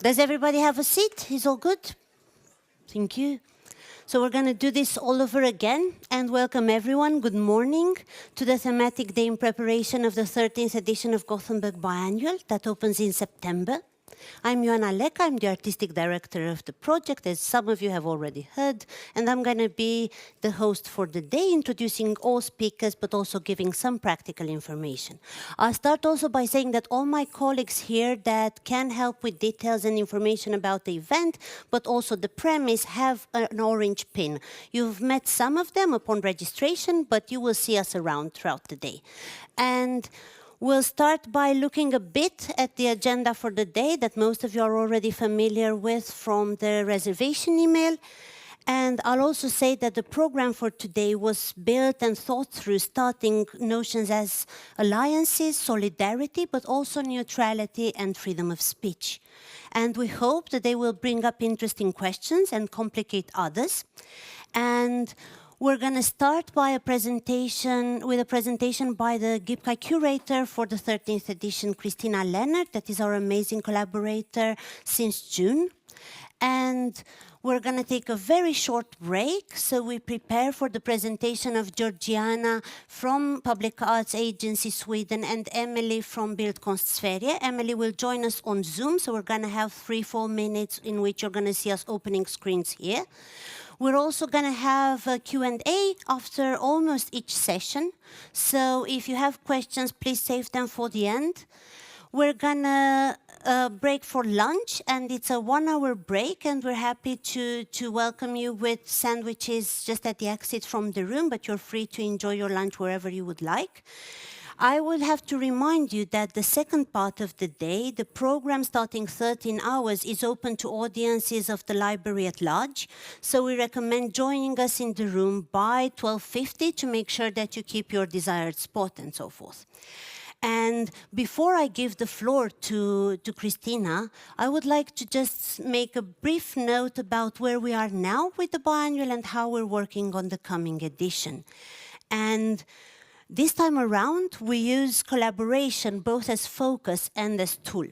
Does everybody have a seat? Is all good? Thank you. So we're going to do this all over again and welcome everyone. Good morning to the thematic day in preparation of the 13th edition of Gothenburg Biennial that opens in September. I'm Giorgiana Zachia, I'm the artistic director of the project, as some of you have already heard, and I'm going to be the host for the day, introducing all speakers, but also giving some practical information. I'll start also by saying that all my colleagues here that can help with details and information about the event, but also the premise, have an orange pin. You've met some of them upon registration, but you will see us around throughout the day. And we'll start by looking a bit at the agenda for the day that most of you are already familiar with from the reservation email. And I'll also say that the program for today was built and thought through, starting notions as alliances, solidarity, but also neutrality and freedom of speech. And we hope that they will bring up interesting questions and complicate others. And we're going to start by a presentation by the GIBCA curator for the 13th edition, Christina Lehnert, that is our amazing collaborator since June. And we're going to take a very short break, so we prepare for the presentation of Giorgiana from Public Arts Agency Sweden and Emily from Bildkonst Sverige. Emily will join us on Zoom, so we're going to have 3-4 minutes in which you're going to see us opening screens here. We're also going to have a Q&A after almost each session. So if you have questions, please save them for the end. We're going to break for lunch, and it's a 1-hour break, and we're happy to welcome you with sandwiches just at the exit from the room, but you're free to enjoy your lunch wherever you would like. I will have to remind you that the second part of the day, the program starting 13 hours, is open to audiences of the library at large. So we recommend joining us in the room by 12:50 to make sure that you keep your desired spot and so forth. And before I give the floor to Christina, I would like to just make a brief note about where we are now with the biennial and how we're working on the coming edition. And this time around, we use collaboration both as focus and as tool.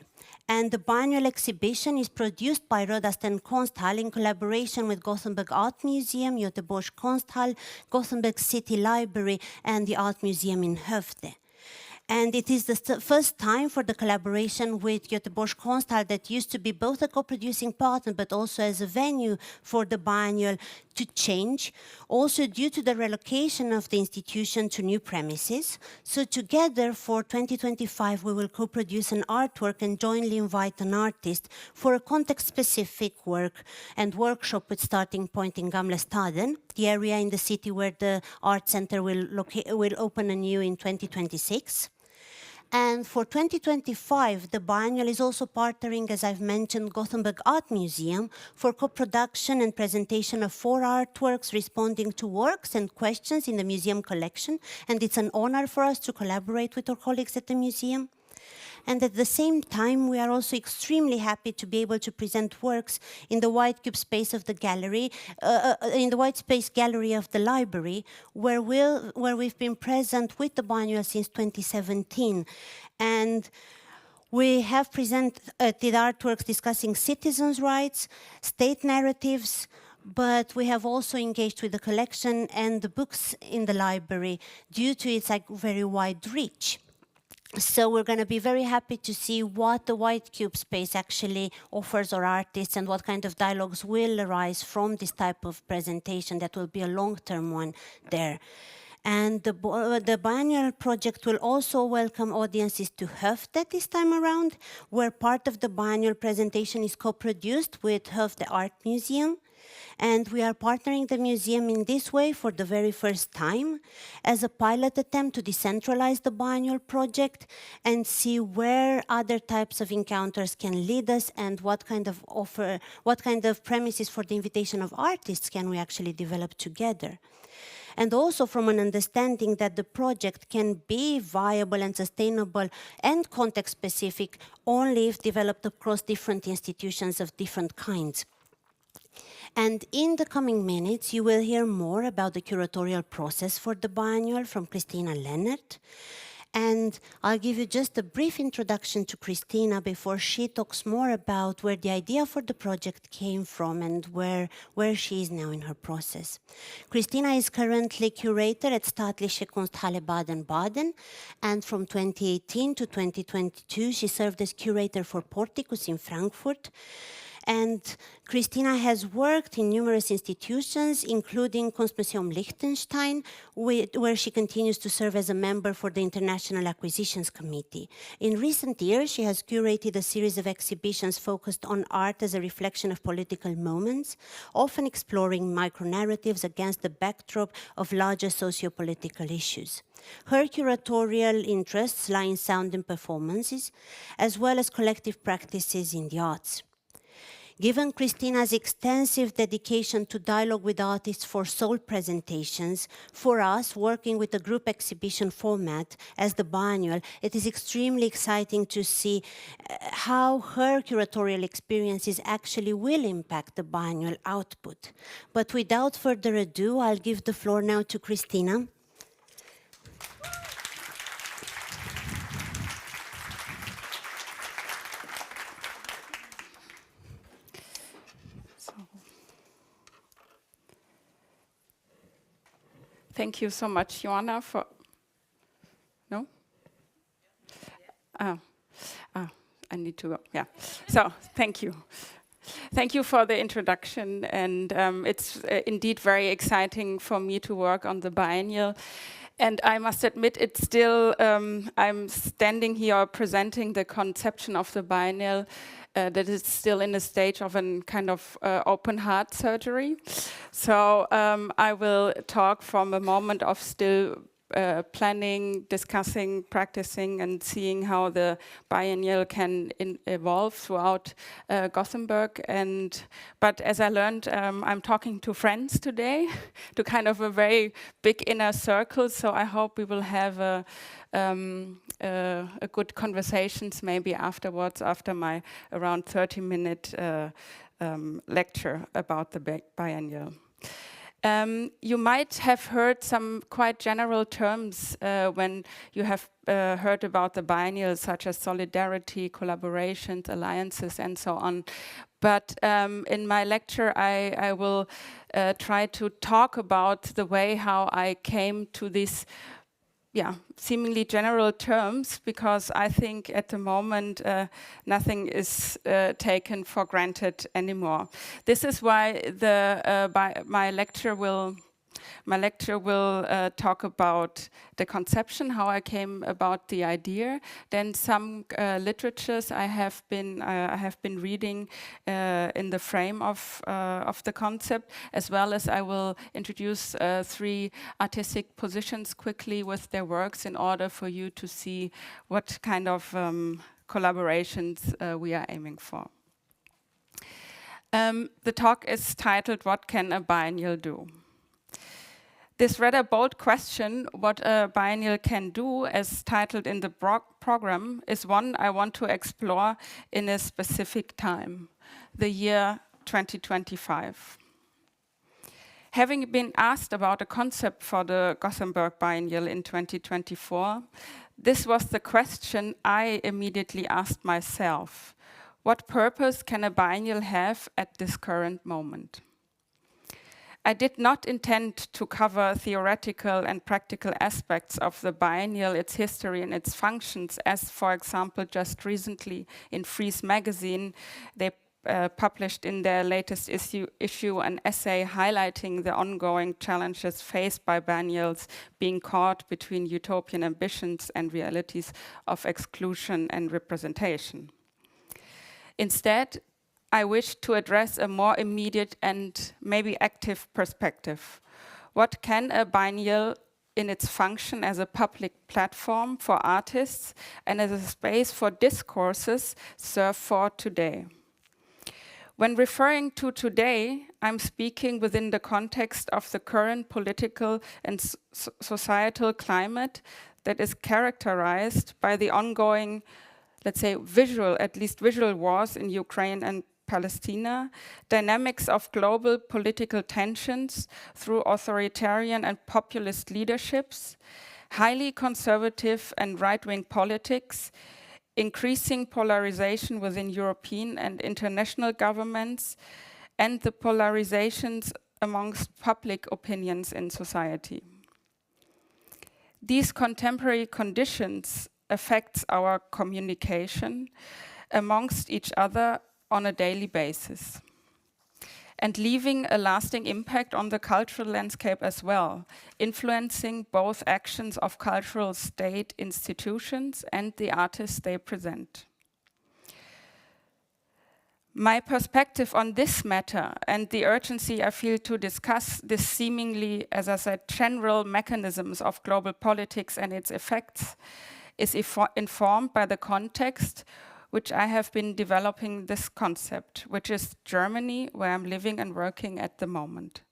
And the biennial exhibition is produced by Statens Konsthall in collaboration with Gothenburg Art Museum, Göteborgs Konsthall, Gothenburg City Library, and the Art Museum in Hotet. And it is the first time for the collaboration with Göteborgs Konsthall, that used to be both a co-producing partner but also as a venue for the biennial, to change, also due to the relocation of the institution to new premises. So together for 2025 we will co-produce an artwork and jointly invite an artist for a context-specific work and workshop with starting point in Gamla Staden, the area in the city where the art center will open anew in 2026. And for 2025, the biennial is also partnering, as I've mentioned, Gothenburg Art Museum for co-production and presentation of 4 artworks responding to works and questions in the museum collection. And it's an honor for us to collaborate with our colleagues at the museum. And at the same time, we are also extremely happy to be able to present works in the white cube space of the gallery, in the white space gallery of the library, where we've been present with the biennial since 2017. And we have presented artworks discussing citizens' rights, state narratives, but we have also engaged with the collection and the books in the library due to its very wide reach. So we're going to be very happy to see what the white cube space actually offers our artists and what kind of dialogues will arise from this type of presentation that will be a long-term one there. And the biennial project will also welcome audiences to Hotet this time around, where part of the biennial presentation is co-produced with Hotet Art Museum. And we are partnering the museum in this way for the very first time as a pilot attempt to decentralize the biennial project and see where other types of encounters can lead us and what kind of premises for the invitation of artists can we actually develop together. And also from an understanding that the project can be viable and sustainable and context-specific only if developed across different institutions of different kinds. And in the coming minutes, you will hear more about the curatorial process for the biennial from Christina Lehnert. And I'll give you just a brief introduction to Christina before she talks more about where the idea for the project came from and where she is now in her process. Christina is currently curator at Staatliche Kunsthalle Baden-Baden, and from 2018 to 2022 she served as curator for Porticus in Frankfurt. And Christina has worked in numerous institutions, including Kunstmuseum Liechtenstein, where she continues to serve as a member for the International Acquisitions Committee. In recent years, she has curated a series of exhibitions focused on art as a reflection of political moments, often exploring micronarratives against the backdrop of larger socio-political issues. Her curatorial interests lie in sound and performances, as well as collective practices in the arts. Given Christina's extensive dedication to dialogue with artists for sole presentations, for us, working with a group exhibition format as the biennial, it is extremely exciting to see how her curatorial experiences actually will impact the biennial output. But without further ado, I'll give the floor now to Christina. Thank you so much, Joanna, for... No? I need to go, yeah. So, thank you. Thank you for the introduction, and it's indeed very exciting for me to work on the biennial. And I must admit, it's still, I'm standing here presenting the conception of the biennial that is still in a stage of a kind of open heart surgery. So I will talk from a moment of still planning, discussing, practicing, and seeing how the biennial can evolve throughout Gothenburg. But as I learned, I'm talking to friends today, to kind of a very big inner circle. So I hope we will have a good conversations maybe afterwards, after my around 30-minute lecture about the biennial. You might have heard some quite general terms when you have heard about the biennial, such as solidarity, collaborations, alliances, and so on. But in my lecture, I will try to talk about the way how I came to this seemingly general terms, because I think at the moment nothing is taken for granted anymore. This is why my lecture will talk about the conception, how I came about the idea, then some literatures I have been reading in the frame of the concept, as well as I will introduce 3 artistic positions quickly with their works in order for you to see what kind of collaborations we are aiming for. The talk is titled, "What can a biennial do?" This rather bold question, what a biennial can do, as titled in the program, is one I want to explore in a specific time, the year 2025. Having been asked about a concept for the Gothenburg Biennial in 2024, this was the question I immediately asked myself. What purpose can a biennial have at this current moment? I did not intend to cover theoretical and practical aspects of the biennial, its history and its functions, as, for example, just recently in Frieze magazine, they published in their latest issue an essay highlighting the ongoing challenges faced by biennials being caught between utopian ambitions and realities of exclusion and representation. Instead, I wish to address a more immediate and maybe active perspective. What can a biennial, in its function as a public platform for artists and as a space for discourses, serve for today? When referring to today, I'm speaking within the context of the current political and societal climate that is characterized by the ongoing, let's say, visual wars in Ukraine and Palestine, dynamics of global political tensions through authoritarian and populist leaderships, highly conservative and right-wing politics, increasing polarization within European and international governments, and the polarizations amongst public opinions in society. These contemporary conditions affect our communication amongst each other on a daily basis, and leaving a lasting impact on the cultural landscape as well, influencing both actions of cultural state institutions and the artists they present. My perspective on this matter and the urgency I feel to discuss this seemingly, as I said, general mechanisms of global politics and its effects is informed by the context which I have been developing this concept, which is Germany, where I'm living and working at the moment.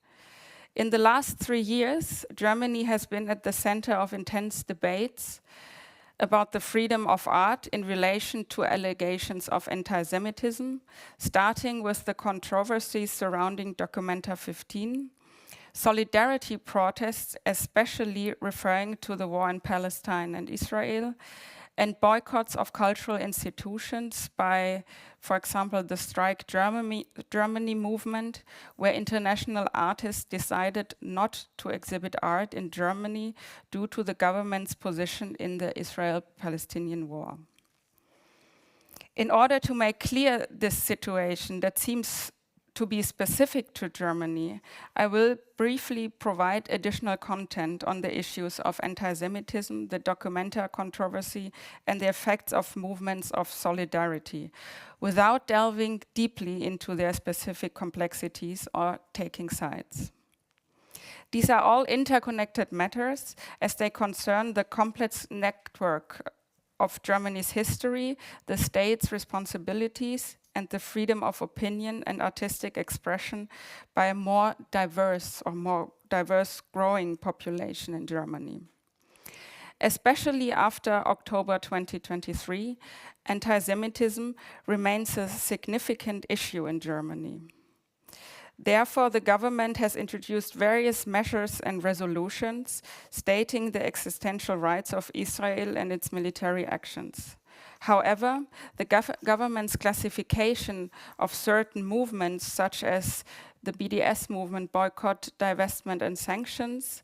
In the last 3 years, Germany has been at the center of intense debates about the freedom of art in relation to allegations of anti-Semitism, starting with the controversies surrounding Documenta 15, solidarity protests, especially referring to the war in Palestine and Israel, and boycotts of cultural institutions by, for example, the Strike Germany movement, where international artists decided not to exhibit art in Germany due to the government's position in the Israel-Palestinian war. In order to make clear this situation that seems to be specific to Germany, I will briefly provide additional content on the issues of anti-Semitism, the Documenta controversy, and the effects of movements of solidarity, without delving deeply into their specific complexities or taking sides. These are all interconnected matters as they concern the complex network of Germany's history, the state's responsibilities, and the freedom of opinion and artistic expression by a more diverse growing population in Germany. Especially after October 2023, anti-Semitism remains a significant issue in Germany. Therefore, the government has introduced various measures and resolutions stating the existential rights of Israel and its military actions. However, the government's classification of certain movements, such as the BDS movement, boycott, divestment, and sanctions,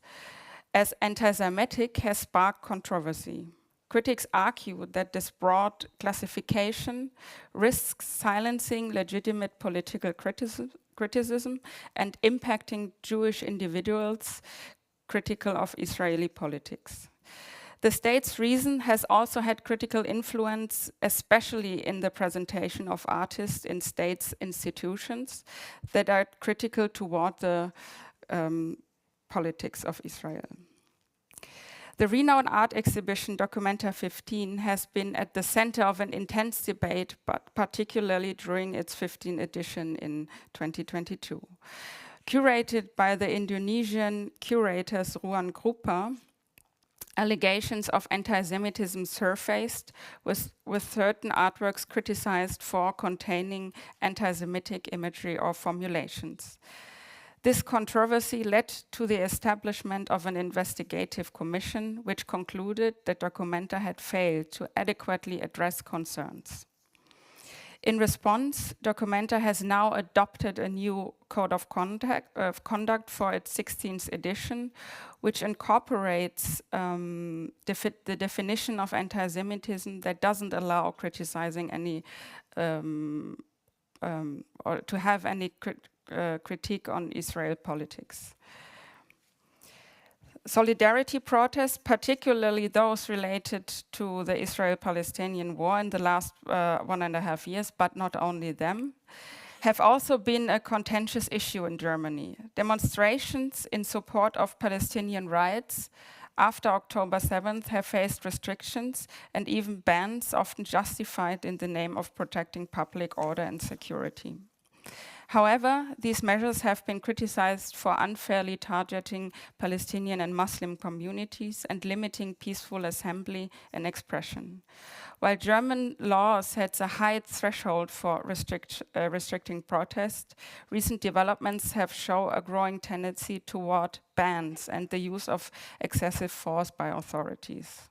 as anti-Semitic has sparked controversy. Critics argue that this broad classification risks silencing legitimate political criticism and impacting Jewish individuals critical of Israeli politics. The state's reason has also had critical influence, especially in the presentation of artists in states' institutions that are critical toward the politics of Israel. The renowned art exhibition Documenta 15 has been at the center of an intense debate, but particularly during its 15th edition in 2022. Curated by the Indonesian curators Ruan Grupa, allegations of anti-Semitism surfaced, with certain artworks criticized for containing anti-Semitic imagery or formulations. This controversy led to the establishment of an investigative commission, which concluded that Documenta had failed to adequately address concerns. In response, Documenta has now adopted a new code of conduct for its 16th edition, which incorporates the definition of anti-Semitism that doesn't allow criticizing any or to have any critique on Israel politics. Solidarity protests, particularly those related to the Israel-Palestinian war in the last 1.5 years, but not only them, have also been a contentious issue in Germany. Demonstrations in support of Palestinian rights after October 7th have faced restrictions and even bans, often justified in the name of protecting public order and security. However, these measures have been criticized for unfairly targeting Palestinian and Muslim communities and limiting peaceful assembly and expression. While German law sets a high threshold for restricting protest, recent developments have shown a growing tendency toward bans and the use of excessive force by authorities.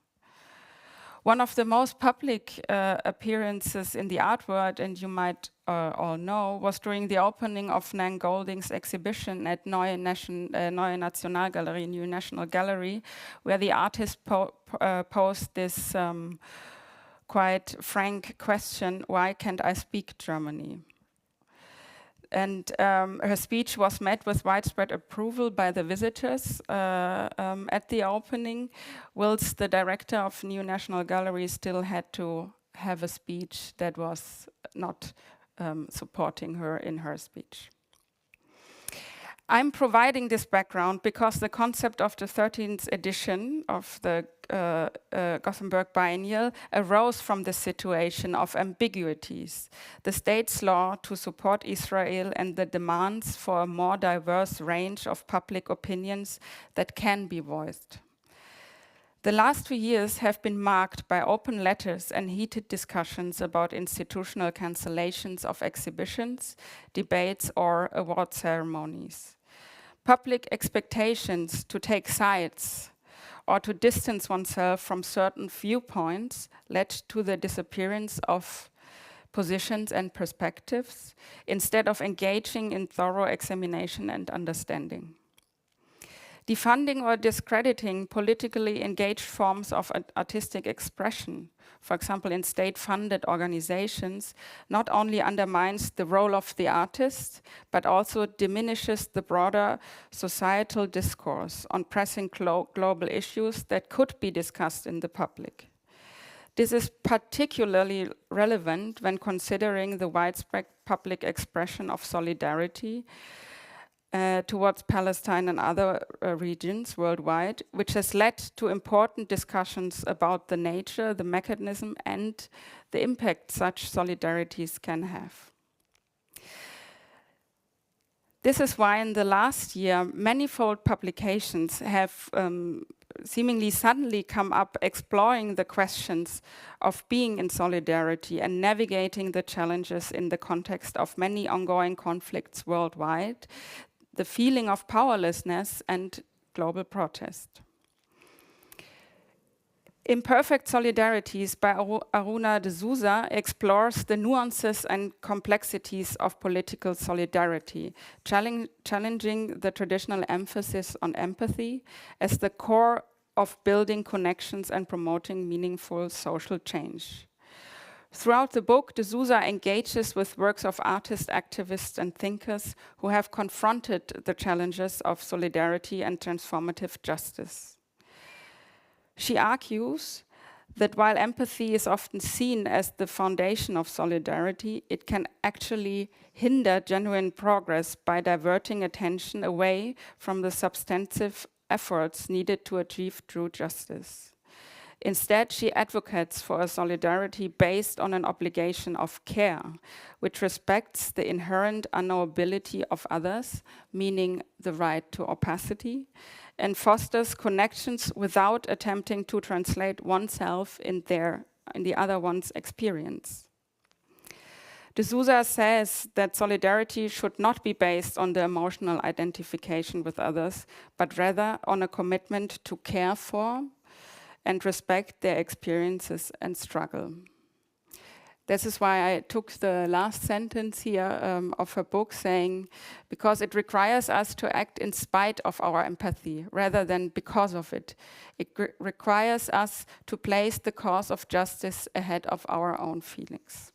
One of the most public appearances in the art world, and you might all know, was during the opening of Nan Golding's exhibition at Neue Nationalgalerie, New National Gallery, where the artist posed this quite frank question, why can't I speak Germany? And her speech was met with widespread approval by the visitors at the opening, whilst the director of New National Gallery still had to have a speech that was not supporting her in her speech. I'm providing this background because the concept of the 13th edition of the Gothenburg Biennial arose from the situation of ambiguities, the state's law to support Israel and the demands for a more diverse range of public opinions that can be voiced. The last 2 years have been marked by open letters and heated discussions about institutional cancellations of exhibitions, debates, or award ceremonies. Public expectations to take sides or to distance oneself from certain viewpoints led to the disappearance of positions and perspectives instead of engaging in thorough examination and understanding. Defunding or discrediting politically engaged forms of artistic expression, for example in state-funded organizations, not only undermines the role of the artist, but also diminishes the broader societal discourse on pressing global issues that could be discussed in the public. This is particularly relevant when considering the widespread public expression of solidarity towards Palestine and other regions worldwide, which has led to important discussions about the nature, the mechanism, and the impact such solidarities can have. This is why in the last year, manifold publications have seemingly suddenly come up exploring the questions of being in solidarity and navigating the challenges in the context of many ongoing conflicts worldwide, the feeling of powerlessness and global protest. Imperfect Solidarities by Aruna de Souza explores the nuances and complexities of political solidarity, challenging the traditional emphasis on empathy as the core of building connections and promoting meaningful social change. Throughout the book, de Souza engages with works of artists, activists, and thinkers who have confronted the challenges of solidarity and transformative justice. She argues that while empathy is often seen as the foundation of solidarity, it can actually hinder genuine progress by diverting attention away from the substantive efforts needed to achieve true justice. Instead, she advocates for a solidarity based on an obligation of care, which respects the inherent unknowability of others, meaning the right to opacity, and fosters connections without attempting to translate oneself in the other one's experience. De Souza says that solidarity should not be based on the emotional identification with others, but rather on a commitment to care for and respect their experiences and struggle. This is why I took the last sentence here of her book saying, because it requires us to act in spite of our empathy rather than because of it. It requires us to place the cause of justice ahead of our own feelings.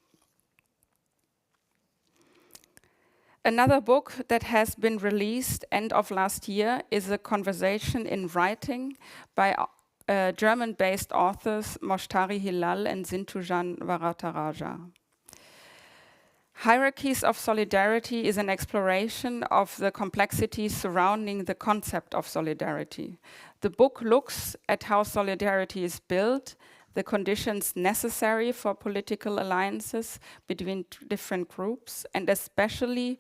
Another book that has been released end of last year is A Conversation in Writing by German-based authors Moshtari Hilal and Sintujan Varataraja. Hierarchies of Solidarity is an exploration of the complexities surrounding the concept of solidarity. The book looks at how solidarity is built, the conditions necessary for political alliances between different groups, and especially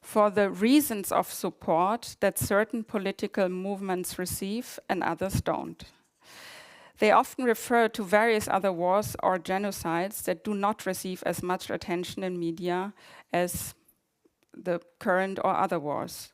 for the reasons of support that certain political movements receive and others don't. They often refer to various other wars or genocides that do not receive as much attention in media as the current or other wars.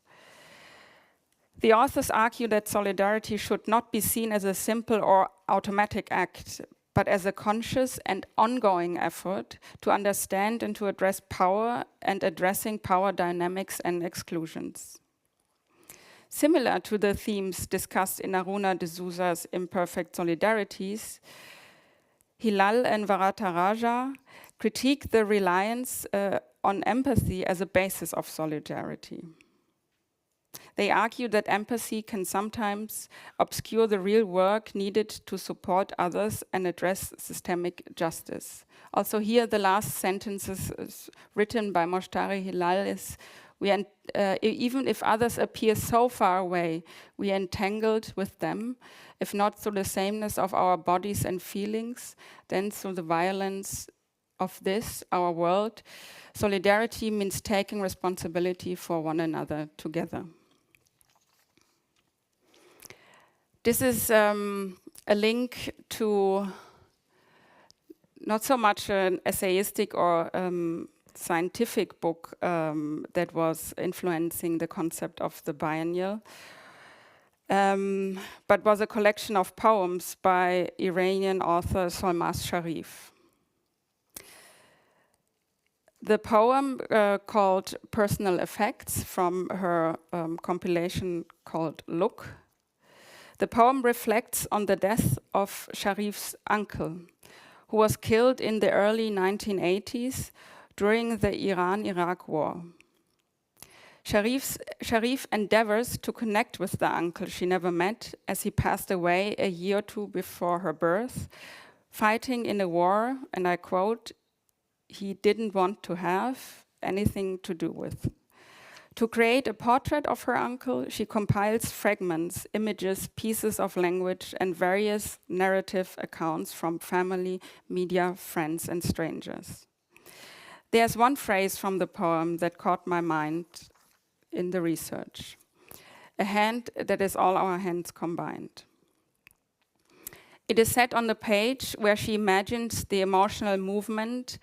The authors argue that solidarity should not be seen as a simple or automatic act, but as a conscious and ongoing effort to understand and to address power and addressing power dynamics and exclusions. Similar to the themes discussed in Aruna de Souza's Imperfect Solidarities, Hilal and Varadaraja critique the reliance on empathy as a basis of solidarity. They argue that empathy can sometimes obscure the real work needed to support others and address systemic justice. Also here, the last sentences written by Moshtari Hilal is, even if others appear so far away, we are entangled with them, if not through the sameness of our bodies and feelings, then through the violence of this, our world. Solidarity means taking responsibility for one another together. This is a link to not so much an essayistic or scientific book that was influencing the concept of the biennial, but was a collection of poems by Iranian author Solmaz Sharif. The poem called Personal Effects from her compilation called Look. The poem reflects on the death of Sharif's uncle, who was killed in the early 1980s during the Iran-Iraq war. Sharif endeavors to connect with the uncle she never met as he passed away a year or two before her birth, fighting in a war, and I quote, he didn't want to have anything to do with. To create a portrait of her uncle, she compiles fragments, images, pieces of language, and various narrative accounts from family, media, friends, and strangers. There's one phrase from the poem that caught my mind in the research. A hand that is all our hands combined. It is set on the page where she imagines the emotional movement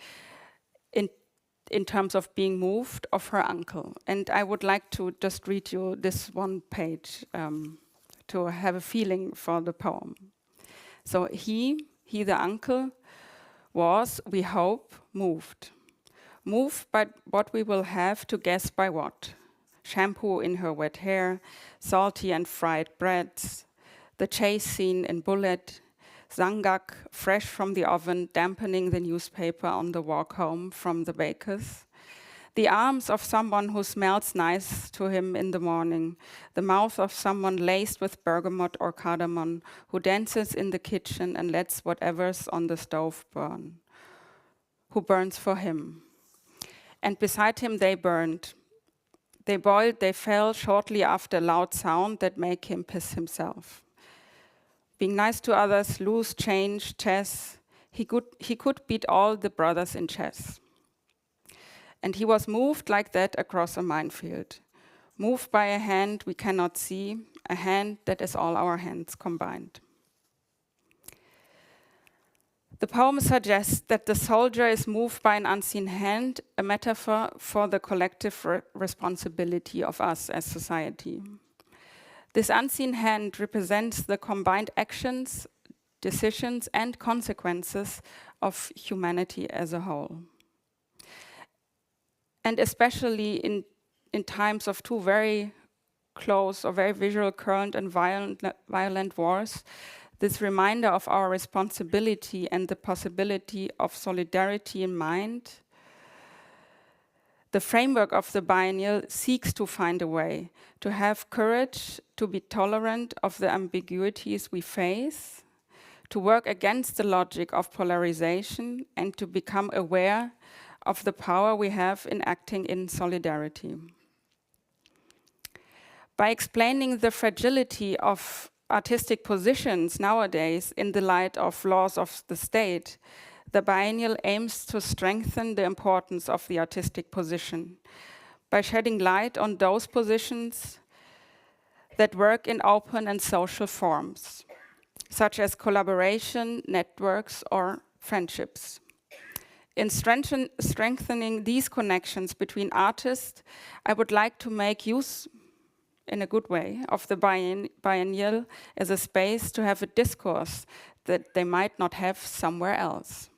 in terms of being moved of her uncle. And I would like to just read you this one page to have a feeling for the poem. So he the uncle, was, we hope, moved. Moved by what we will have to guess by what. Shampoo in her wet hair, salty and fried breads, the chase scene in Bullet, Zangak, fresh from the oven, dampening the newspaper on the walk home from the baker's. The arms of someone who smells nice to him in the morning. The mouth of someone laced with bergamot or cardamom, who dances in the kitchen and lets whatever's on the stove burn. Who burns for him. And beside him they burned. They boiled, they fell shortly after a loud sound that made him piss himself. Being nice to others, loose change, chess. He could beat all the brothers in chess. And he was moved like that across a minefield. Moved by a hand we cannot see, a hand that is all our hands combined. The poem suggests that the soldier is moved by an unseen hand, a metaphor for the collective responsibility of us as society. This unseen hand represents the combined actions, decisions, and consequences of humanity as a whole. And especially in times of two very close or very visual, current and violent wars, this reminder of our responsibility and the possibility of solidarity in mind. The framework of the biennial seeks to find a way to have courage, to be tolerant of the ambiguities we face, to work against the logic of polarization, and to become aware of the power we have in acting in solidarity. By explaining the fragility of artistic positions nowadays in the light of laws of the state, the biennial aims to strengthen the importance of the artistic position by shedding light on those positions that work in open and social forms, such as collaboration, networks, or friendships. In strengthening these connections between artists, I would like to make use, in a good way, of the biennial as a space to have a discourse that they might not have somewhere else.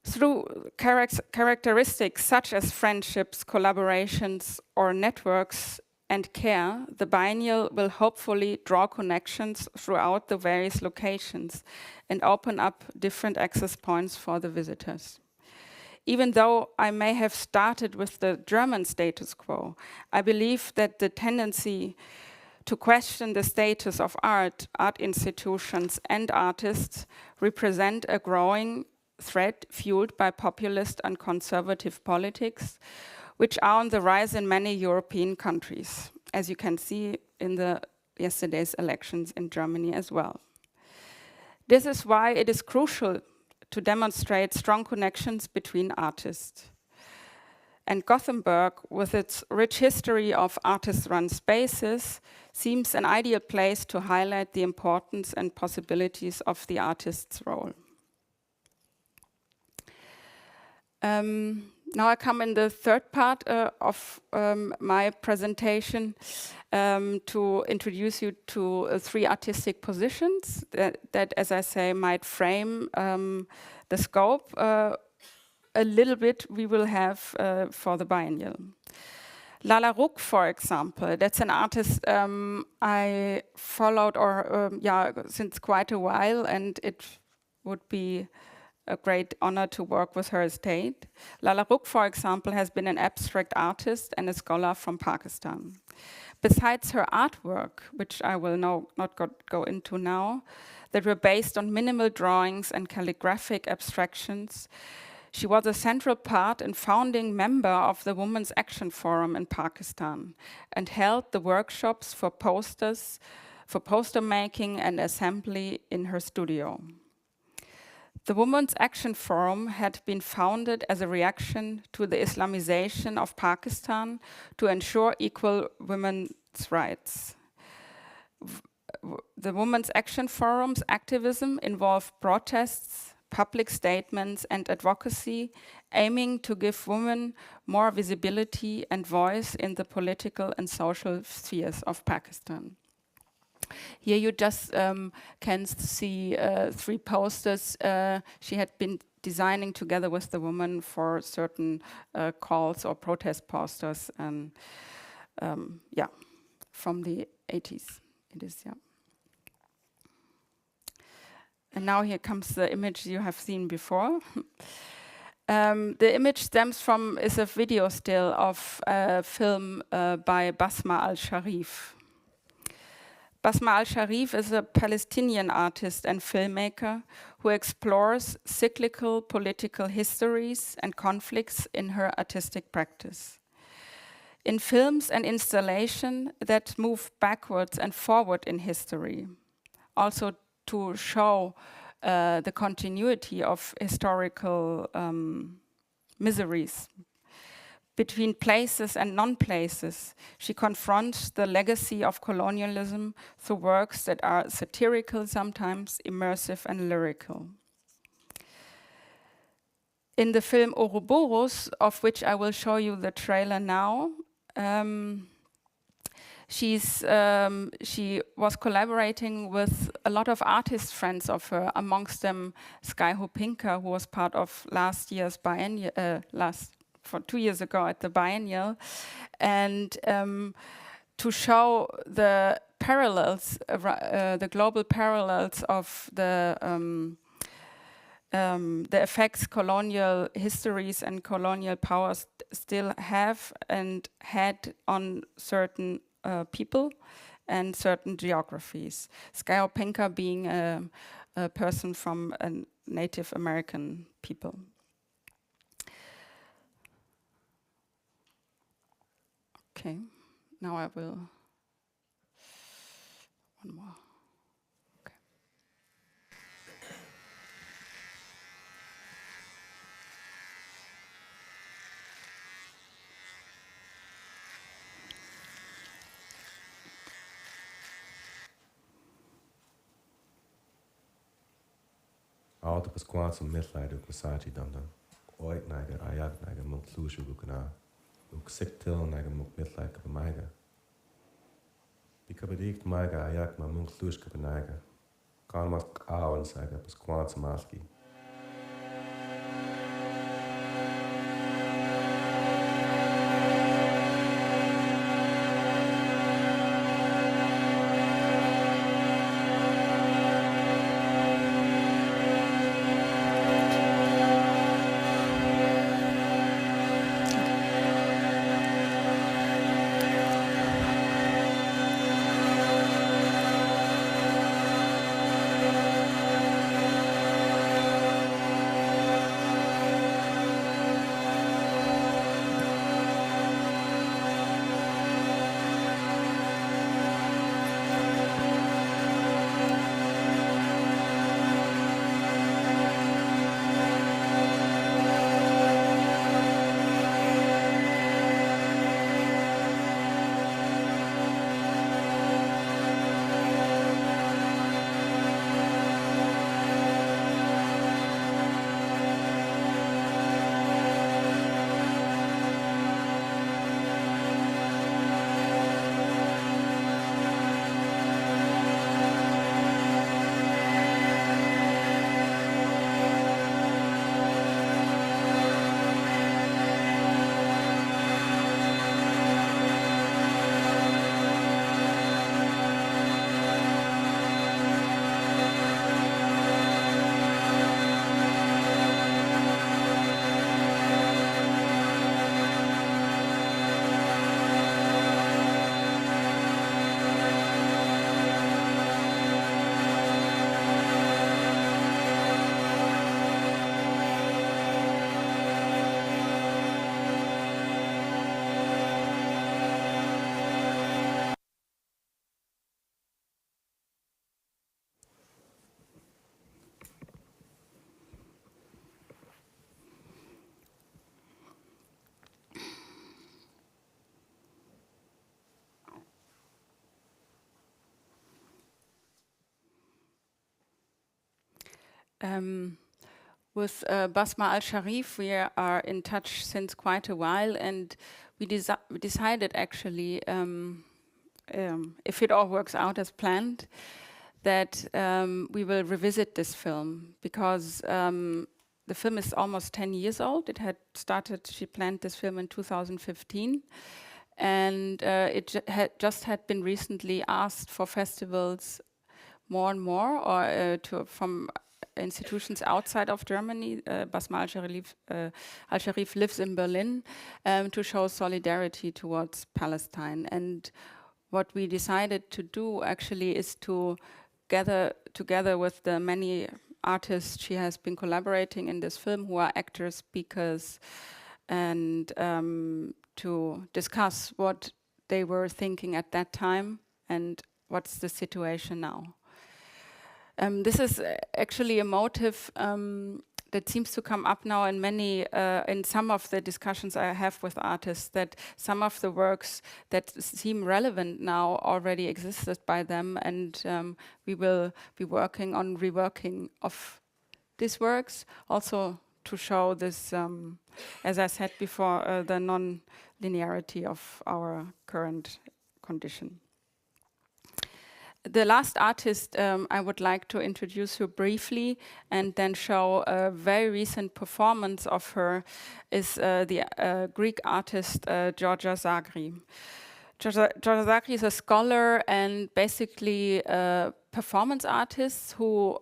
Through characteristics such as friendships, collaborations, or networks and care, the biennial will hopefully draw connections throughout the various locations and open up different access points for the visitors. Even though I may have started with the German status quo, I believe that the tendency to question the status of art institutions, and artists represent a growing threat fueled by populist and conservative politics, which are on the rise in many European countries, as you can see in yesterday's elections in Germany as well. This is why it is crucial to demonstrate strong connections between artists. And Gothenburg, with its rich history of artist-run spaces, seems an ideal place to highlight the importance and possibilities of the artist's role. Now I come in the third part of my presentation to introduce you to 3 artistic positions that, as I say, might frame the scope a little bit we will have for the biennial. Alarcon, for example, that's an artist I followed since quite a while, and it would be a great honor to work with her estate. Alarcon, for example, has been an abstract artist and a scholar from Pakistan. Besides her artwork, which I will not go into now, that were based on minimal drawings and calligraphic abstractions, she was a central part and founding member of the Women's Action Forum in Pakistan and held the workshops for poster making and assembly in her studio. The Women's Action Forum had been founded as a reaction to the Islamization of Pakistan to ensure equal women's rights. The Women's Action Forum's activism involved protests, public statements, and advocacy, aiming to give women more visibility and voice in the political and social spheres of Pakistan. Here you just can see 3 posters she had been designing together with the woman for certain calls or protest posters, and from the 80s it is, yeah. And now here comes the image you have seen before. The image is a video still of a film by Basma al-Sharif. Basma al-Sharif is a Palestinian artist and filmmaker who explores cyclical political histories and conflicts in her artistic practice. In films and installation that move backwards and forward in history, also to show the continuity of historical miseries between places and non-places, she confronts the legacy of colonialism through works that are satirical, sometimes immersive and lyrical. In the film Ouroboros, of which I will show you the trailer now, she was collaborating with a lot of artist friends of her, amongst them Skyho Pinker, who was part of last year's biennial, 2 years ago at the biennial, and to show the parallels, the global parallels of the effects colonial histories and colonial powers still have and had on certain people and certain geographies. Skyho Pinker being a person from a Native American people. Okay, now I will, one more. Okay. Auto pas quants mitleider kusachi dandan. Oit naga ayak naga munk lushu gukana. Uk siktil naga munk mitleid kapamaiga. Bikabedikt maiga ayak ma munk lush kapanaga. Kan mas awan saga pas quants maski. With Basma Al-Sharif, we are in touch since quite a while, and we decided actually, if it all works out as planned, that we will revisit this film, because the film is almost 10 years old. It had started, she planned this film in 2015, and it just had been recently asked for festivals more and more, or from institutions outside of Germany. Basma Al-Sharif lives in Berlin, to show solidarity towards Palestine. And what we decided to do actually is to gather together with the many artists she has been collaborating in this film, who are actors, speakers, and to discuss what they were thinking at that time and what's the situation now. This is actually a motive that seems to come up now in many, in some of the discussions I have with artists, that some of the works that seem relevant now already existed by them, and we will be working on reworking of these works, also to show this, as I said before, the non-linearity of our current condition. The last artist I would like to introduce you briefly and then show a very recent performance of her is the Greek artist Giorgiana Zachia. Giorgiana Zachia is a scholar and basically a performance artist who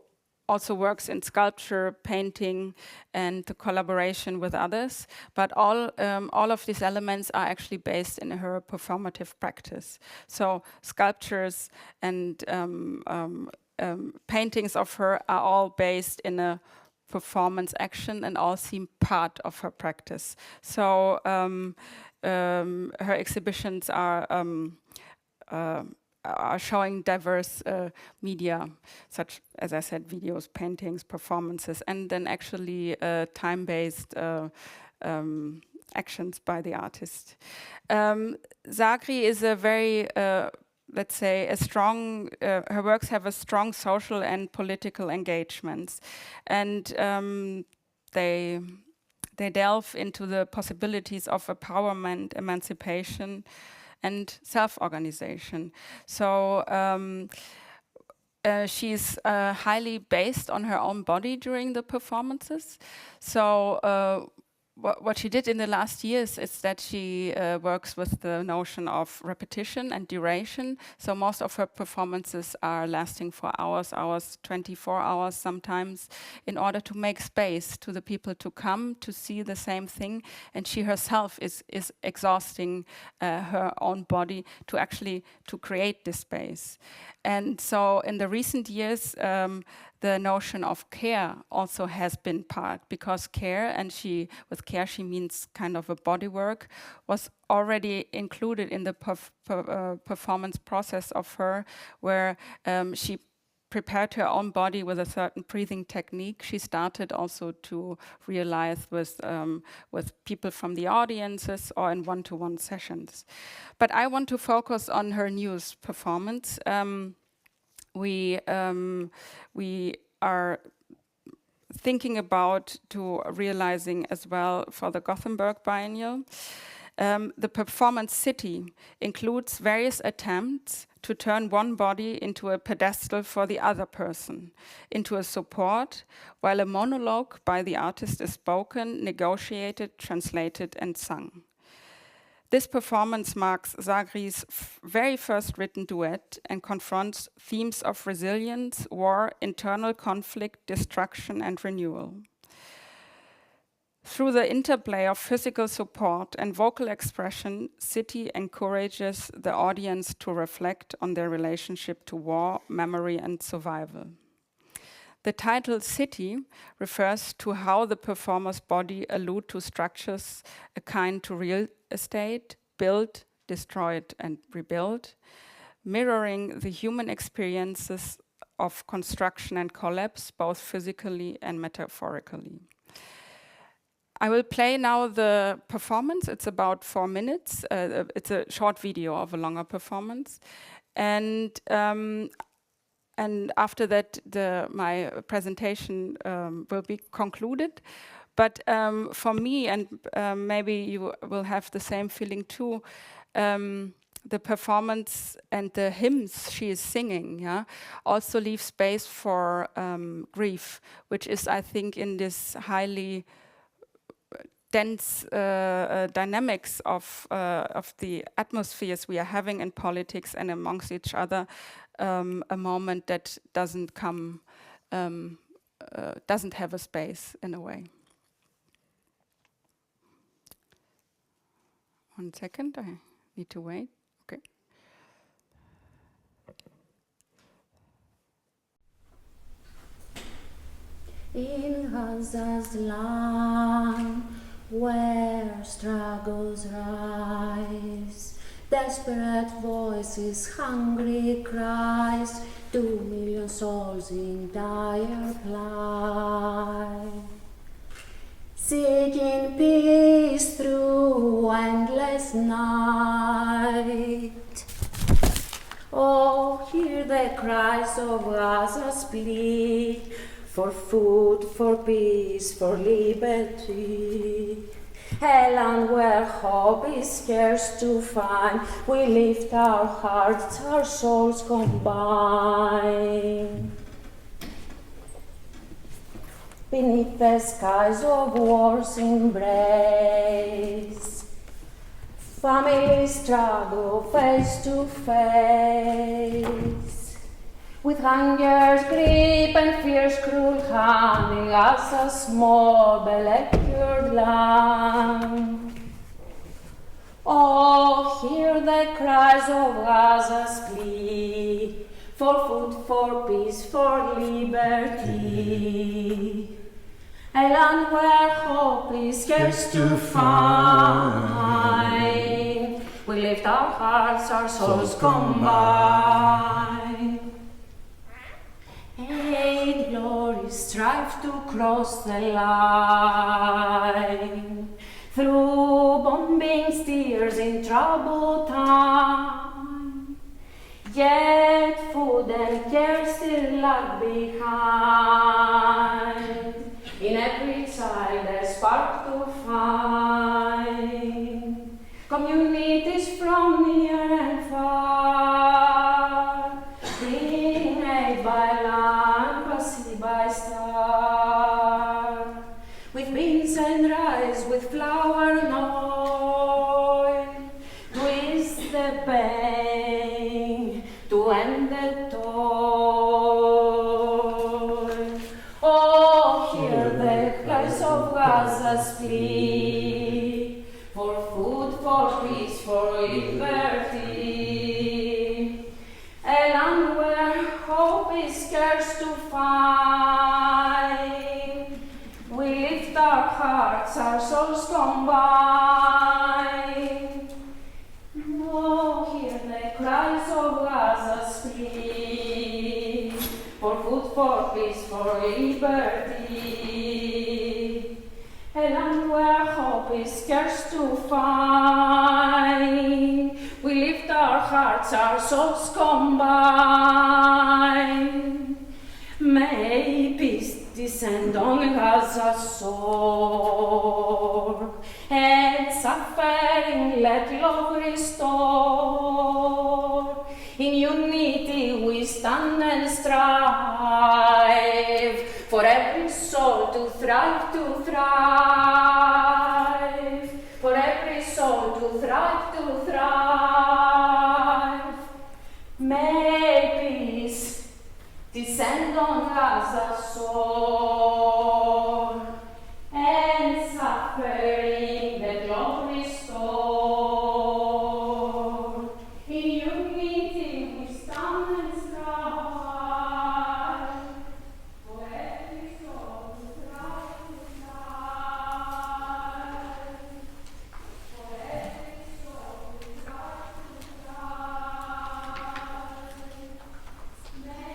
also works in sculpture, painting, and the collaboration with others. But all of these elements are actually based in her performative practice. So sculptures and paintings of her are all based in a performance action and all seem part of her practice. So her exhibitions are showing diverse media, such as I said, videos, paintings, performances, and then actually time-based actions by the artist. Zachia is a very let's say, a strong, her works have a strong social and political engagements. And they delve into the possibilities of empowerment, emancipation, and self-organization. So she's highly based on her own body during the performances. So what she did in the last years is that she works with the notion of repetition and duration. So most of her performances are lasting for hours, 24 hours sometimes, in order to make space to the people to come to see the same thing. And she herself is exhausting her own body to actually to create this space. And so in the recent years, the notion of care also has been part, because care, and with care she means kind of a body work, was already included in the performance process of her, where she prepared her own body with a certain breathing technique. She started also to realize with people from the audiences or in one-to-one sessions. But I want to focus on her newest performance. We are thinking about to realizing as well for the Gothenburg Biennial. The performance City includes various attempts to turn one body into a pedestal for the other person, into a support, while a monologue by the artist is spoken, negotiated, translated, and sung. This performance marks Zagri's very first written duet and confronts themes of resilience, war, internal conflict, destruction, and renewal. Through the interplay of physical support and vocal expression, City encourages the audience to reflect on their relationship to war, memory, and survival. The title City refers to how the performer's body alludes to structures akin to real estate, built, destroyed, and rebuilt, mirroring the human experiences of construction and collapse, both physically and metaphorically. I will play now the performance. It's about 4 minutes. It's a short video of a longer performance. And after that, my presentation will be concluded. But for me, and maybe you will have the same feeling too, the performance and the hymns she is singing also leave space for grief, which is, I think, in this highly dense dynamics of the atmospheres we are having in politics and amongst each other, a moment that doesn't have a space in a way. 1 second, I need to wait. Okay. In Gaza's land, where struggles rise, desperate voices, hungry cries, 2 million souls in dire plight, seeking peace through endless night. Oh, hear the cries of Gaza's plea, for food, for peace, for liberty. A land where hope is scarce to find, we lift our hearts, our souls combine. Beneath the skies of war's embrace, families struggle face to face, with hunger's grip and fierce cruel handing us a small beleaguered land. Oh, hear the cries of Gaza's plea, for food, for peace, for liberty. A land where hope is scarce to find, we lift our hearts, our souls combine. Aid, glory, strive to cross the line, through bombing steers in troubled time. Yet food and care still lag behind. In every child a spark to find. Communities from near and far, bringing aid by land, passing by star. With beans and rice, with flour and oil, twist the pain to end the toil. Oh, hear the cries of Gaza's plea for food, for peace, for liberty. A land where hope is scarce to find. We lift our hearts, our souls combine. Oh, hear the cries of Gaza's plea for food, for peace, for liberty. A land where hope is scarce to find. We lift our hearts, our souls combine. May peace descend on Gaza's shore, and suffering let love restore. In unity we stand and strive, for every soul to thrive, to thrive. For every soul to thrive, to thrive. May peace descend on Gaza's shore, and suffering let love restore. In unity we stand and strive, for every soul to thrive, to thrive. For every soul to thrive, to thrive. May peace descend on Gaza's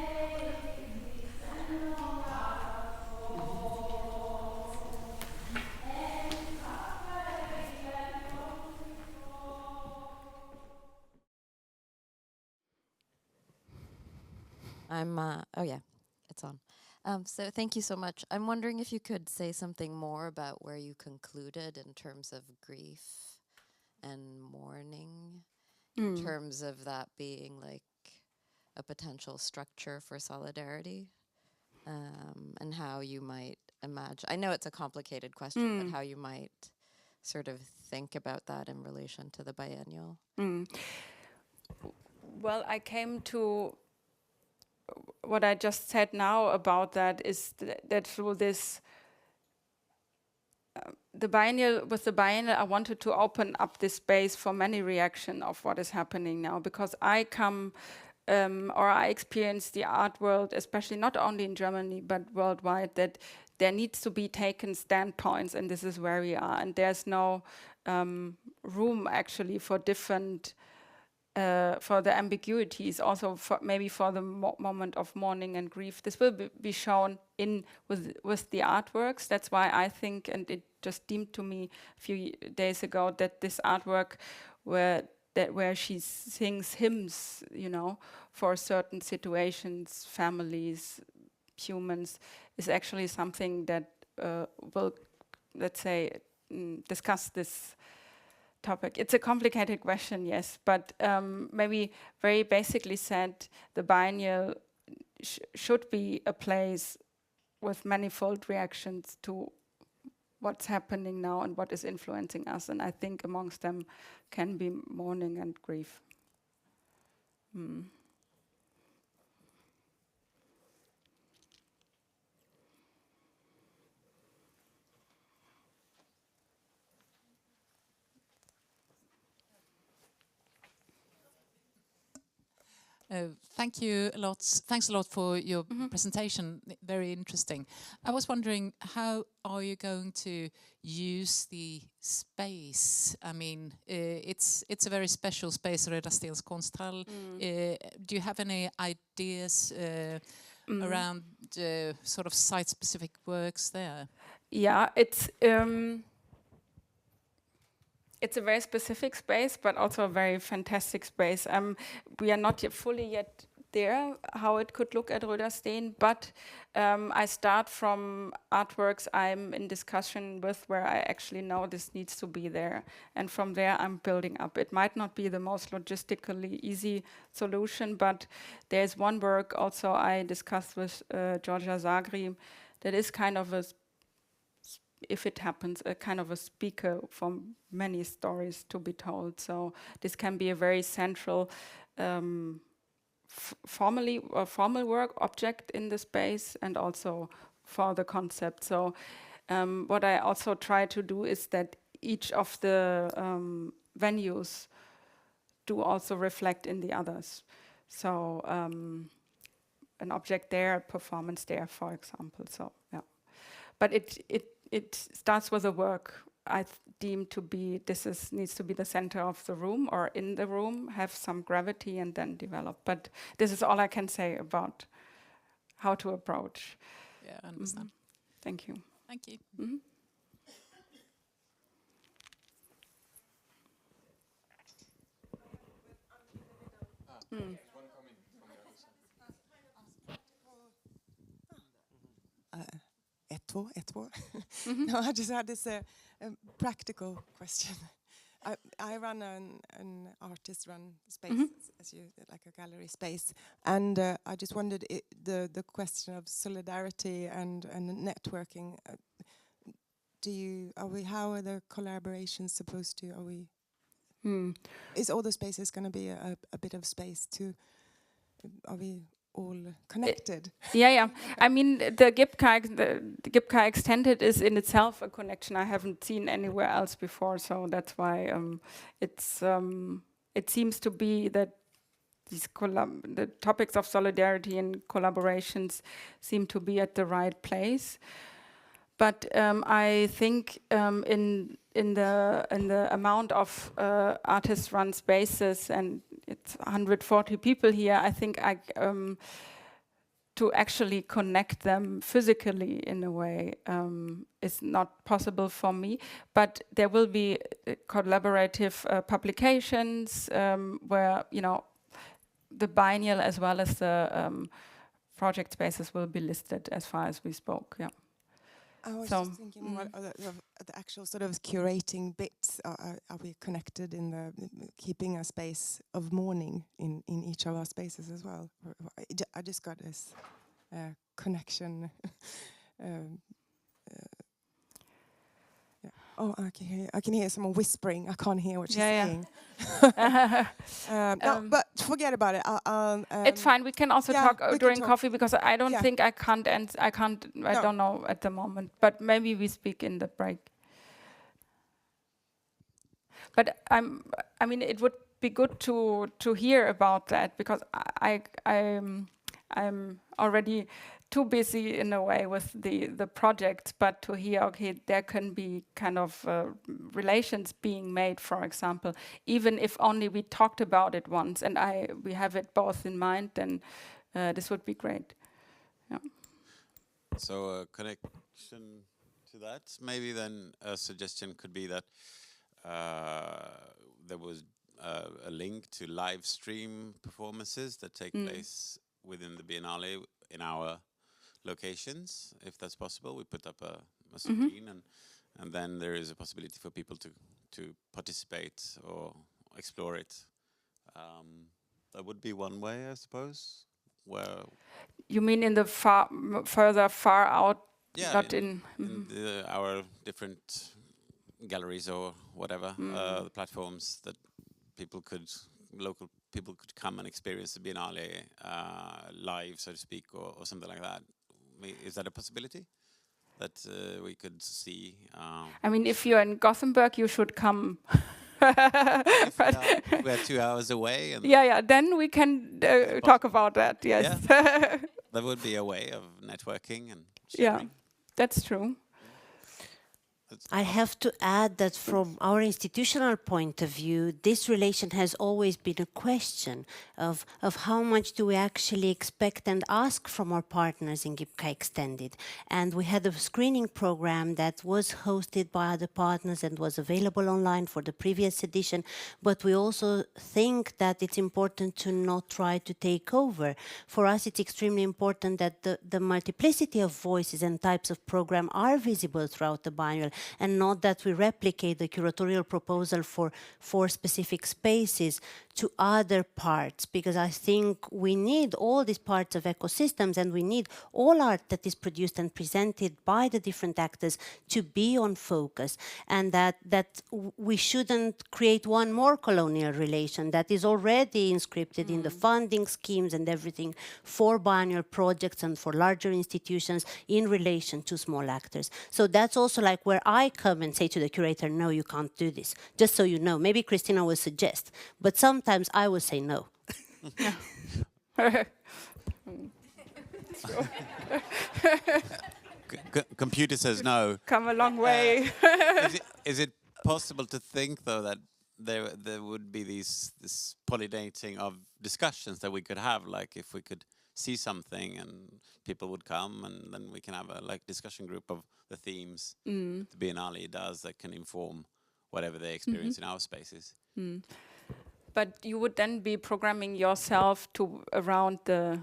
shore, and suffering let love restore. Oh yeah, it's on. So thank you so much. I'm wondering if you could say something more about where you concluded in terms of grief and mourning, in terms of that being like a potential structure for solidarity, and how you might imagine. I know it's a complicated question, but how you might sort of think about that in relation to the biennial. Well, I came to what I just said now about that is that through this, with the biennial, I wanted to open up this space for many reaction of what is happening now, because I come, or I experience the art world, especially not only in Germany, but worldwide, that there needs to be taken standpoints, and this is where we are. And there's no room actually for different, for the ambiguities, also maybe for the moment of mourning and grief. This will be shown with the artworks. That's why I think, and it just deemed to me a few days ago, that this artwork where she sings hymns, for certain situations, families, humans, is actually something that will, let's say, discuss this topic. It's a complicated question, yes, but maybe very basically said, the biennial should be a place with manifold reactions to what's happening now and what is influencing us, and I think amongst them can be mourning and grief. Thank you a lot. Thanks a lot for your presentation. Very interesting. I was wondering, how are you going to use the space? I mean, it's a very special space, Röda Stens Konsthall. Do you have any ideas around sort of site-specific works there? Yeah, it's a very specific space, but also a very fantastic space. We are not yet fully there, how it could look at Rödersteen, but I start from artworks I'm in discussion with where I actually know this needs to be there. And from there, I'm building up. It might not be the most logistically easy solution, but there's one work also I discussed with Giorgiana Zachia that is kind of a, if it happens, a kind of a speaker for many stories to be told. So this can be a very central formal work object in the space, and also for the concept. So what I also try to do is that each of the venues do also reflect in the others. So an object there, a performance there, for example. So yeah, but it starts with a work I deem to be, needs to be the center of the room, or in the room, have some gravity and then develop. But this is all I can say about how to approach. Yeah, I understand. Thank you. Thank you. No, I just had this practical question. I run an artist-run space, as you like a gallery space, and I just wondered the question of solidarity and networking. How are the collaborations supposed to? Is all the spaces going to be a bit of space to? Are we all connected? Yeah. I mean, the GIBCA Extended is in itself a connection I haven't seen anywhere else before. So that's why it seems to be that the topics of solidarity and collaborations seem to be at the right place. But I think in the amount of artist-run spaces, and it's 140 people here, I think to actually connect them physically in a way is not possible for me. But there will be collaborative publications where, you know, the biennial as well as the project spaces will be listed as far as we spoke. Yeah. I was just thinking, what are the actual sort of curating bits? Are we connected in the keeping a space of mourning in each of our spaces as well? I just got this connection. Yeah. Oh, I can hear someone whispering. I can't hear what she's saying. No, but forget about it. It's fine. We can also talk during coffee, because I don't think I can't. I don't know at the moment. But maybe we speak in the break. But I mean, it would be good to hear about that, because I'm already too busy in a way with the project, but to hear, okay, there can be kind of relations being made, for example, even if only we talked about it once and we have it both in mind, then this would be great. Yeah. So a connection to that, maybe then a suggestion could be that there was a link to live stream performances that take place within the Biennale in our locations, if that's possible. We put up a screen, and then there is a possibility for people to participate or explore it. That would be one way, I suppose. Where you mean in the further out? Yeah, not in our different galleries or whatever, the platforms that local people could come and experience the Biennale live, so to speak, or something like that. Is that a possibility that we could see? I mean, if you're in Gothenburg, you should come. We're 2 hours away. And then we can talk about that, yes. Yeah. That would be a way of networking and sharing. Yeah, that's true. I have to add that from our institutional point of view, this relation has always been a question of how much do we actually expect and ask from our partners in GIBCA Extended. And we had a screening program that was hosted by other partners and was available online for the previous edition. But we also think that it's important to not try to take over. For us, it's extremely important that the multiplicity of voices and types of program are visible throughout the biennial, and not that we replicate the curatorial proposal for specific spaces to other parts, because I think we need all these parts of ecosystems, and we need all art that is produced and presented by the different actors to be on focus, and that we shouldn't create one more colonial relation that is already inscripted in the funding schemes and everything for biennial projects and for larger institutions in relation to small actors. So that's also like where I come and say to the curator, no, you can't do this. Just so you know, maybe Christina will suggest, but sometimes I will say no. Computer says no. Come a long way. Is it possible to think, though, that there would be this pollinating of discussions that we could have, like if we could see something and people would come, and then we can have a discussion group of the themes the Biennale does that can inform whatever they experience in our spaces. But you would then be programming yourself to around the...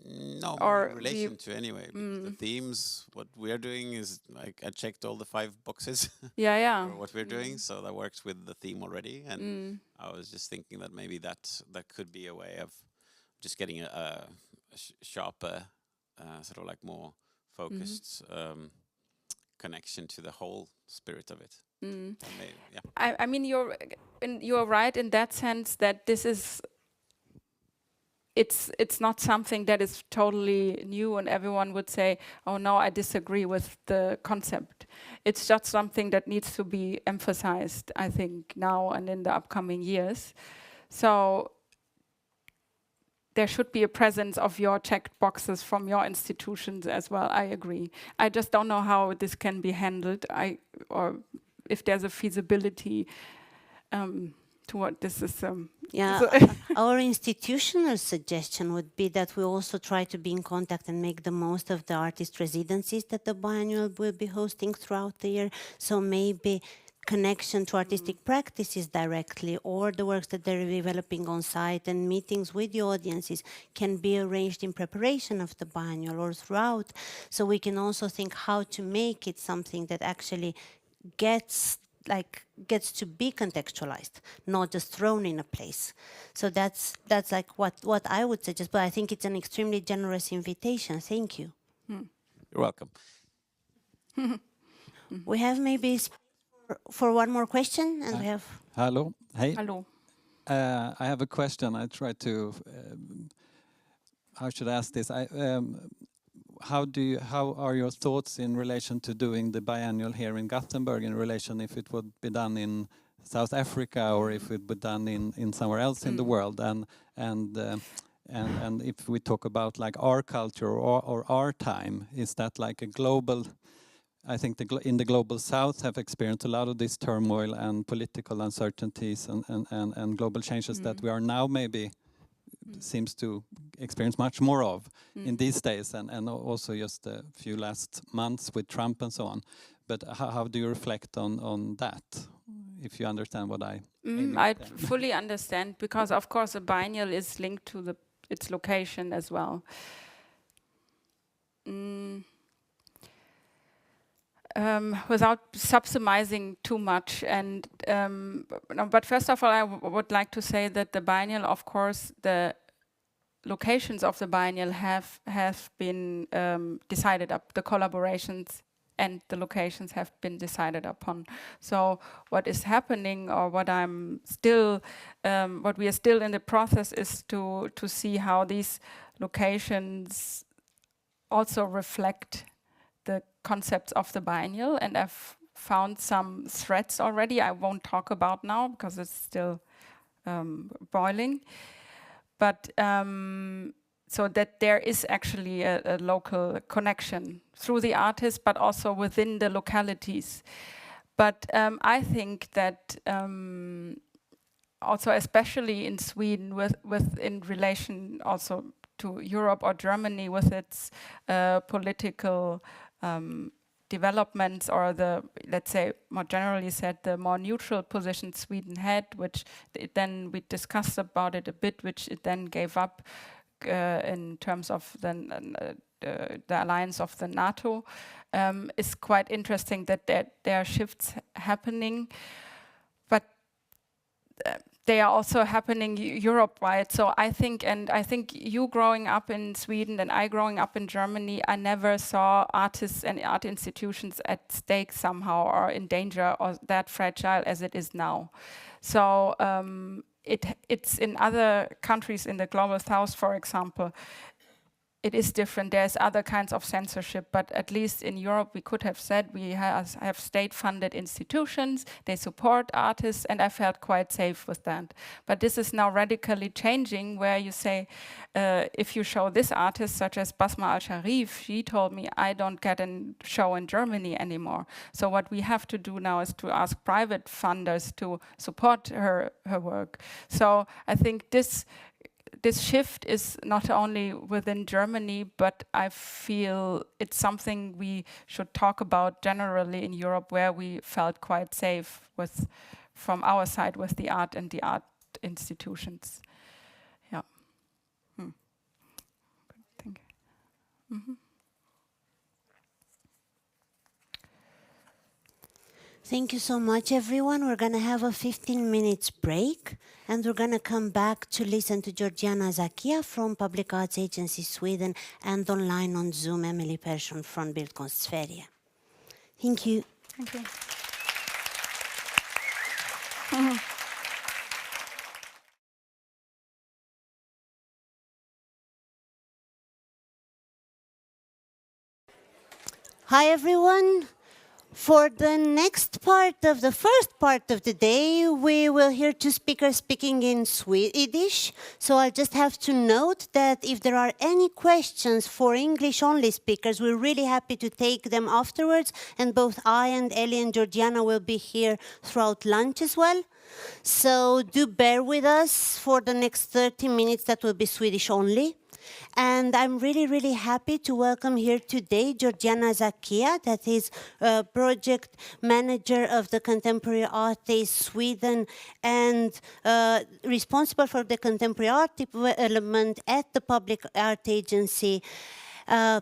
No, or in relation to anyway. The themes, what we're doing is, like, I checked all the 5 boxes Yeah. for what we're doing, so that works with the theme already. And I was just thinking that maybe that could be a way of just getting a sharper, sort of like more focused connection to the whole spirit of it. Maybe, yeah. I mean, you're right in that sense that this is... It's not something that is totally new and everyone would say, oh no, I disagree with the concept. It's just something that needs to be emphasized, I think, now and in the upcoming years. So there should be a presence of your checked boxes from your institutions as well, I agree. I just don't know how this can be handled, or if there's a feasibility to what this is. Our institutional suggestion would be that we also try to be in contact and make the most of the artist residencies that the biennial will be hosting throughout the year. So maybe connection to artistic practices directly, or the works that they're developing on site, and meetings with the audiences can be arranged in preparation of the biennial or throughout. So we can also think how to make it something that actually gets to be contextualized, not just thrown in a place. So that's like what I would suggest, but I think it's an extremely generous invitation. Thank you. You're welcome. We have maybe for one more question, and we have... Hello. Hey. Hello. I have a question. I try to... how should I ask this? How are your thoughts in relation to doing the biennial here in Gothenburg, in relation if it would be done in South Africa or if it would be done in somewhere else in the world, and if we talk about like our culture or our time, is that like a global? I think in the global South have experienced a lot of this turmoil and political uncertainties and global changes that we are now maybe seems to experience much more of in these days, and also just a few last months with Trump and so on. But how do you reflect on that, if you understand what I fully understand, because of course a biennial is linked to its location as well. Without subsumizing too much, and but first of all, I would like to say that the biennial, of course, the locations of the biennial have been decided up. The collaborations and the locations have been decided upon. So what is happening, or what we are still in the process, is to see how these locations also reflect the concepts of the biennial, and I've found some threads already I won't talk about now because it's still boiling. But so that there is actually a local connection through the artists, but also within the localities. But I think that also, especially in Sweden, with in relation also to Europe or Germany, with its political developments, or the, let's say, more generally said, the more neutral position Sweden had, which then we discussed about it a bit, which it then gave up in terms of the alliance of the NATO, is quite interesting that there are shifts happening, but they are also happening Europe-wide. So I think you growing up in Sweden and I growing up in Germany, I never saw artists and art institutions at stake somehow or in danger or that fragile as it is now. So it's in other countries in the global south, for example, it is different. There's other kinds of censorship, but at least in Europe, we could have said we have state-funded institutions, they support artists, and I felt quite safe with that. But this is now radically changing, where you say, if you show this artist, such as Basma Al-Sharif, she told me, I don't get a show in Germany anymore. So what we have to do now is to ask private funders to support her work. So I think this shift is not only within Germany, but I feel it's something we should talk about generally in Europe, where we felt quite safe with, from our side, with the art and the art institutions. Yeah. Thank you. Thank you so much, everyone. We're going to have a 15 minutes break, and we're going to come back to listen to Giorgiana Zachia from Public Arts Agency Sweden, and online on Zoom, Emily Persson from Bildkonst Sverige. Thank you. Thank you. Hi, everyone. For the next part of the first part of the day, we will hear two speakers speaking in Swedish. So I just have to note that if there are any questions for English-only speakers, we're really happy to take them afterwards. And both I and Ellie and Giorgiana will be here throughout lunch as well. So do bear with us for the next 30 minutes. That will be Swedish only. And I'm really, really happy to welcome here today Giorgiana Zachia, that is project manager of the Contemporary Art Day Sweden and responsible for the contemporary art development at the Public Art Agency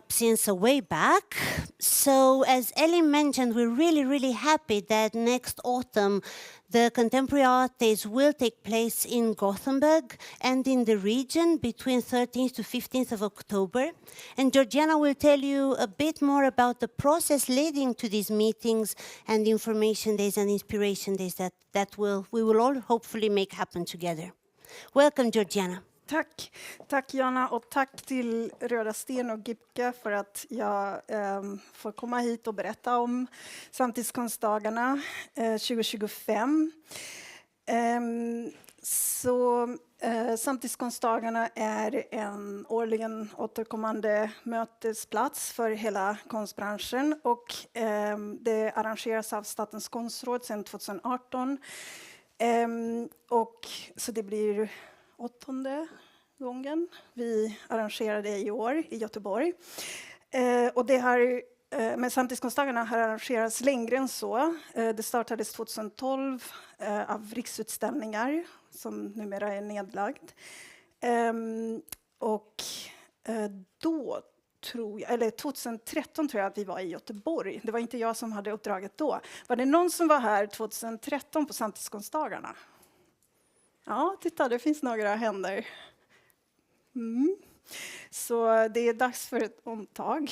since a way back. So as Ellie mentioned, we're really, really happy that next autumn the Contemporary Art Days will take place in Gothenburg and in the region between 13th to 15th of October. And Giorgiana will tell you a bit more about the process leading to these meetings and information days and inspiration days that we will all hopefully make happen together. Welcome, Giorgiana. Tack Jana, och tack till Röda Sten och GIBCA för att jag får komma hit och berätta om samtidskonstdagarna 2025. Samtidskonstdagarna är en årligen återkommande mötesplats för hela konstbranschen, och det arrangeras av Statens Konstråd sedan 2018. Och så det blir 8:e gången vi arrangerar det i år i Göteborg. Och det här med samtidskonstdagarna har arrangerats längre än så. Det startades 2012 av Riksutställningar som numera är nedlagd. Och då tror jag, eller 2013 tror jag att vi var i Göteborg. Det var inte jag som hade uppdraget då. Var det någon som var här 2013 på samtidskonstdagarna? Ja, titta, det finns några händer. Så det är dags för ett omtag.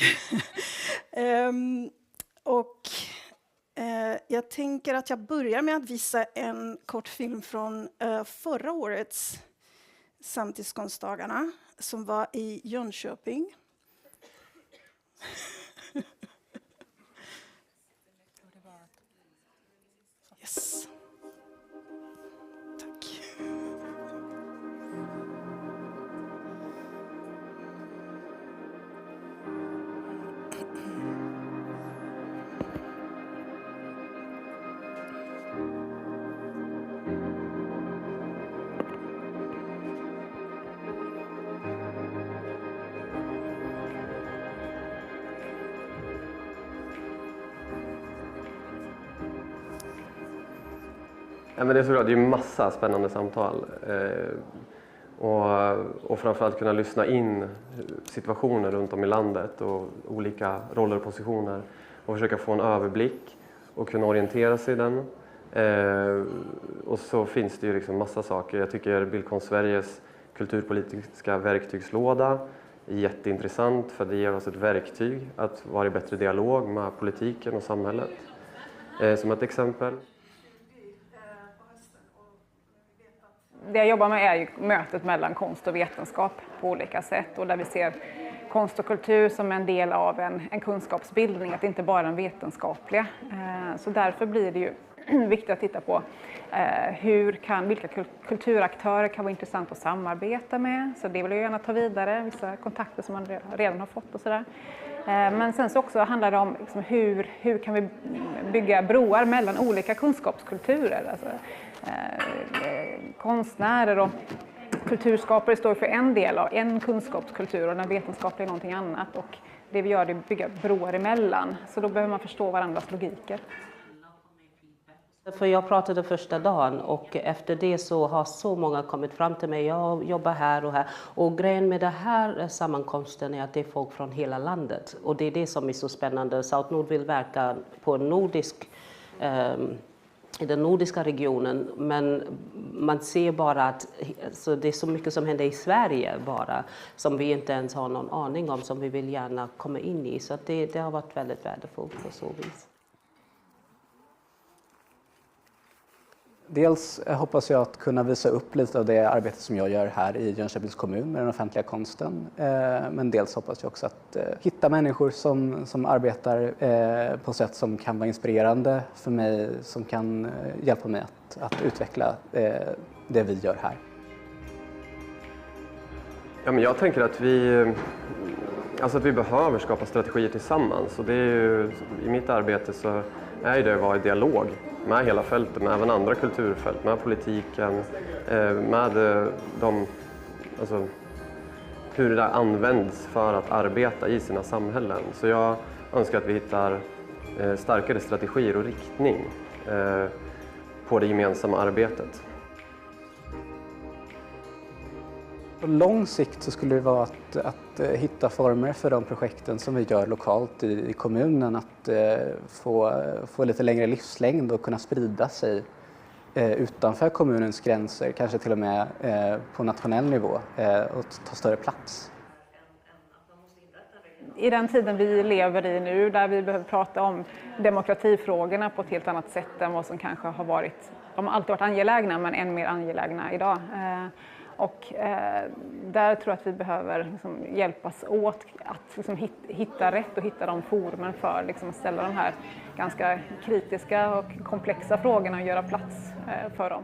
Jag tänker att jag börjar med att visa en kort film från förra årets samtidskonstdagarna som var i Jönköping. Yes. Tack. Ja, men det är såklart, det är ju massa spännande samtal. Och framförallt kunna lyssna in situationer runt om i landet och olika roller och positioner och försöka få en överblick och kunna orientera sig i den. Och så finns det ju liksom massa saker. Jag tycker Bildkonst Sveriges kulturpolitiska verktygslåda är jätteintressant för det ger oss ett verktyg att vara i bättre dialog med politiken och samhället. Som ett exempel. Det jag jobbar med är ju mötet mellan konst och vetenskap på olika sätt och där vi ser konst och kultur som en del av en kunskapsbildning, att det inte bara är den vetenskapliga. Så därför blir det ju viktigt att titta på vilka kulturaktörer kan vara intressant att samarbeta med. Så det vill jag gärna ta vidare, vissa kontakter som man redan har fått och sådär. Men sen så också handlar det om liksom hur kan vi bygga broar mellan olika kunskapskulturer. Alltså, konstnärer och kulturskapare står för en del av en kunskapskultur och den vetenskapliga är någonting annat. Och det vi gör är att bygga broar emellan. Så då behöver man förstå varandras logiker. För jag pratade första dagen och efter det så har så många kommit fram till mig. Jag jobbar här och här. Och grejen med den här sammankomsten är att det är folk från hela landet. Och det är det som är så spännande. South Nord vill verka på i den nordiska regionen. Men man ser bara att så det är så mycket som händer i Sverige bara. Som vi inte ens har någon aning om, som vi vill gärna komma in i. Så att det har varit väldigt värdefullt på så vis. Dels hoppas jag att kunna visa upp lite av det arbete som jag gör här i Jönköpings kommun med den offentliga konsten. Men dels hoppas jag också att hitta människor som arbetar på sätt som kan vara inspirerande för mig, som kan hjälpa mig att utveckla det vi gör här. Ja, men jag tänker att vi behöver skapa strategier tillsammans. Och det är ju, i mitt arbete så är det att vara i dialog med hela fältet, med även andra kulturfält, med politiken, med hur det där används för att arbeta i sina samhällen. Så jag önskar att vi hittar starkare strategier och riktning på det gemensamma arbetet. På lång sikt så skulle det vara att hitta former för de projekten som vi gör lokalt i kommunen, att få lite längre livslängd och kunna sprida sig utanför kommunens gränser, kanske till och med på nationell nivå och ta större plats. I den tiden vi lever i nu, där vi behöver prata om demokratifrågorna på ett helt annat sätt än vad som kanske har varit, de har alltid varit angelägna men än mer angelägna idag. Och där tror jag att vi behöver liksom hjälpas åt att liksom hitta rätt och hitta de formen för liksom att ställa de här ganska kritiska och komplexa frågorna och göra plats för dem.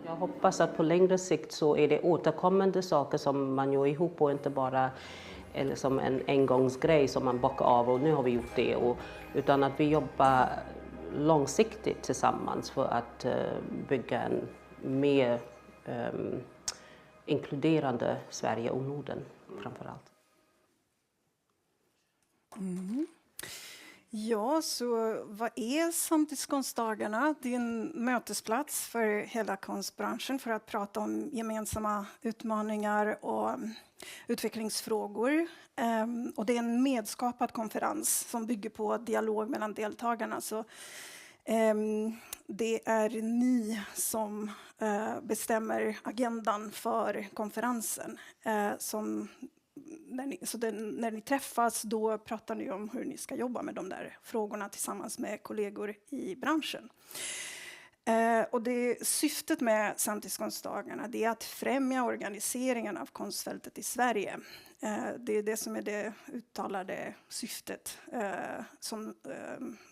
Jag hoppas att på längre sikt så är det återkommande saker som man gör ihop och inte bara som en engångsgrej som man bockar av och nu har vi gjort det. Utan att vi jobbar långsiktigt tillsammans för att bygga en mer inkluderande Sverige och Norden framför allt. Mm. Ja, så vad är samtidskonstdagarna? Det är en mötesplats för hela konstbranschen för att prata om gemensamma utmaningar och utvecklingsfrågor. Och det är en medskapad konferens som bygger på dialog mellan deltagarna. Så det är ni som bestämmer agendan för konferensen. När ni träffas då pratar ni om hur ni ska jobba med de där frågorna tillsammans med kollegor i branschen. Och syftet med samtidskonstdagarna är att främja organiseringen av konstfältet i Sverige. Det är det som är det uttalade syftet som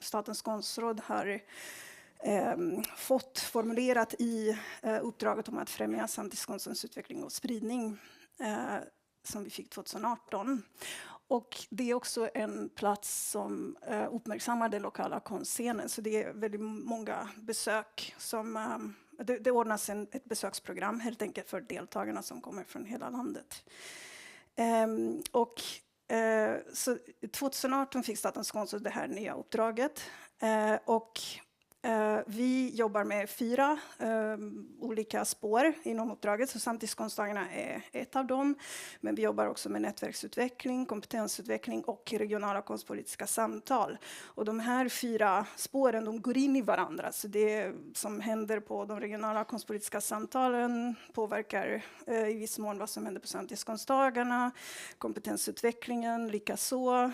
Statens Konstråd har fått formulerat i uppdraget om att främja samtidskonstens utveckling och spridning som vi fick 2018. Och det är också en plats som uppmärksammar den lokala konstscenen. Så det är väldigt många besök som... Det ordnas ett besöksprogram helt enkelt för deltagarna som kommer från hela landet. Så 2018 fick Statens konstråd det här nya uppdraget. Och vi jobbar med 4 olika spår inom uppdraget, så samtidskonstdagarna är ett av dem. Men vi jobbar också med nätverksutveckling, kompetensutveckling och regionala konstpolitiska samtal. Och de här 4 spåren, de går in i varandra. Så det som händer på de regionala konstpolitiska samtalen påverkar i viss mån vad som händer på samtidskonstdagarna. Kompetensutvecklingen likaså.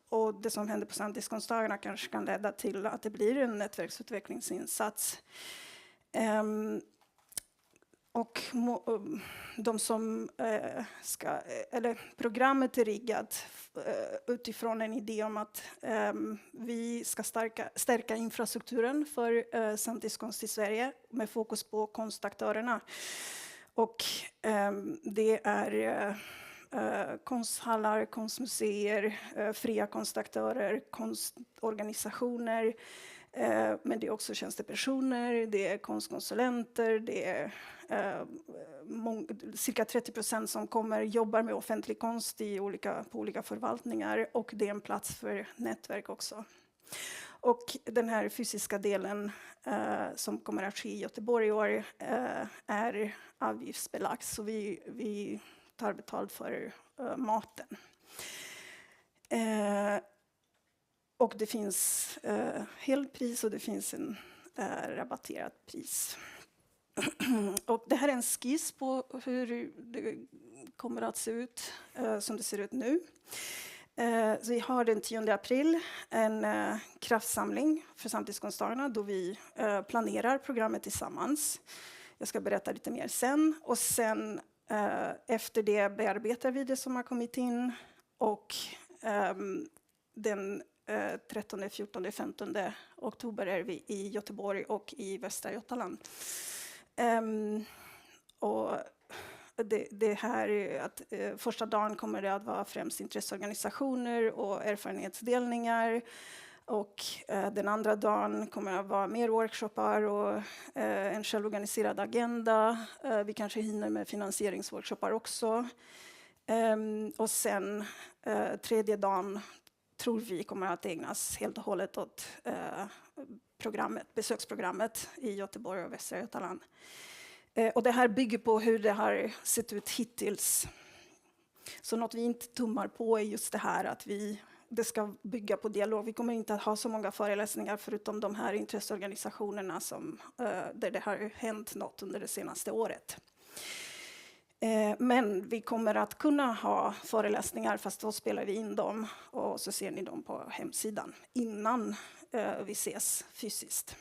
Och det som händer på samtidskonstdagarna kanske kan leda till att det blir en nätverksutvecklingsinsats. Och de som programmet är riggat utifrån en idé om att vi ska stärka infrastrukturen för samtidskonst i Sverige med fokus på konstaktörerna. Och det är konsthallar, konstmuseer, fria konstaktörer, konstorganisationer. Men det är också tjänstepersoner, det är konstkonsulenter, det är cirka 30% som jobbar med offentlig konst på olika förvaltningar, och det är en plats för nätverk också. Och den här fysiska delen som kommer att ske i Göteborg i år är avgiftsbelagd, så vi tar betalt för maten. Och det finns helpris och det finns en rabatterat pris. Och det här är en skiss på hur det kommer att se ut som det ser ut nu. Så vi har den 10 april en kraftsamling för samtidskonstdagarna då vi planerar programmet tillsammans. Jag ska berätta lite mer sen. Och sen efter det bearbetar vi det som har kommit in, och den 13, 14, 15 oktober är vi i Göteborg och i Västra Götaland. Och det här att första dagen kommer det att vara främst intresseorganisationer och erfarenhetsdelningar. Och den andra dagen kommer det att vara mer workshoppar och en självorganiserad agenda. Vi kanske hinner med finansieringsworkshoppar också. Och sen tredje dagen tror vi kommer att ägnas helt och hållet åt besöksprogrammet i Göteborg och Västra Götaland. Och det här bygger på hur det har sett ut hittills. Så något vi inte tummar på är just det här att det ska bygga på dialog. Vi kommer inte att ha så många föreläsningar förutom de här intresseorganisationerna där det har hänt något under det senaste året. Men vi kommer att kunna ha föreläsningar, fast då spelar vi in dem och så ser ni dem på hemsidan innan vi ses fysiskt.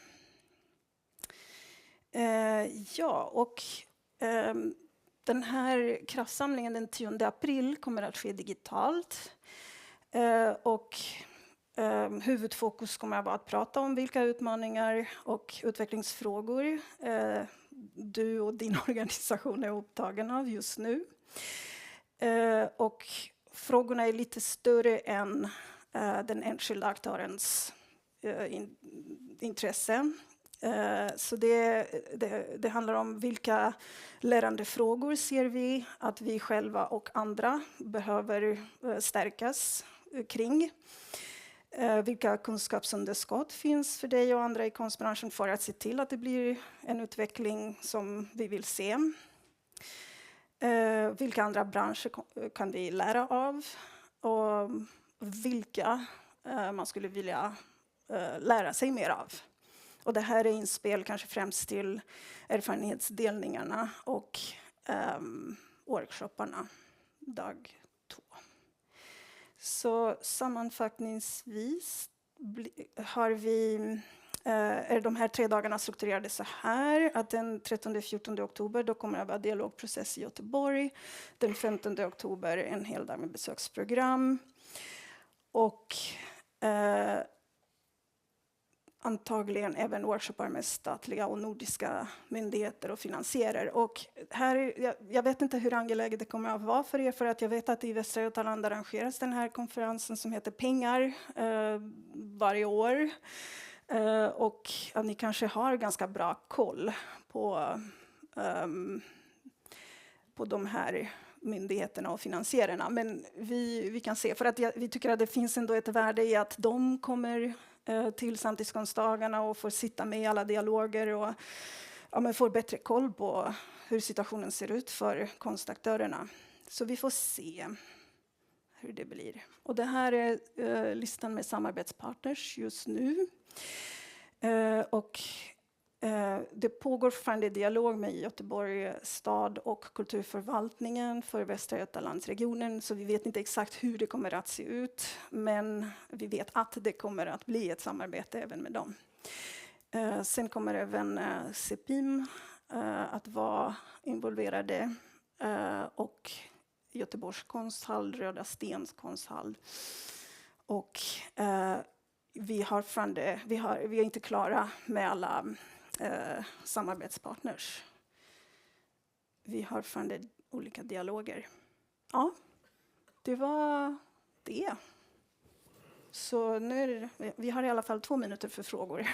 Den här kraftsamlingen den 10 april kommer att ske digitalt. Och huvudfokus kommer att vara att prata om vilka utmaningar och utvecklingsfrågor du och din organisation är upptagen av just nu. Och frågorna är lite större än den enskilda aktörens intresse. Så det handlar om vilka lärandefrågor ser vi att vi själva och andra behöver stärkas kring. Vilka kunskapsunderskott finns för dig och andra i konstbranschen för att se till att det blir en utveckling som vi vill se? Vilka andra branscher kan vi lära av? Och vilka man skulle vilja lära sig mer av? Och det här är inspel kanske främst till erfarenhetsdelningarna och workshopparna dag 2. Så sammanfattningsvis är de här 3 dagarna strukturerade så här att den 13-14 oktober då kommer det att vara dialogprocess i Göteborg. Den 15 oktober en hel dag med besöksprogram. Och antagligen även workshoppar med statliga och nordiska myndigheter och finansiärer. Och här, jag vet inte hur angeläget det kommer att vara för er, för att jag vet att i Västra Götaland arrangeras den här konferensen som heter Pengar varje år. Och att ni kanske har ganska bra koll på de här myndigheterna och finansiärerna. Men vi kan se, för att vi tycker att det finns ändå ett värde i att de kommer till samtidskonstdagarna och får sitta med i alla dialoger och får bättre koll på hur situationen ser ut för konstaktörerna. Så vi får se hur det blir. Och det här är listan med samarbetspartners just nu. Och det pågår fortfarande dialog med Göteborgs stad och kulturförvaltningen för Västra Götalandsregionen. Så vi vet inte exakt hur det kommer att se ut. Men vi vet att det kommer att bli ett samarbete även med dem. Sen kommer även CEPIM att vara involverade. Och Göteborgs konsthall, Röda Stens konsthall. Och vi är inte klara med alla samarbetspartners. Vi har fortfarande olika dialoger. Ja, det var det. Så nu vi har i alla fall 2 minuter för frågor.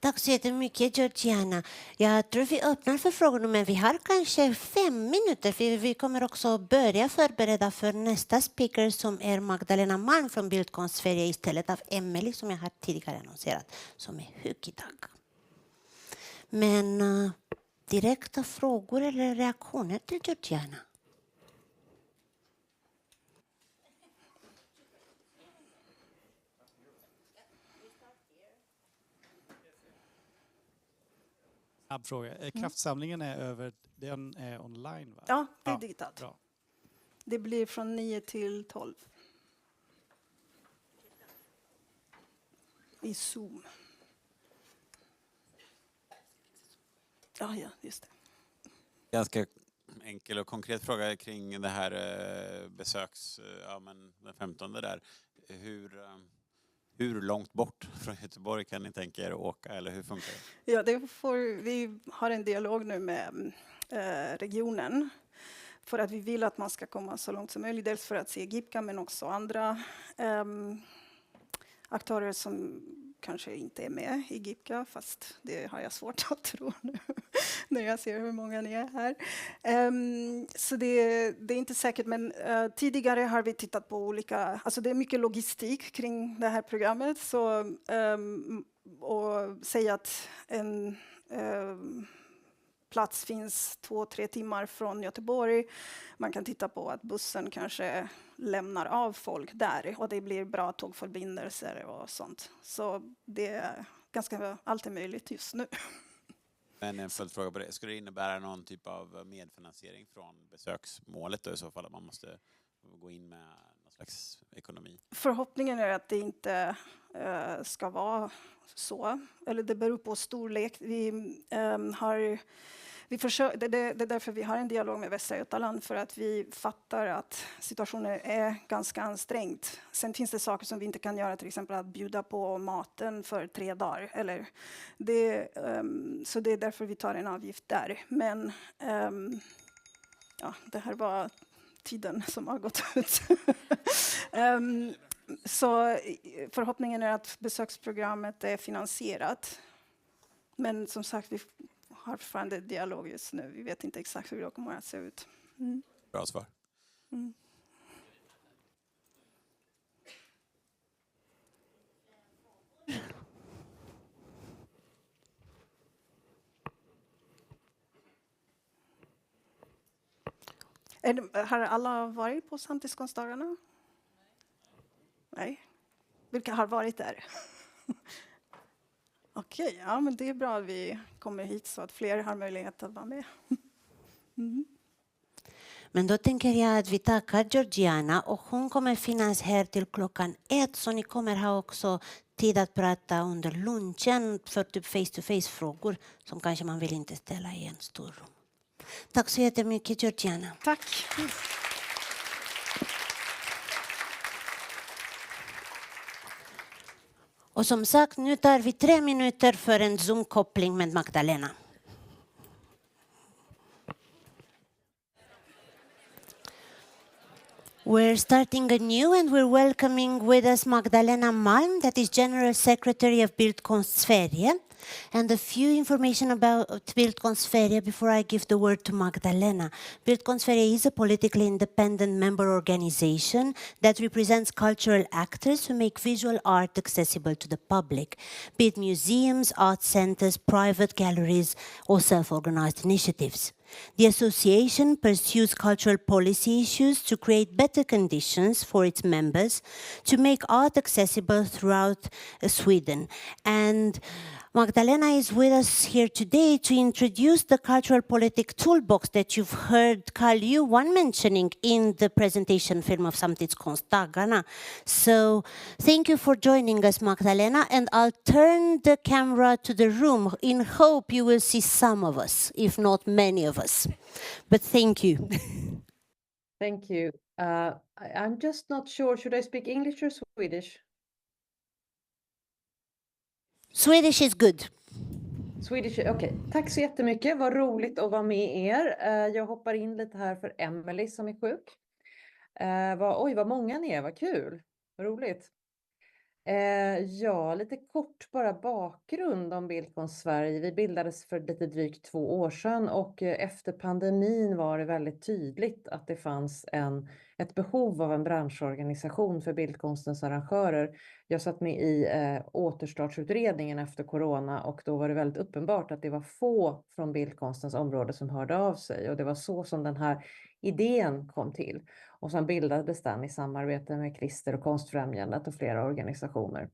Tack så jättemycket, Giorgiana. Jag tror vi öppnar för frågor, men vi har kanske 5 minuter. För vi kommer också börja förbereda för nästa speaker som är Magdalena Malm från Bildkonst Sverige istället av Emelie som jag har tidigare annonserat som är sjuk idag. Men direkta frågor eller reaktioner till Giorgiana? Fråga. Kraftsamlingen den är online, va? Ja, det är digitalt. Bra. Det blir från 9 till 12. I Zoom. Ja, just det. Ganska enkel och konkret fråga kring det här den 15 där. Hur långt bort från Göteborg kan ni tänka er att åka, eller hur funkar det? Ja, vi har en dialog nu med regionen för att vi vill att man ska komma så långt som möjligt. Dels för att se GIBCA men också andra aktörer som kanske inte är med i GIBCA, fast det har jag svårt att tro nu när jag ser hur många ni är här. Så det är inte säkert, men tidigare har vi tittat på olika, alltså det är mycket logistik kring det här programmet, så och säga att en plats finns 2-3 timmar från Göteborg. Man kan titta på att bussen kanske lämnar av folk där och det blir bra tågförbindelser och sånt. Så det är ganska allt är möjligt just nu. Men en följdfråga på det. Skulle det innebära någon typ av medfinansiering från besöksmålet då, i så fall att man måste gå in med någon slags ekonomi? Förhoppningen är att det inte ska vara så. Eller det beror på storlek. Det är därför vi har en dialog med Västra Götaland, för att vi fattar att situationen är ganska ansträngd. Sen finns det saker som vi inte kan göra, till exempel att bjuda på maten för 3 dagar. Så det är därför vi tar en avgift där. Men det här var tiden som har gått ut. Så förhoppningen är att besöksprogrammet är finansierat. Men som sagt, vi har fortfarande dialog just nu. Vi vet inte exakt hur det kommer att se ut. Mm. Bra svar. Mm. Har alla varit på samtidskonstdagarna? Nej. Vilka har varit där? Okej, men det är bra att vi kommer hit så att fler har möjlighet att vara med. Mm. Men då tänker jag att vi tackar Giorgiana och hon kommer finnas här till 1:00, så ni kommer ha också tid att prata under lunchen för typ face-to-face-frågor som kanske man vill inte ställa i en stor rum. Tack så jättemycket, Giorgiana. Tack. Och som sagt, nu tar vi 3 minuter för en Zoom-koppling med Magdalena. We're starting anew and we're welcoming with us Magdalena Malm, that is General Secretary of Bildkonst Sverige. And a few information about Bildkonst Sverige before I give the word to Magdalena. Bildkonst Sverige is a politically independent member organization that represents cultural actors who make visual art accessible to the public, be it museums, art centers, private galleries, or self-organized initiatives. The association pursues cultural policy issues to create better conditions for its members to make art accessible throughout Sweden. And Magdalena is with us here today to introduce the cultural politic toolbox that you've heard Carl Johan mentioning in the presentation film of Statens dagarna. So thank you for joining us, Magdalena, and I'll turn the camera to the room in hope you will see some of us, if not many of us. But thank you. Thank you. I'm just not sure, should I speak English or Swedish? Swedish is good. Swedish, okej. Tack så jättemycket, vad roligt att vara med er. Jag hoppar in lite här för Emily som är sjuk. Oj, vad många ni är, vad kul, vad roligt. Ja, lite kort bara bakgrund om Bildkonst Sverige. Vi bildades för lite drygt 2 år sedan och efter pandemin var det väldigt tydligt att det fanns ett behov av en branschorganisation för bildkonstens arrangörer. Jag satt med i återstartsutredningen efter corona och då var det väldigt uppenbart att det var få från bildkonstens område som hörde av sig och det var så som den här idén kom till. Och sen bildades den i samarbete med Christer och Konstfrämjandet och flera organisationer.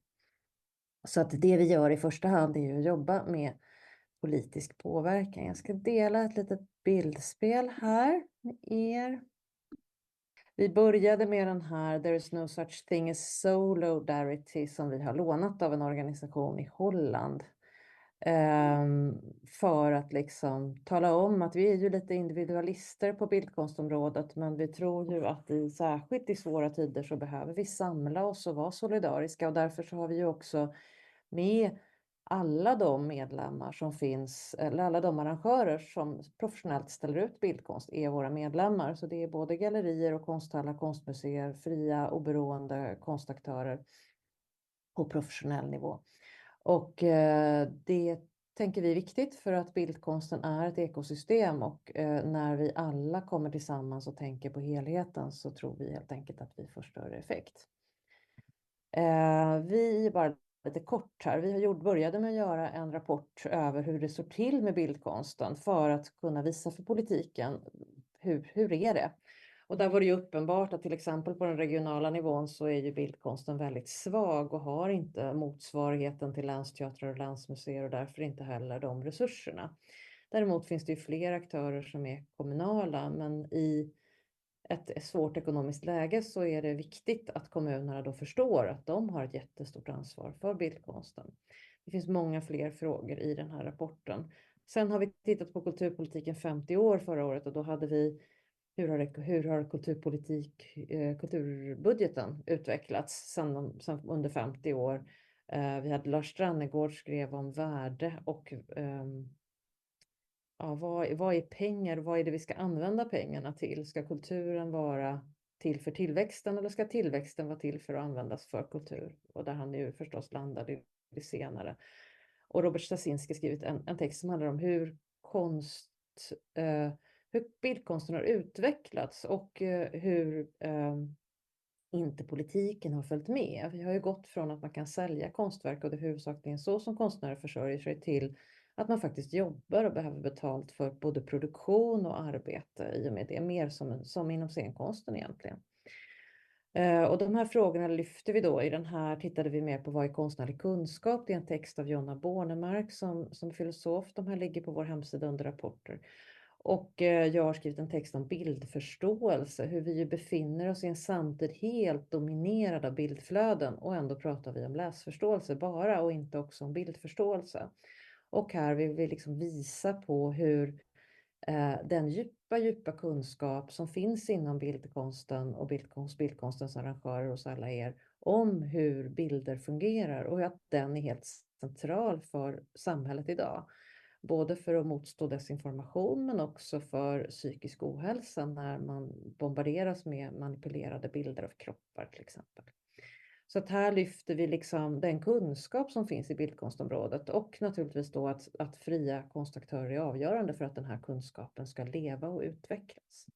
Så att det vi gör i första hand är ju att jobba med politisk påverkan. Jag ska dela ett litet bildspel här med er. Vi började med den här There is no such thing as solidarity som vi har lånat av en organisation i Holland. För att liksom tala om att vi är ju lite individualister på bildkonstområdet, men vi tror ju att särskilt i svåra tider så behöver vi samla oss och vara solidariska och därför så har vi ju också med alla de medlemmar som finns, eller alla de arrangörer som professionellt ställer ut bildkonst är våra medlemmar. Så det är både gallerier och konsthallar, konstmuseer, fria oberoende konstaktörer på professionell nivå. Och det tänker vi är viktigt för att bildkonsten är ett ekosystem och när vi alla kommer tillsammans och tänker på helheten så tror vi helt enkelt att vi får större effekt. Vi bara lite kort här. Vi började med att göra en rapport över hur det står till med bildkonsten för att kunna visa för politiken hur är det? Och där var det ju uppenbart att till exempel på den regionala nivån så är ju bildkonsten väldigt svag och har inte motsvarigheten till länsteatrar och länsmuseer och därför inte heller de resurserna. Däremot finns det ju fler aktörer som är kommunala, men i ett svårt ekonomiskt läge så är det viktigt att kommunerna då förstår att de har ett jättestort ansvar för bildkonsten. Det finns många fler frågor i den här rapporten. Sen har vi tittat på kulturpolitiken 50 år förra året och då hade vi hur har kulturbudgeten utvecklats sen under 50 år. Vi hade Lars Strannegård skrev om värde och vad är pengar? Vad är det vi ska använda pengarna till? Ska kulturen vara till för tillväxten eller ska tillväxten vara till för att användas för kultur? Och där han ju förstås landade i det senare. Och Robert Stasinski skrivit en text som handlar om hur bildkonsten har utvecklats och hur inte politiken har följt med. Vi har ju gått från att man kan sälja konstverk och det huvudsakligen så som konstnärer försörjer sig till att man faktiskt jobbar och behöver betalt för både produktion och arbete i och med det, mer som inom scenkonsten egentligen. Och de här frågorna lyfter vi då i den här, tittade vi mer på vad är konstnärlig kunskap. Det är en text av Jonna Bornemark som filosof. De här ligger på vår hemsida under rapporter. Och jag har skrivit en text om bildförståelse, hur vi ju befinner oss i en samtid helt dominerad av bildflöden och ändå pratar vi om läsförståelse bara och inte också om bildförståelse. Och här vill vi liksom visa på hur den djupa kunskap som finns inom bildkonsten och bildkonstens arrangörer hos alla er om hur bilder fungerar och att den är helt central för samhället idag. Både för att motstå desinformation men också för psykisk ohälsa när man bombarderas med manipulerade bilder av kroppar till exempel. Så att här lyfter vi liksom den kunskap som finns i bildkonstområdet och naturligtvis då att fria konstaktörer är avgörande för att den här kunskapen ska leva och utvecklas.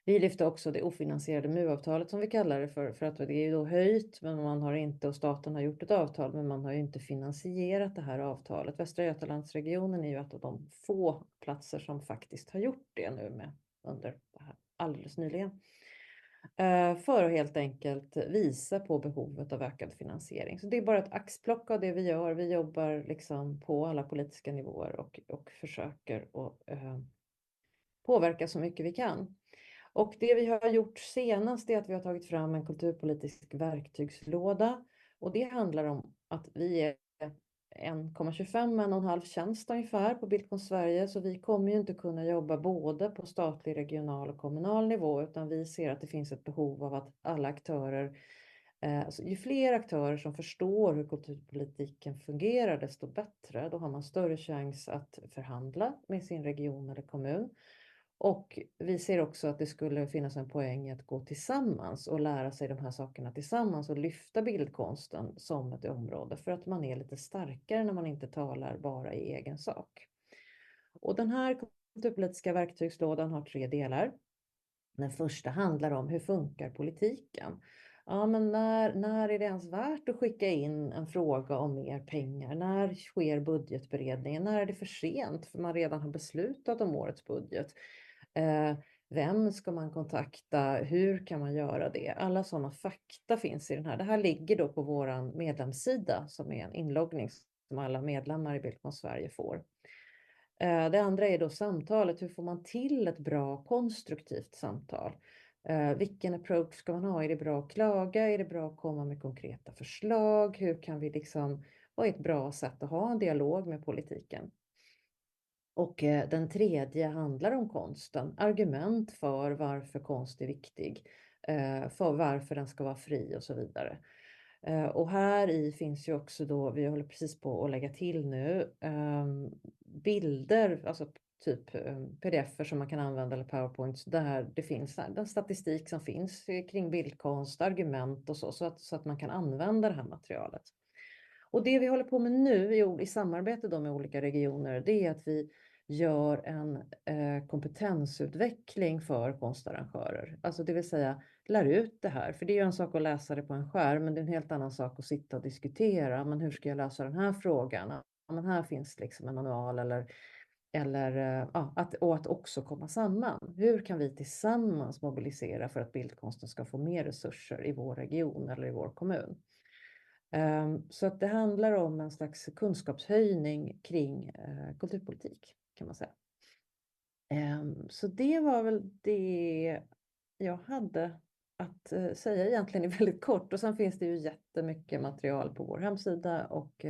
Vi lyfter också det ofinansierade MU-avtalet som vi kallar det för att det är ju då höjt, men man har inte, och staten har gjort ett avtal, men man har ju inte finansierat det här avtalet. Västra Götalandsregionen är ju ett av de få platser som faktiskt har gjort det nu under det här alldeles nyligen. För att helt enkelt visa på behovet av ökad finansiering. Så det är bara ett axplock av det vi gör. Vi jobbar liksom på alla politiska nivåer och försöker att påverka så mycket vi kan. Och det vi har gjort senast är att vi har tagit fram en kulturpolitisk verktygslåda. Och det handlar om att vi är 1,25 tjänst ungefär på Bildkonst Sverige. Så vi kommer ju inte kunna jobba både på statlig, regional och kommunal nivå. Utan vi ser att det finns ett behov av att alla aktörer, alltså ju fler aktörer som förstår hur kulturpolitiken fungerar desto bättre. Då har man större chans att förhandla med sin region eller kommun. Och vi ser också att det skulle finnas en poäng i att gå tillsammans och lära sig de här sakerna tillsammans och lyfta bildkonsten som ett område för att man är lite starkare när man inte talar bara i egen sak. Och den här kulturpolitiska verktygslådan har 3 delar. Den första handlar om hur funkar politiken? Ja, men när är det ens värt att skicka in en fråga om mer pengar? När sker budgetberedningen? När är det för sent för man redan har beslutat om årets budget? Vem ska man kontakta? Hur kan man göra det? Alla sådana fakta finns i den här. Det här ligger då på vår medlemssida som är en inloggning som alla medlemmar i Bildkonst Sverige får. Det andra är då samtalet. Hur får man till ett bra konstruktivt samtal? Vilken approach ska man ha? Är det bra att klaga? Är det bra att komma med konkreta förslag? Hur kan vi vad är ett bra sätt att ha en dialog med politiken? Och den tredje handlar om konsten. Argument för varför konst är viktig. För varför den ska vara fri och så vidare. Och här i finns ju också då, vi håller precis på att lägga till nu, bilder, alltså typ pdf-er som man kan använda eller powerpoints där det finns den statistik som finns kring bildkonst, argument och så att man kan använda det här materialet. Och det vi håller på med nu i samarbete då med olika regioner, det är att vi gör en kompetensutveckling för konstarrangörer. Alltså det vill säga lär ut det här. För det är ju en sak att läsa det på en skärm, men det är en helt annan sak att sitta och diskutera. Men hur ska jag lösa den här frågan? Ja, men här finns liksom en manual och att också komma samman. Hur kan vi tillsammans mobilisera för att bildkonsten ska få mer resurser i vår region eller i vår kommun? Så att det handlar om en slags kunskapshöjning kring kulturpolitik kan man säga. Så det var väl det jag hade att säga egentligen i väldigt kort. Och sen finns det ju jättemycket material på vår hemsida och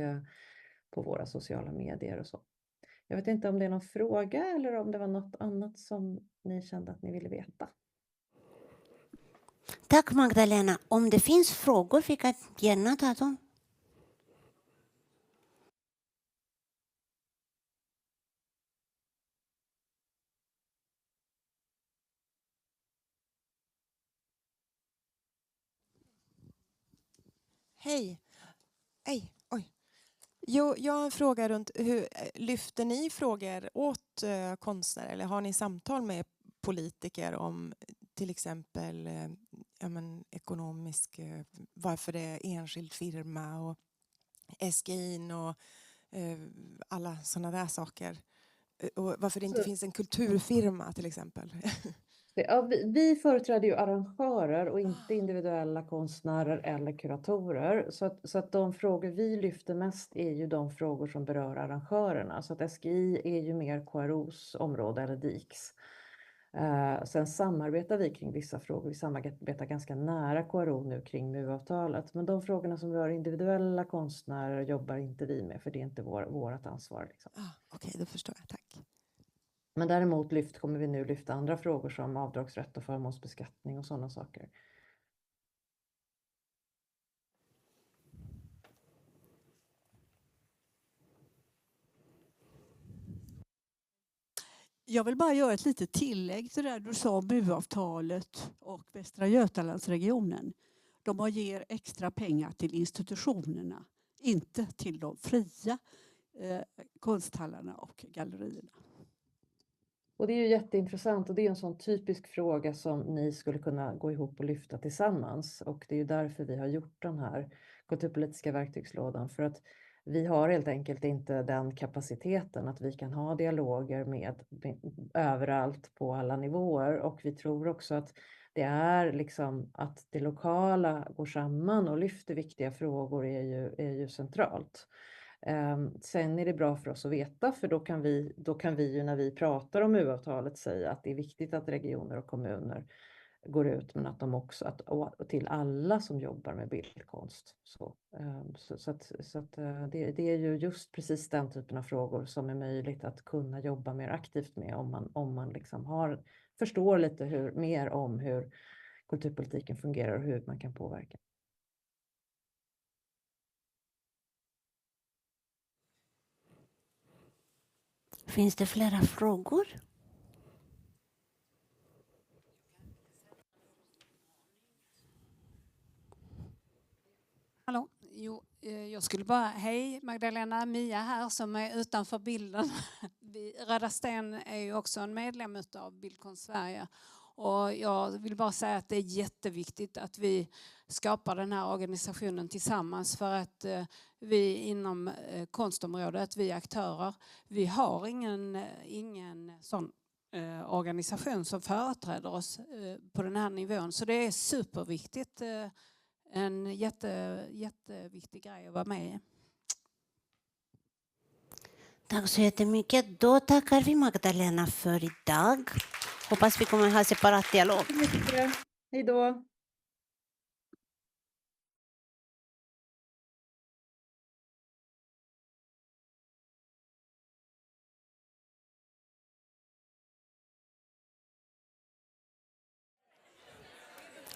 på våra sociala medier och så. Jag vet inte om det är någon fråga eller om det var något annat som ni kände att ni ville veta. Tack Magdalena. Om det finns frågor fick jag gärna ta dem. Hej. Oj. Jo, jag har en fråga runt hur lyfter ni frågor åt konstnärer eller har ni samtal med politiker om till exempel ekonomisk, varför det är enskild firma och SGI:n och alla sådana där saker. Och varför det inte finns en kulturfirma till exempel. Ja, vi företräder ju arrangörer och inte individuella konstnärer eller kuratorer. Så att de frågor vi lyfter mest är ju de frågor som berör arrangörerna. Så att SGI är ju mer KROs område eller DIKs. Sen samarbetar vi kring vissa frågor. Vi samarbetar ganska nära KRO nu kring MU-avtalet. Men de frågorna som rör individuella konstnärer jobbar inte vi med. För det är inte vårt ansvar. Liksom. Okej, då förstår jag. Tack. Men däremot kommer vi nu lyfta andra frågor som avdragsrätt och förmånsbeskattning och sådana saker. Jag vill bara göra ett litet tillägg till det du sa om MU-avtalet och Västra Götalandsregionen. De ger extra pengar till institutionerna, inte till de fria konsthallarna och gallerierna. Och det är ju jätteintressant och det är en sån typisk fråga som ni skulle kunna gå ihop och lyfta tillsammans. Och det är ju därför vi har gjort den här kulturpolitiska verktygslådan. För att vi har helt enkelt inte den kapaciteten att vi kan ha dialoger med överallt på alla nivåer. Och vi tror också att det är liksom att det lokala går samman och lyfter viktiga frågor är ju centralt. Sen är det bra för oss att veta, för då kan vi ju när vi pratar om MU-avtalet säga att det är viktigt att regioner och kommuner går ut, men att de också att till alla som jobbar med bildkonst. Det är ju just precis den typen av frågor som är möjligt att kunna jobba mer aktivt med om man liksom förstår lite mer om hur kulturpolitiken fungerar och hur man kan påverka. Finns det flera frågor? Hallå? Jo, jag skulle bara, hej Magdalena, Mia här som är utanför bilden. Röda Sten är ju också en medlem av Bildkonst Sverige. Och jag vill bara säga att det är jätteviktigt att vi skapar den här organisationen tillsammans, för att vi inom konstområdet, vi aktörer, vi har ingen sån organisation som företräder oss på den här nivån. Så det är superviktigt, en jätteviktig grej att vara med i. Tack så jättemycket. Då tackar vi Magdalena för idag. Hoppas vi kommer ha separat dialog. Hej då.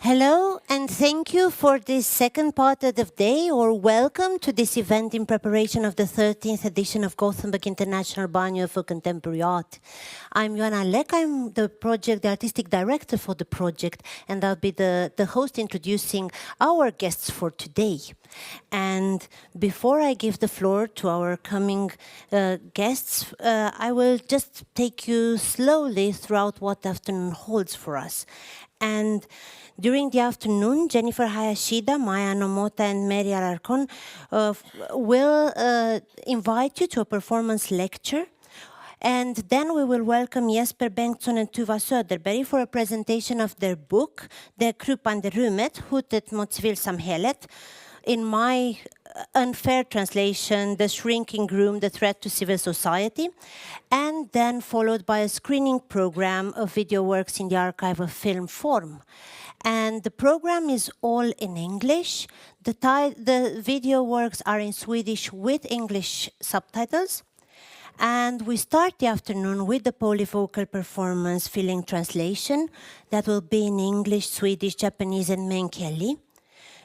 Hello, and thank you for this second part of the day, or welcome to this event in preparation of the 13th edition of Gothenburg International Biennale for Contemporary Art. I'm Giorgiana Zachia. I'm the artistic director for the project, and I'll be the host introducing our guests for today. And before I give the floor to our coming guests, I will just take you slowly throughout what the afternoon holds for us. And during the afternoon, Jennifer Hayashida, Maya Nomoto, and Meri Alarco will invite you to a performance lecture. And then we will welcome Jesper Bengtsson and Tuva Söderberg for a presentation of their book, The Krympande rummet, Hotet mot civilsamhället. In my unfair translation, The Shrinking Room, The Threat to Civil Society, and then followed by a screening program of video works in the archive of film form. And the program is all in English. The video works are in Swedish with English subtitles. And we start the afternoon with the polyvocal performance Filling Translation that will be in English, Swedish, Japanese, and Menkeli.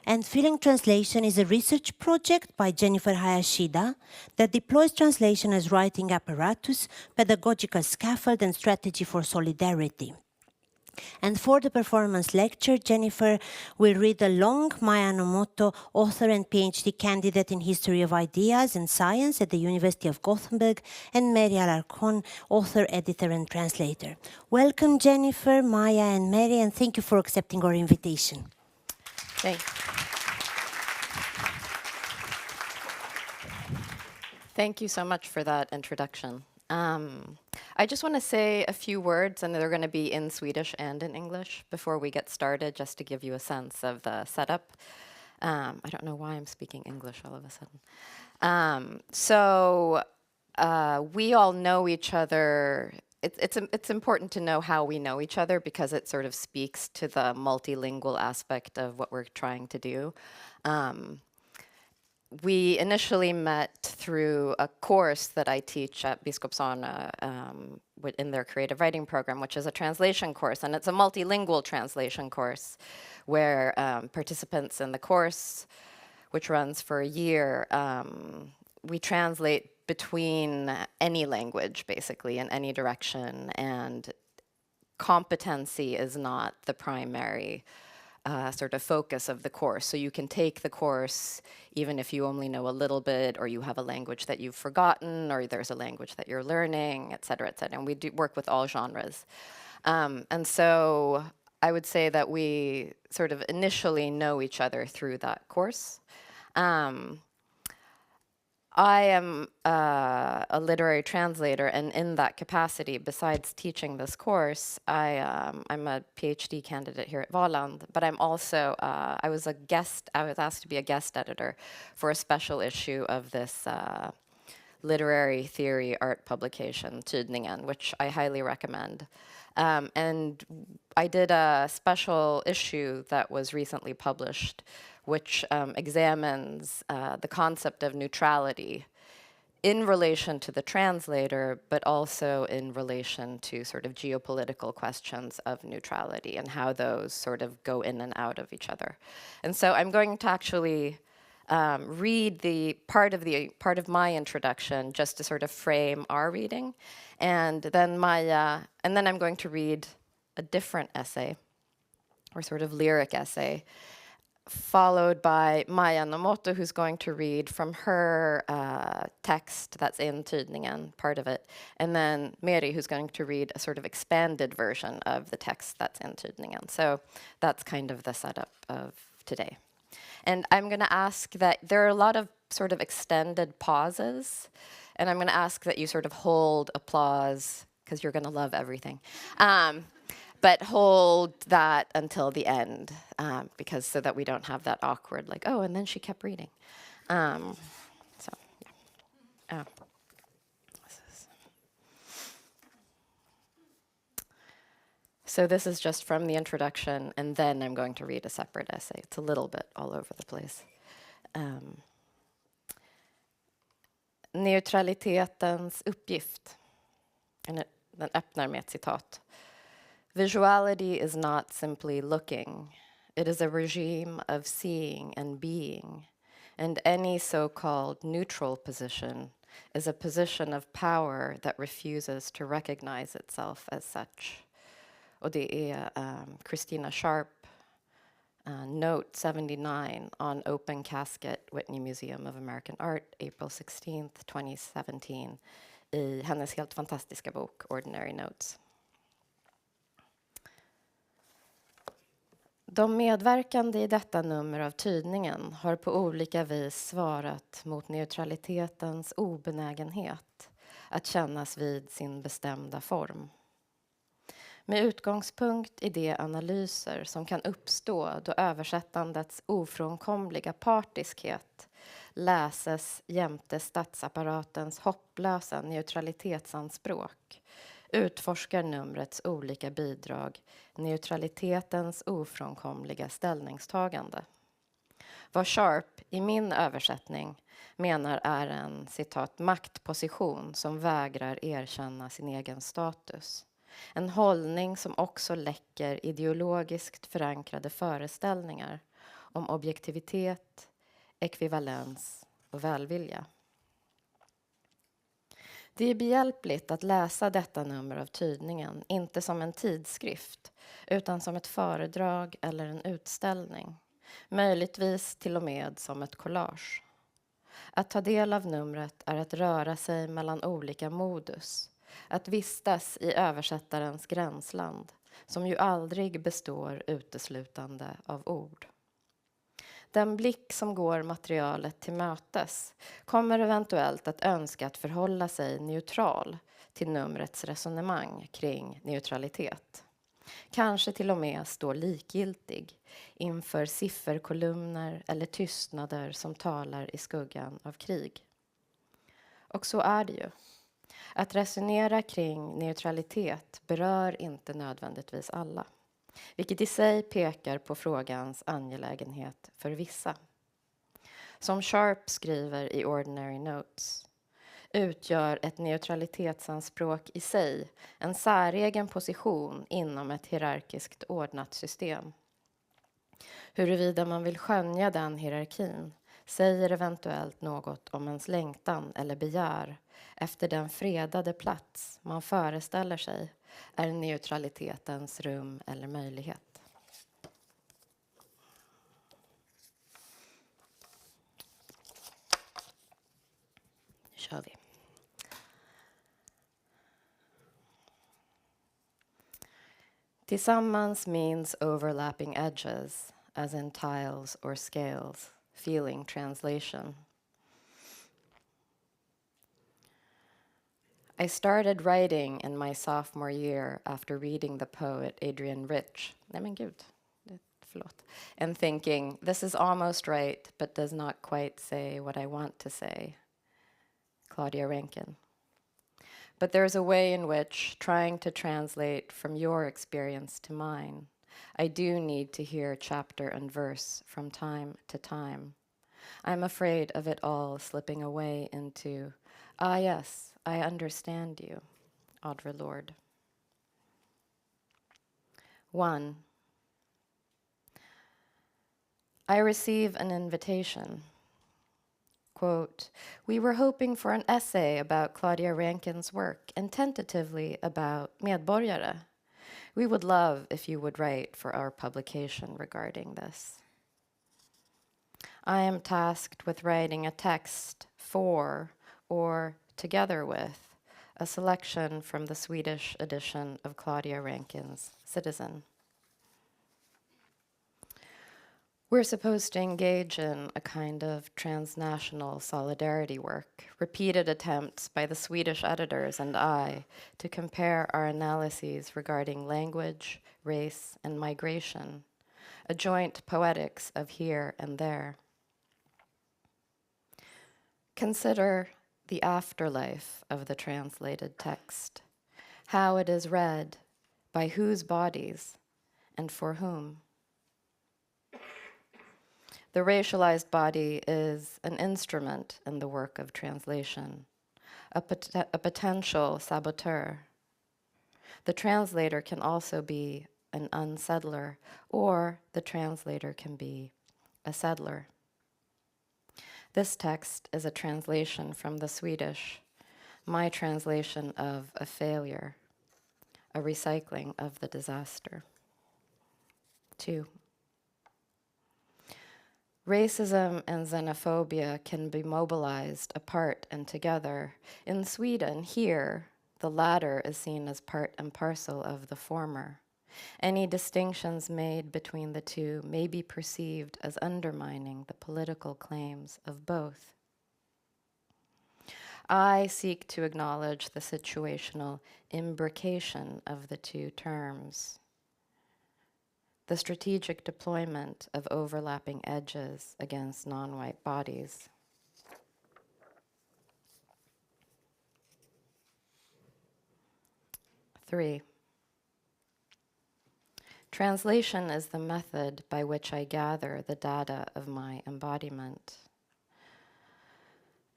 And Filling Translation is a research project by Jennifer Hayashida that deploys translation as writing apparatus, pedagogical scaffold, and strategy for solidarity. And for the performance lecture, Jennifer will read a long Maya Nomoto, author and PhD candidate in History of Ideas and Science at the University of Gothenburg, and Meri Alarco, author, editor, and translator. Welcome, Jennifer, Maya, and Meri, and thank you for accepting our invitation. Thank you so much for that introduction. I just want to say a few words, and they're going to be in Swedish and in English before we get started, just to give you a sense of the setup. I don't know why I'm speaking English all of a sudden. We all know each other. It's important to know how we know each other, because it sort of speaks to the multilingual aspect of what we're trying to do. We initially met through a course that I teach at Biskopsarna in their creative writing program, which is a translation course, and it's a multilingual translation course where participants in the course, which runs for a year, we translate between any language, basically, in any direction, and competency is not the primary sort of focus of the course. So you can take the course even if you only know a little bit, or you have a language that you've forgotten, or there's a language that you're learning, et cetera, et cetera. And we do work with all genres. And so I would say that we sort of initially know each other through that course. I am a literary translator, and in that capacity, besides teaching this course, I'm a PhD candidate here at Valand, but I'm also, I was asked to be a guest editor for a special issue of this literary theory art publication, Tidningen, which I highly recommend. And I did a special issue that was recently published, which examines the concept of neutrality in relation to the translator, but also in relation to sort of geopolitical questions of neutrality and how those sort of go in and out of each other. And so I'm going to actually read the part of my introduction just to sort of frame our reading, and then I'm going to read a different essay, or sort of lyric essay, followed by Maya Nomoto, who's going to read from her text that's in Tidningen, part of it, and then Meri, who's going to read a sort of expanded version of the text that's in Tidningen. So that's kind of the setup of today. And I'm going to ask that there are a lot of sort of extended pauses, and I'm going to ask that you sort of hold applause, because you're going to love everything. But hold that until the end, because so that we don't have that awkward, like, oh, and then she kept reading. So this is just from the introduction, and then I'm going to read a separate essay. It's a little bit all over the place. Neutralitetens uppgift. Den öppnar med ett citat. Visuality is not simply looking. It is a regime of seeing and being. And any so-called neutral position is a position of power that refuses to recognize itself as such. Och det är Christina Sharp, note 79 on Open Casket, Whitney Museum of American Art, April 16th, 2017, i hennes helt fantastiska bok, Ordinary Notes. De medverkande i detta nummer av Tidningen har på olika vis svarat mot neutralitetens obenägenhet att kännas vid sin bestämda form. Med utgångspunkt i de analyser som kan uppstå då översättandets ofrånkomliga partiskhet läses jämte statsapparatens hopplösa neutralitetsanspråk, utforskar numrets olika bidrag neutralitetens ofrånkomliga ställningstagande. Vad Sharp i min översättning menar är en, citat, maktposition som vägrar erkänna sin egen status. En hållning som också läcker ideologiskt förankrade föreställningar om objektivitet, ekvivalens och välvilja. Det är behjälpligt att läsa detta nummer av Tidningen, inte som en tidskrift, utan som ett föredrag eller en utställning. Möjligtvis till och med som ett collage. Att ta del av numret är att röra sig mellan olika modus. Att vistas i översättarens gränsland, som ju aldrig består uteslutande av ord. Den blick som går materialet till mötes kommer eventuellt att önska att förhålla sig neutral till numrets resonemang kring neutralitet. Kanske till och med stå likgiltig inför sifferkolumner eller tystnader som talar i skuggan av krig. Och så är det ju. Att resonera kring neutralitet berör inte nödvändigtvis alla, vilket i sig pekar på frågans angelägenhet för vissa. Som Sharp skriver i Ordinary Notes, utgör ett neutralitetsanspråk i sig en säregen position inom ett hierarkiskt ordnat system. Huruvida man vill skönja den hierarkin säger eventuellt något om ens längtan eller begär efter den fredade plats man föreställer sig är neutralitetens rum eller möjlighet. Nu kör vi. Tillsammans means overlapping edges, as in tiles or scales, feeling translation. I started writing in my sophomore year after reading the poet Adrian Rich, and thinking, this is almost right, but does not quite say what I want to say. Claudia Rankine. But there's a way in which, trying to translate from your experience to mine, I do need to hear chapter and verse from time to time. I'm afraid of it all slipping away into, ah yes, I understand you, Audre Lorde. 1. I receive an invitation. Quote, we were hoping for an essay about Claudia Rankine's work and tentatively about Medborgare. We would love if you would write for our publication regarding this. I am tasked with writing a text for or together with a selection from the Swedish edition of Claudia Rankine's Citizen. We're supposed to engage in a kind of transnational solidarity work, repeated attempts by the Swedish editors and I to compare our analyses regarding language, race, and migration, a joint poetics of here and there. Consider the afterlife of the translated text, how it is read, by whose bodies, and for whom. The racialized body is an instrument in the work of translation, a potential saboteur. The translator can also be an unsettler, or the translator can be a settler. This text is a translation from the Swedish, my translation of a failure, a recycling of the disaster. 2. Racism and xenophobia can be mobilized apart and together. In Sweden, here, the latter is seen as part and parcel of the former. Any distinctions made between the two may be perceived as undermining the political claims of both. I seek to acknowledge the situational imbrication of the two terms, the strategic deployment of overlapping edges against non-white bodies. Three. Translation is the method by which I gather the data of my embodiment.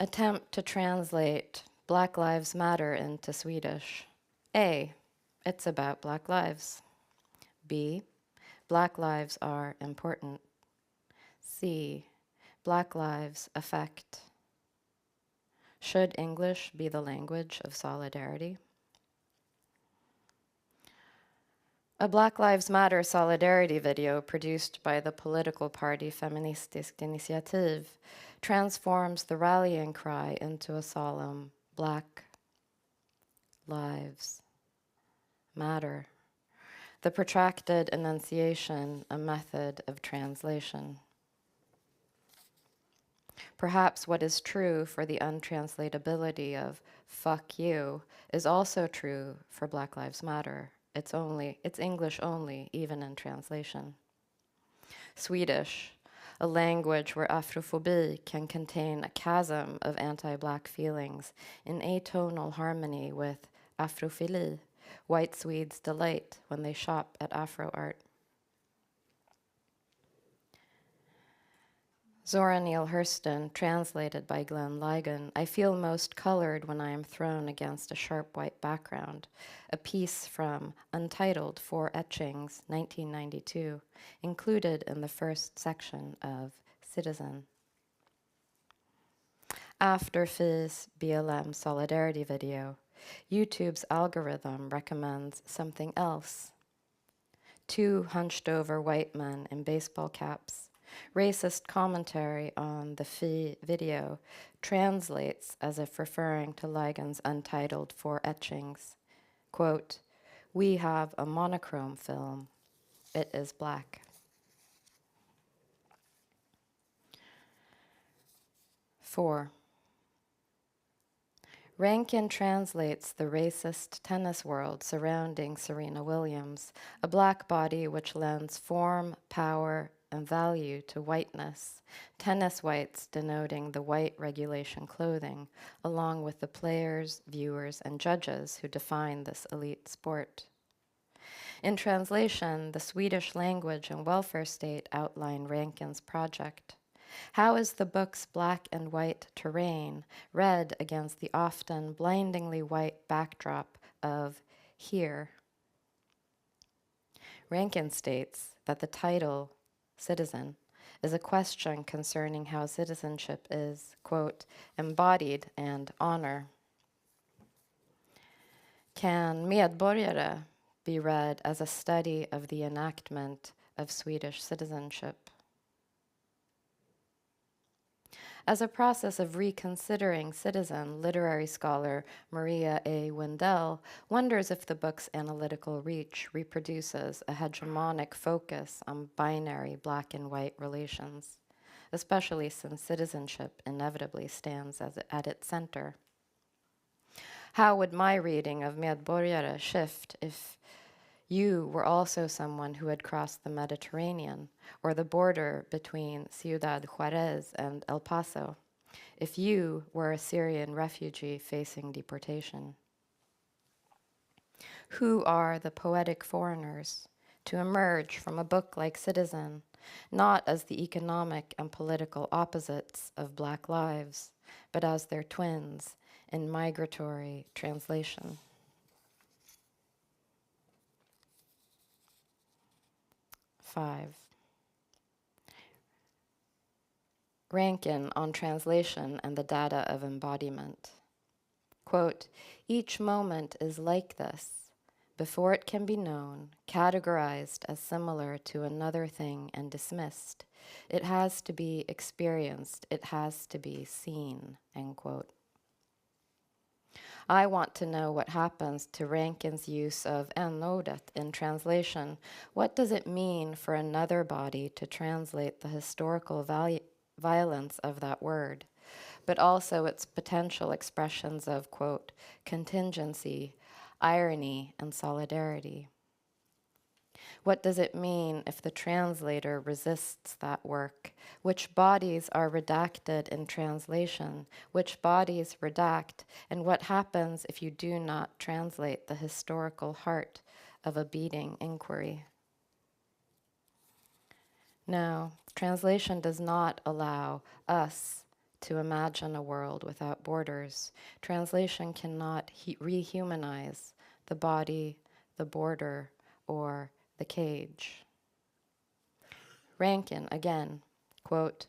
Attempt to translate Black Lives Matter into Swedish. A, it's about Black lives. B, Black lives are important. C, Black lives affect. Should English be the language of solidarity? A Black Lives Matter solidarity video produced by the political party Feministiskt Initiativ transforms the rallying cry into a solemn Black Lives Matter. The protracted enunciation, a method of translation. Perhaps what is true for the untranslatability of fuck you is also true for Black Lives Matter. It's English only, even in translation. Swedish, a language where Afrophobia can contain a chasm of anti-Black feelings in atonal harmony with Afrophili, white Swedes' delight when they shop at Afro art. Zora Neale Hurston, translated by Glenn Ligon, I feel most colored when I am thrown against a sharp white background, a piece from Untitled 4 Etchings, 1992, included in the first section of Citizen. After FI's BLM solidarity video, YouTube's algorithm recommends something else. 2 hunched-over white men in baseball caps. Racist commentary on the FI video translates as if referring to Ligon's Untitled 4 etchings. Quote, "We have a monochrome film. It is black." 4. Rankin translates the racist tennis world surrounding Serena Williams, a black body which lends form, power, and value to whiteness, tennis whites denoting the white regulation clothing, along with the players, viewers, and judges who define this elite sport. In translation, the Swedish language and welfare state outline Rankin's project. How is the book's black and white terrain read against the often blindingly white backdrop of Here? Rankin states that the title, Citizen, is a question concerning how citizenship is, quote, embodied and honor. Can Medborgare be read as a study of the enactment of Swedish citizenship? As a process of reconsidering Citizen, literary scholar Maria A. Wendell wonders if the book's analytical reach reproduces a hegemonic focus on binary black and white relations, especially since citizenship inevitably stands at its center. How would my reading of Medborgare shift if you were also someone who had crossed the Mediterranean or the border between Ciudad Juarez and El Paso, if you were a Syrian refugee facing deportation? Who are the poetic foreigners to emerge from a book like Citizen, not as the economic and political opposites of Black lives, but as their twins in migratory translation? 5. Rankin on translation and the data of embodiment. Quote, each moment is like this, before it can be known, categorized as similar to another thing and dismissed. It has to be experienced, it has to be seen, end quote. I want to know what happens to Rankin's use of n-ordet in translation. What does it mean for another body to translate the historical violence of that word, but also its potential expressions of, quote, contingency, irony, and solidarity? What does it mean if the translator resists that work? Which bodies are redacted in translation? Which bodies redact? And what happens if you do not translate the historical heart of a beating inquiry? No, translation does not allow us to imagine a world without borders. Translation cannot rehumanize the body, the border, or the cage. Rankin, again, quote,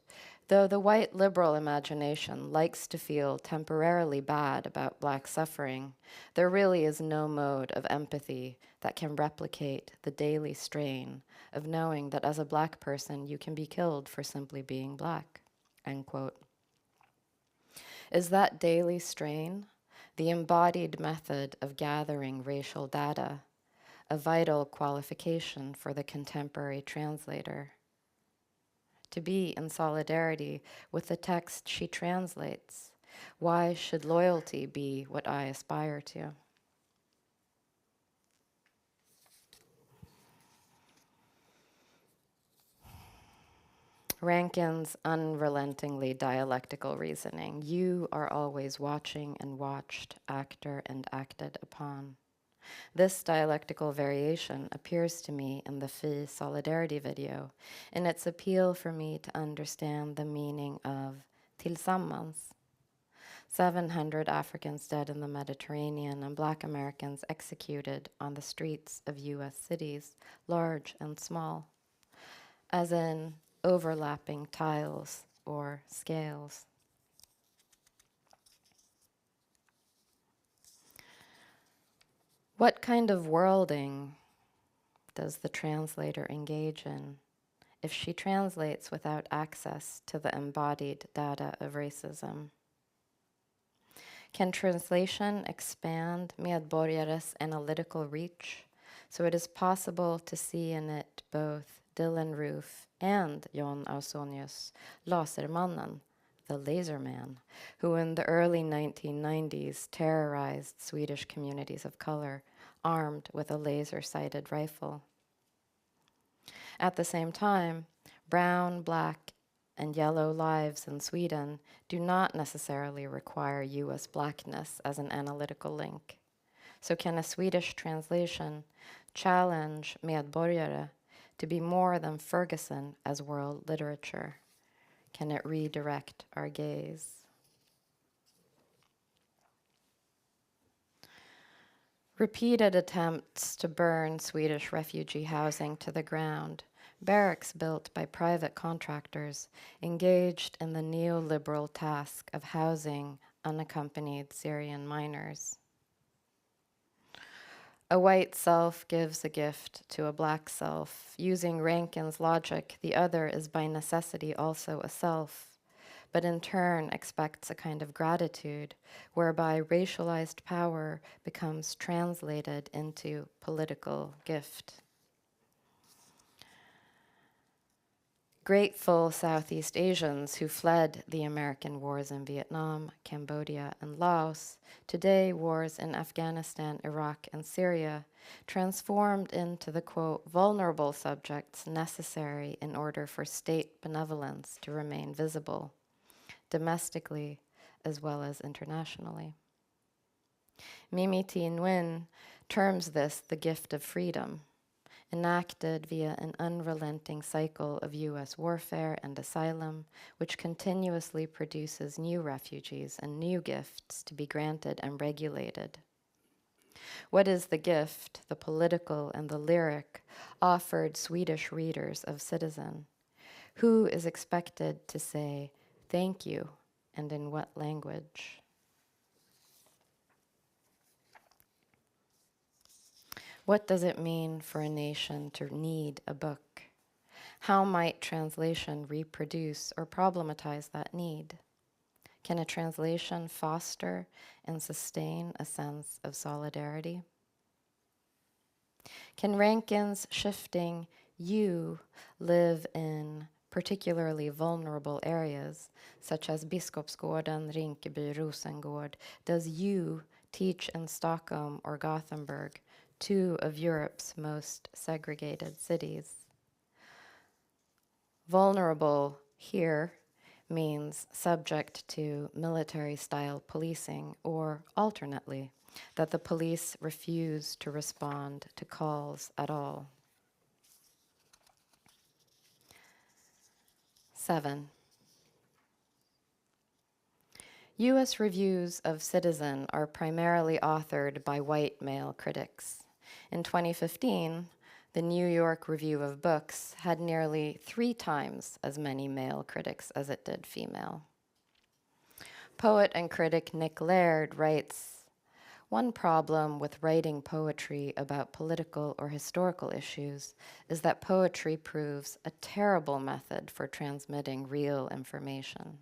though the white liberal imagination likes to feel temporarily bad about Black suffering, there really is no mode of empathy that can replicate the daily strain of knowing that as a Black person you can be killed for simply being Black, end quote. Is that daily strain the embodied method of gathering racial data, a vital qualification for the contemporary translator? To be in solidarity with the text she translates, why should loyalty be what I aspire to? Rankin's unrelentingly dialectical reasoning. You are always watching and watched, actor and acted upon. This dialectical variation appears to me in the FI solidarity video, in its appeal for me to understand the meaning of tillsammans. 700 Africans dead in the Mediterranean and Black Americans executed on the streets of US cities, large and small, as in overlapping tiles or scales. What kind of worlding does the translator engage in if she translates without access to the embodied data of racism? Can translation expand medborgares analytical reach so it is possible to see in it both Dylan Roof and Jon Ausonius, Lasermannen, the laser man, who in the early 1990s terrorized Swedish communities of color, armed with a laser-sighted rifle? At the same time, brown, black, and yellow lives in Sweden do not necessarily require US blackness as an analytical link. So can a Swedish translation challenge medborgare to be more than Ferguson as world literature? Can it redirect our gaze? Repeated attempts to burn Swedish refugee housing to the ground, barracks built by private contractors engaged in the neoliberal task of housing unaccompanied Syrian minors. A white self gives a gift to a black self. Using Rankin's logic, the other is by necessity also a self, but in turn expects a kind of gratitude whereby racialized power becomes translated into political gift. Grateful Southeast Asians who fled the American wars in Vietnam, Cambodia, and Laos, today wars in Afghanistan, Iraq, and Syria, transformed into the, quote, vulnerable subjects necessary in order for state benevolence to remain visible, domestically as well as internationally. Mimi Thi Nguyen terms this the gift of freedom, enacted via an unrelenting cycle of US warfare and asylum, which continuously produces new refugees and new gifts to be granted and regulated. What is the gift, the political and the lyric, offered Swedish readers of Citizen? Who is expected to say thank you, and in what language? What does it mean for a nation to need a book? How might translation reproduce or problematize that need? Can a translation foster and sustain a sense of solidarity? Can Rankin's shifting you live in particularly vulnerable areas, such as Biskopsgården, Rinkeby, Rosengård? Does you teach in Stockholm or Gothenburg, two of Europe's most segregated cities? Vulnerable here means subject to military-style policing, or alternately, that the police refuse to respond to calls at all. 7. US reviews of Citizen are primarily authored by white male critics. In 2015, the New York Review of Books had nearly 3 times as many male critics as it did female. Poet and critic Nick Laird writes, "One problem with writing poetry about political or historical issues is that poetry proves a terrible method for transmitting real information.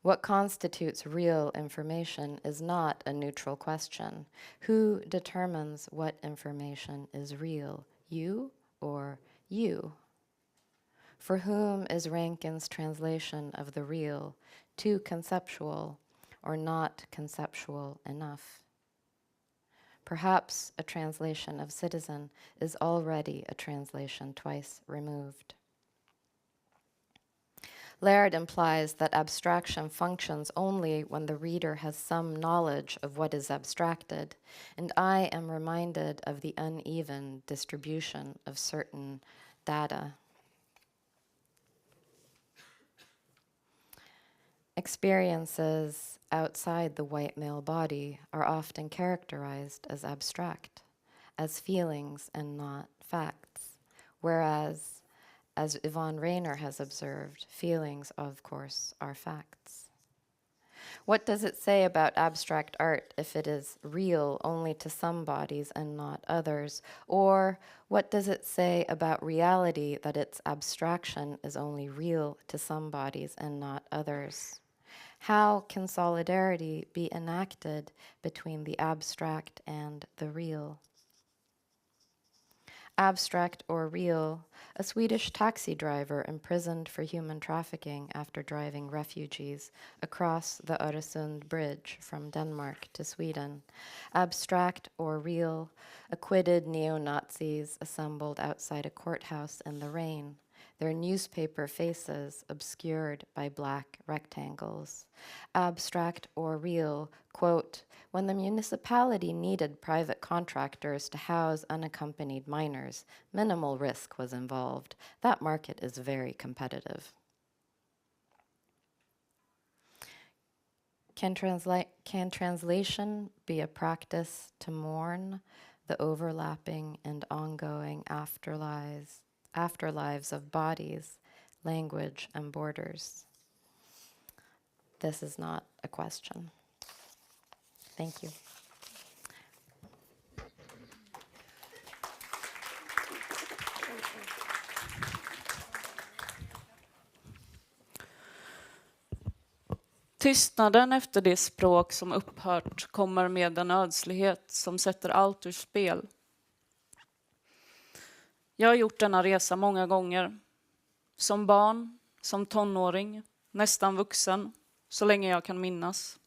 What constitutes real information is not a neutral question. Who determines what information is real, you or you? For whom is Rankin's translation of the real too conceptual or not conceptual enough? Perhaps a translation of Citizen is already a translation twice removed." Laird implies that abstraction functions only when the reader has some knowledge of what is abstracted, and I am reminded of the uneven distribution of certain data. Experiences outside the white male body are often characterized as abstract, as feelings and not facts, whereas, as Yvonne Rainer has observed, feelings, of course, are facts. What does it say about abstract art if it is real only to some bodies and not others? Or what does it say about reality that its abstraction is only real to some bodies and not others? How can solidarity be enacted between the abstract and the real? Abstract or real, a Swedish taxi driver imprisoned for human trafficking after driving refugees across the Öresund bridge from Denmark to Sweden. Abstract or real, acquitted neo-Nazis assembled outside a courthouse in the rain, their newspaper faces obscured by black rectangles. Abstract or real, quote, when the municipality needed private contractors to house unaccompanied minors, minimal risk was involved. That market is very competitive. Can translation be a practice to mourn the overlapping and ongoing afterlives of bodies, language, and borders? This is not a question. Thank you. Tystnaden efter det språk som upphört kommer med en ödslighet som sätter allt ur spel. Jag har gjort denna resa många gånger. Som barn, som tonåring, nästan vuxen, så länge jag kan minnas.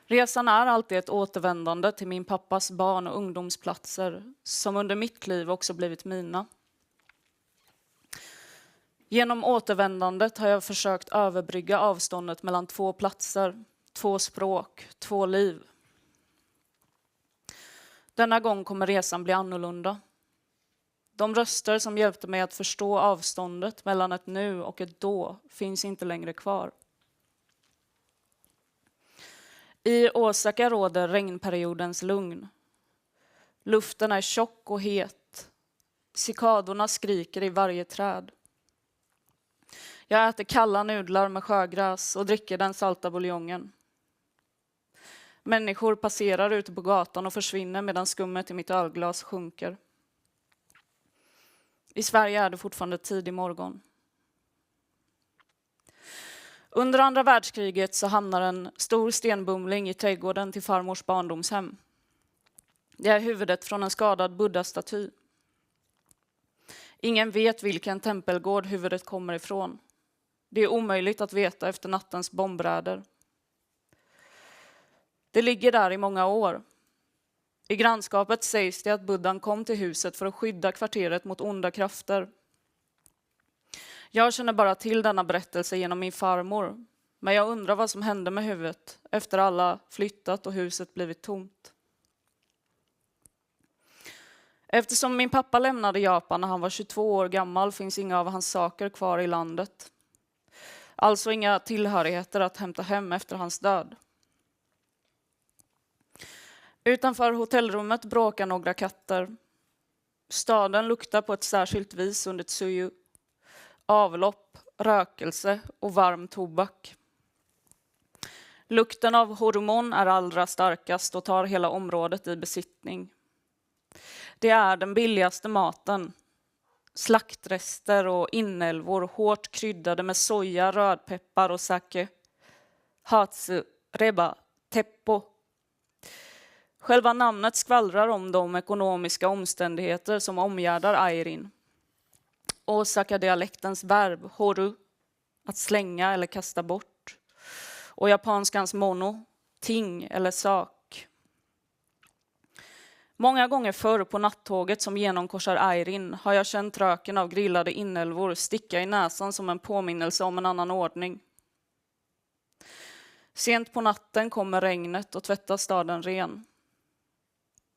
Resan är alltid ett återvändande till min pappas barn- och ungdomsplatser som under mitt liv också blivit mina. Genom återvändandet har jag försökt överbrygga avståndet mellan två platser, två språk, två liv. Denna gång kommer resan bli annorlunda. De röster som hjälpte mig att förstå avståndet mellan ett nu och ett då finns inte längre kvar. I Osaka råder regnperiodens lugn. Luften är tjock och het. Cikadorna skriker i varje träd. Jag äter kalla nudlar med sjögräs och dricker den salta buljongen. Människor passerar ute på gatan och försvinner medan skummet i mitt ölglas sjunker. I Sverige är det fortfarande tidig morgon. Under andra världskriget så hamnar en stor stenbumling i trädgården till farmors barndomshem. Det är huvudet från en skadad buddha-staty. Ingen vet vilken tempelgård huvudet kommer ifrån. Det är omöjligt att veta efter nattens bombräder. Det ligger där i många år. I grannskapet sägs det att buddhan kom till huset för att skydda kvarteret mot onda krafter. Jag känner bara till denna berättelse genom min farmor, men jag undrar vad som hände med huvudet efter alla flyttat och huset blivit tomt. Eftersom min pappa lämnade Japan när han var 22 år gammal finns inga av hans saker kvar i landet. Alltså inga tillhörigheter att hämta hem efter hans död. Utanför hotellrummet bråkar några katter. Staden luktar på ett särskilt vis under tsuyu. Avlopp, rökelse och varm tobak. Lukten av hormon är allra starkast och tar hela området i besittning. Det är den billigaste maten. Slaktrester och inälvor hårt kryddade med soja, rödpeppar och sake. Hatsu, reba, teppo. Själva namnet skvallrar om de ekonomiska omständigheter som omgärdar airin. Osaka-dialektens verb, horu, att slänga eller kasta bort. Och japanskans mono, ting eller sak. Många gånger förr på nattåget som genomkorsar airin har jag känt röken av grillade inälvor sticka i näsan som en påminnelse om en annan ordning. Sent på natten kommer regnet och tvättar staden ren.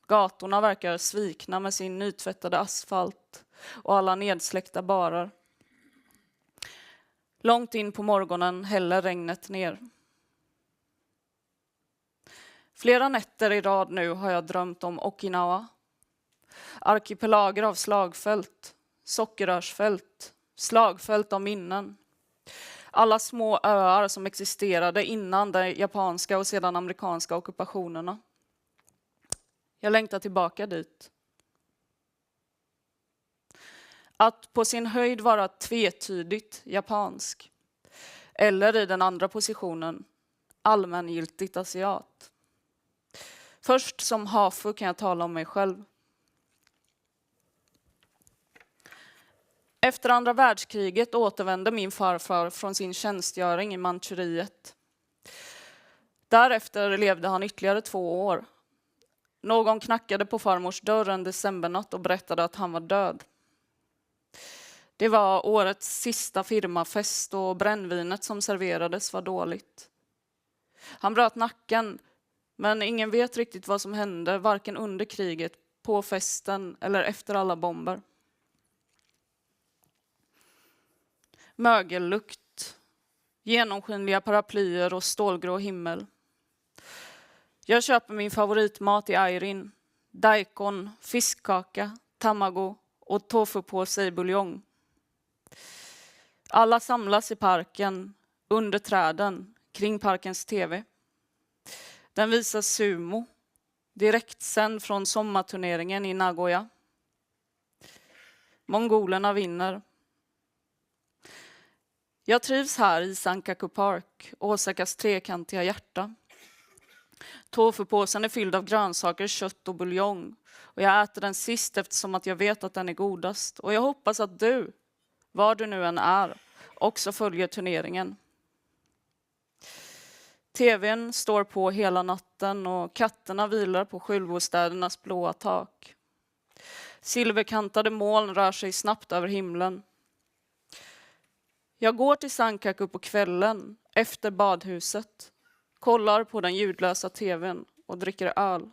Gatorna verkar svikna med sin nytvättade asfalt och alla nedsläckta barar. Långt in på morgonen häller regnet ner. Flera nätter i rad nu har jag drömt om Okinawa. Arkipelager av slagfält, sockerrörsfält, slagfält av minnen. Alla små öar som existerade innan de japanska och sedan amerikanska ockupationerna. Jag längtar tillbaka dit. Att på sin höjd vara tvetydigt japansk. Eller i den andra positionen, allmängiltigt asiat. Först som hafu kan jag tala om mig själv. Efter andra världskriget återvände min farfar från sin tjänstgöring i Manchuriet. Därefter levde han ytterligare 2 år. Någon knackade på farmors dörr en decembernatt och berättade att han var död. Det var årets sista firmafest och brännvinet som serverades var dåligt. Han bröt nacken, men ingen vet riktigt vad som hände, varken under kriget, på festen eller efter alla bomber. Mögellukt, genomskinliga paraplyer och stålgrå himmel. Jag köper min favoritmat i Airin, daikon, fiskkaka, tamago och tofupåse i buljong. Alla samlas i parken, under träden, kring parkens tv. Den visar sumo, direktsänd från sommarturneringen i Nagoya. Mongolerna vinner. Jag trivs här i Sankaku Park, Osakas trekantiga hjärta. Tofupåsen är fylld av grönsaker, kött och buljong. Och jag äter den sist eftersom att jag vet att den är godast. Och jag hoppas att du, var du nu än är, också följer turneringen. TV:n står på hela natten och katterna vilar på skylbostädernas blåa tak. Silverkantade moln rör sig snabbt över himlen. Jag går till Sankaku på kvällen efter badhuset, kollar på den ljudlösa TV:n och dricker öl.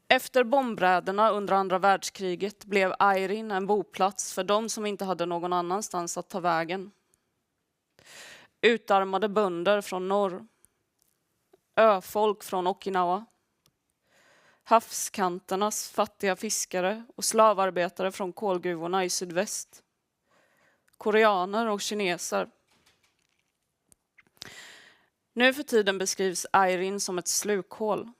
Efter bombräderna under andra världskriget blev Airin en boplats för de som inte hade någon annanstans att ta vägen. Utarmade bönder från norr, öfolk från Okinawa, havskanternas fattiga fiskare och slavarbetare från kolgruvorna i sydväst, koreaner och kineser. Nu för tiden beskrivs Airin som ett slukhål.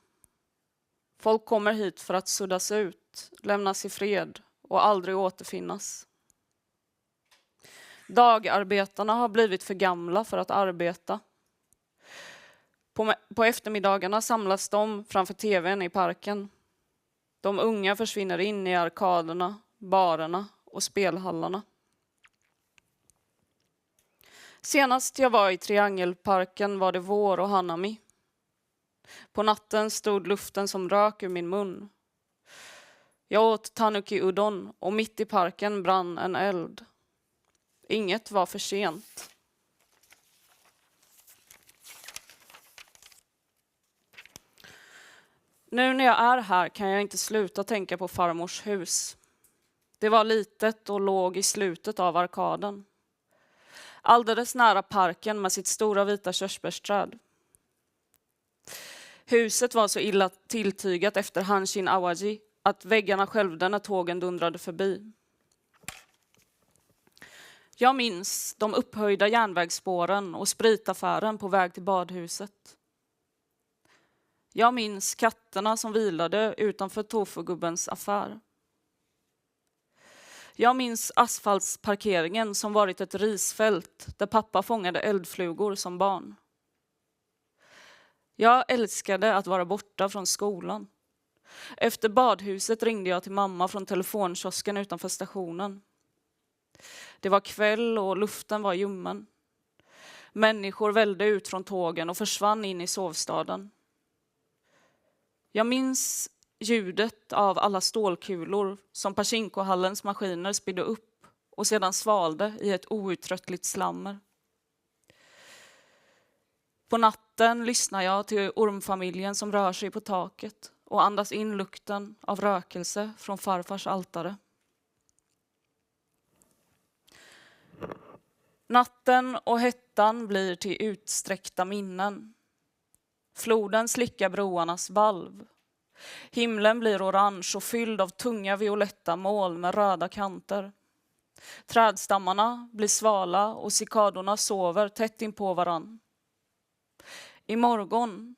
Folk kommer hit för att suddas ut, lämnas i fred och aldrig återfinnas. Dagarbetarna har blivit för gamla för att arbeta. På eftermiddagarna samlas de framför tvn i parken. De unga försvinner in i arkaderna, barerna och spelhallarna. Senast jag var i Triangelparken var det vår och hanami. På natten stod luften som rök ur min mun. Jag åt tanuki udon och mitt i parken brann en eld. Inget var för sent. Nu när jag är här kan jag inte sluta tänka på farmors hus. Det var litet och låg i slutet av arkaden. Alldeles nära parken med sitt stora vita körsbärsträd. Huset var så illa tilltygat efter Hanshin Awaji att väggarna skälvde när tågen dundrade förbi. Jag minns de upphöjda järnvägsspåren och spritaffären på väg till badhuset. Jag minns katterna som vilade utanför tofugubbens affär. Jag minns asfaltsparkeringen som varit ett risfält där pappa fångade eldflugor som barn. Jag älskade att vara borta från skolan. Efter badhuset ringde jag till mamma från telefonkiosken utanför stationen. Det var kväll och luften var ljummen. Människor vällde ut från tågen och försvann in i sovstaden. Jag minns ljudet av alla stålkulor som Pachinkohallens maskiner spydde upp och sedan svalde i ett outtröttligt slammer. På natten lyssnar jag till ormfamiljen som rör sig på taket och andas in lukten av rökelse från farfars altare. Natten och hettan blir till utsträckta minnen. Floden slickar broarnas valv. Himlen blir orange och fylld av tunga violetta moln med röda kanter. Trädstammarna blir svala och cikadorna sover tätt in på varann. Imorgon,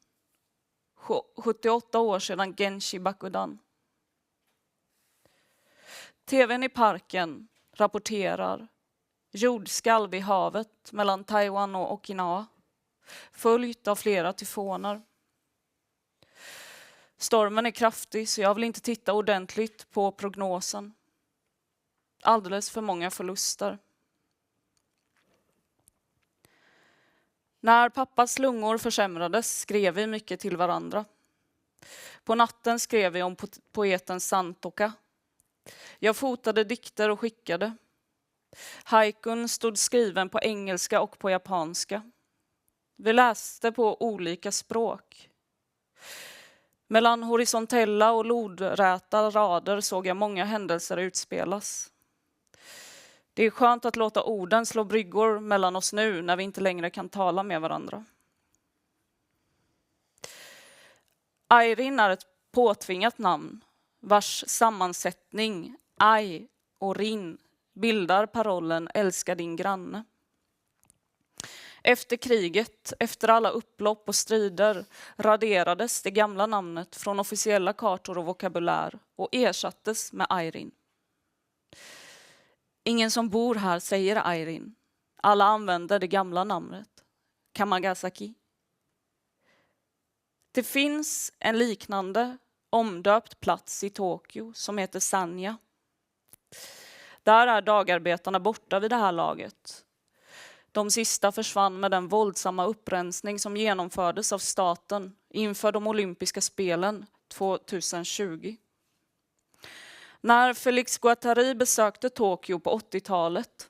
78 år sedan Genshi Bakudan. TVn i parken rapporterar jordskalv i havet mellan Taiwan och Okinawa, följt av flera tyfoner. Stormen är kraftig så jag vill inte titta ordentligt på prognosen. Alldeles för många förluster. När pappas lungor försämrades skrev vi mycket till varandra. På natten skrev vi om poeten Santoka. Jag fotade dikter och skickade. Haikun stod skriven på engelska och på japanska. Vi läste på olika språk. Mellan horisontella och lodräta rader såg jag många händelser utspelas. Det är skönt att låta orden slå bryggor mellan oss nu när vi inte längre kan tala med varandra. Airin är ett påtvingat namn vars sammansättning Ai och Rin bildar parollen älska din granne. Efter kriget, efter alla upplopp och strider raderades det gamla namnet från officiella kartor och vokabulär och ersattes med Airin. Ingen som bor här säger Airin. Alla använder det gamla namnet, Kamagasaki. Det finns en liknande omdöpt plats i Tokyo som heter Sanya. Där är dagarbetarna borta vid det här laget. De sista försvann med den våldsamma upprensning som genomfördes av staten inför de olympiska spelen 2020. När Felix Guattari besökte Tokyo på 80-talet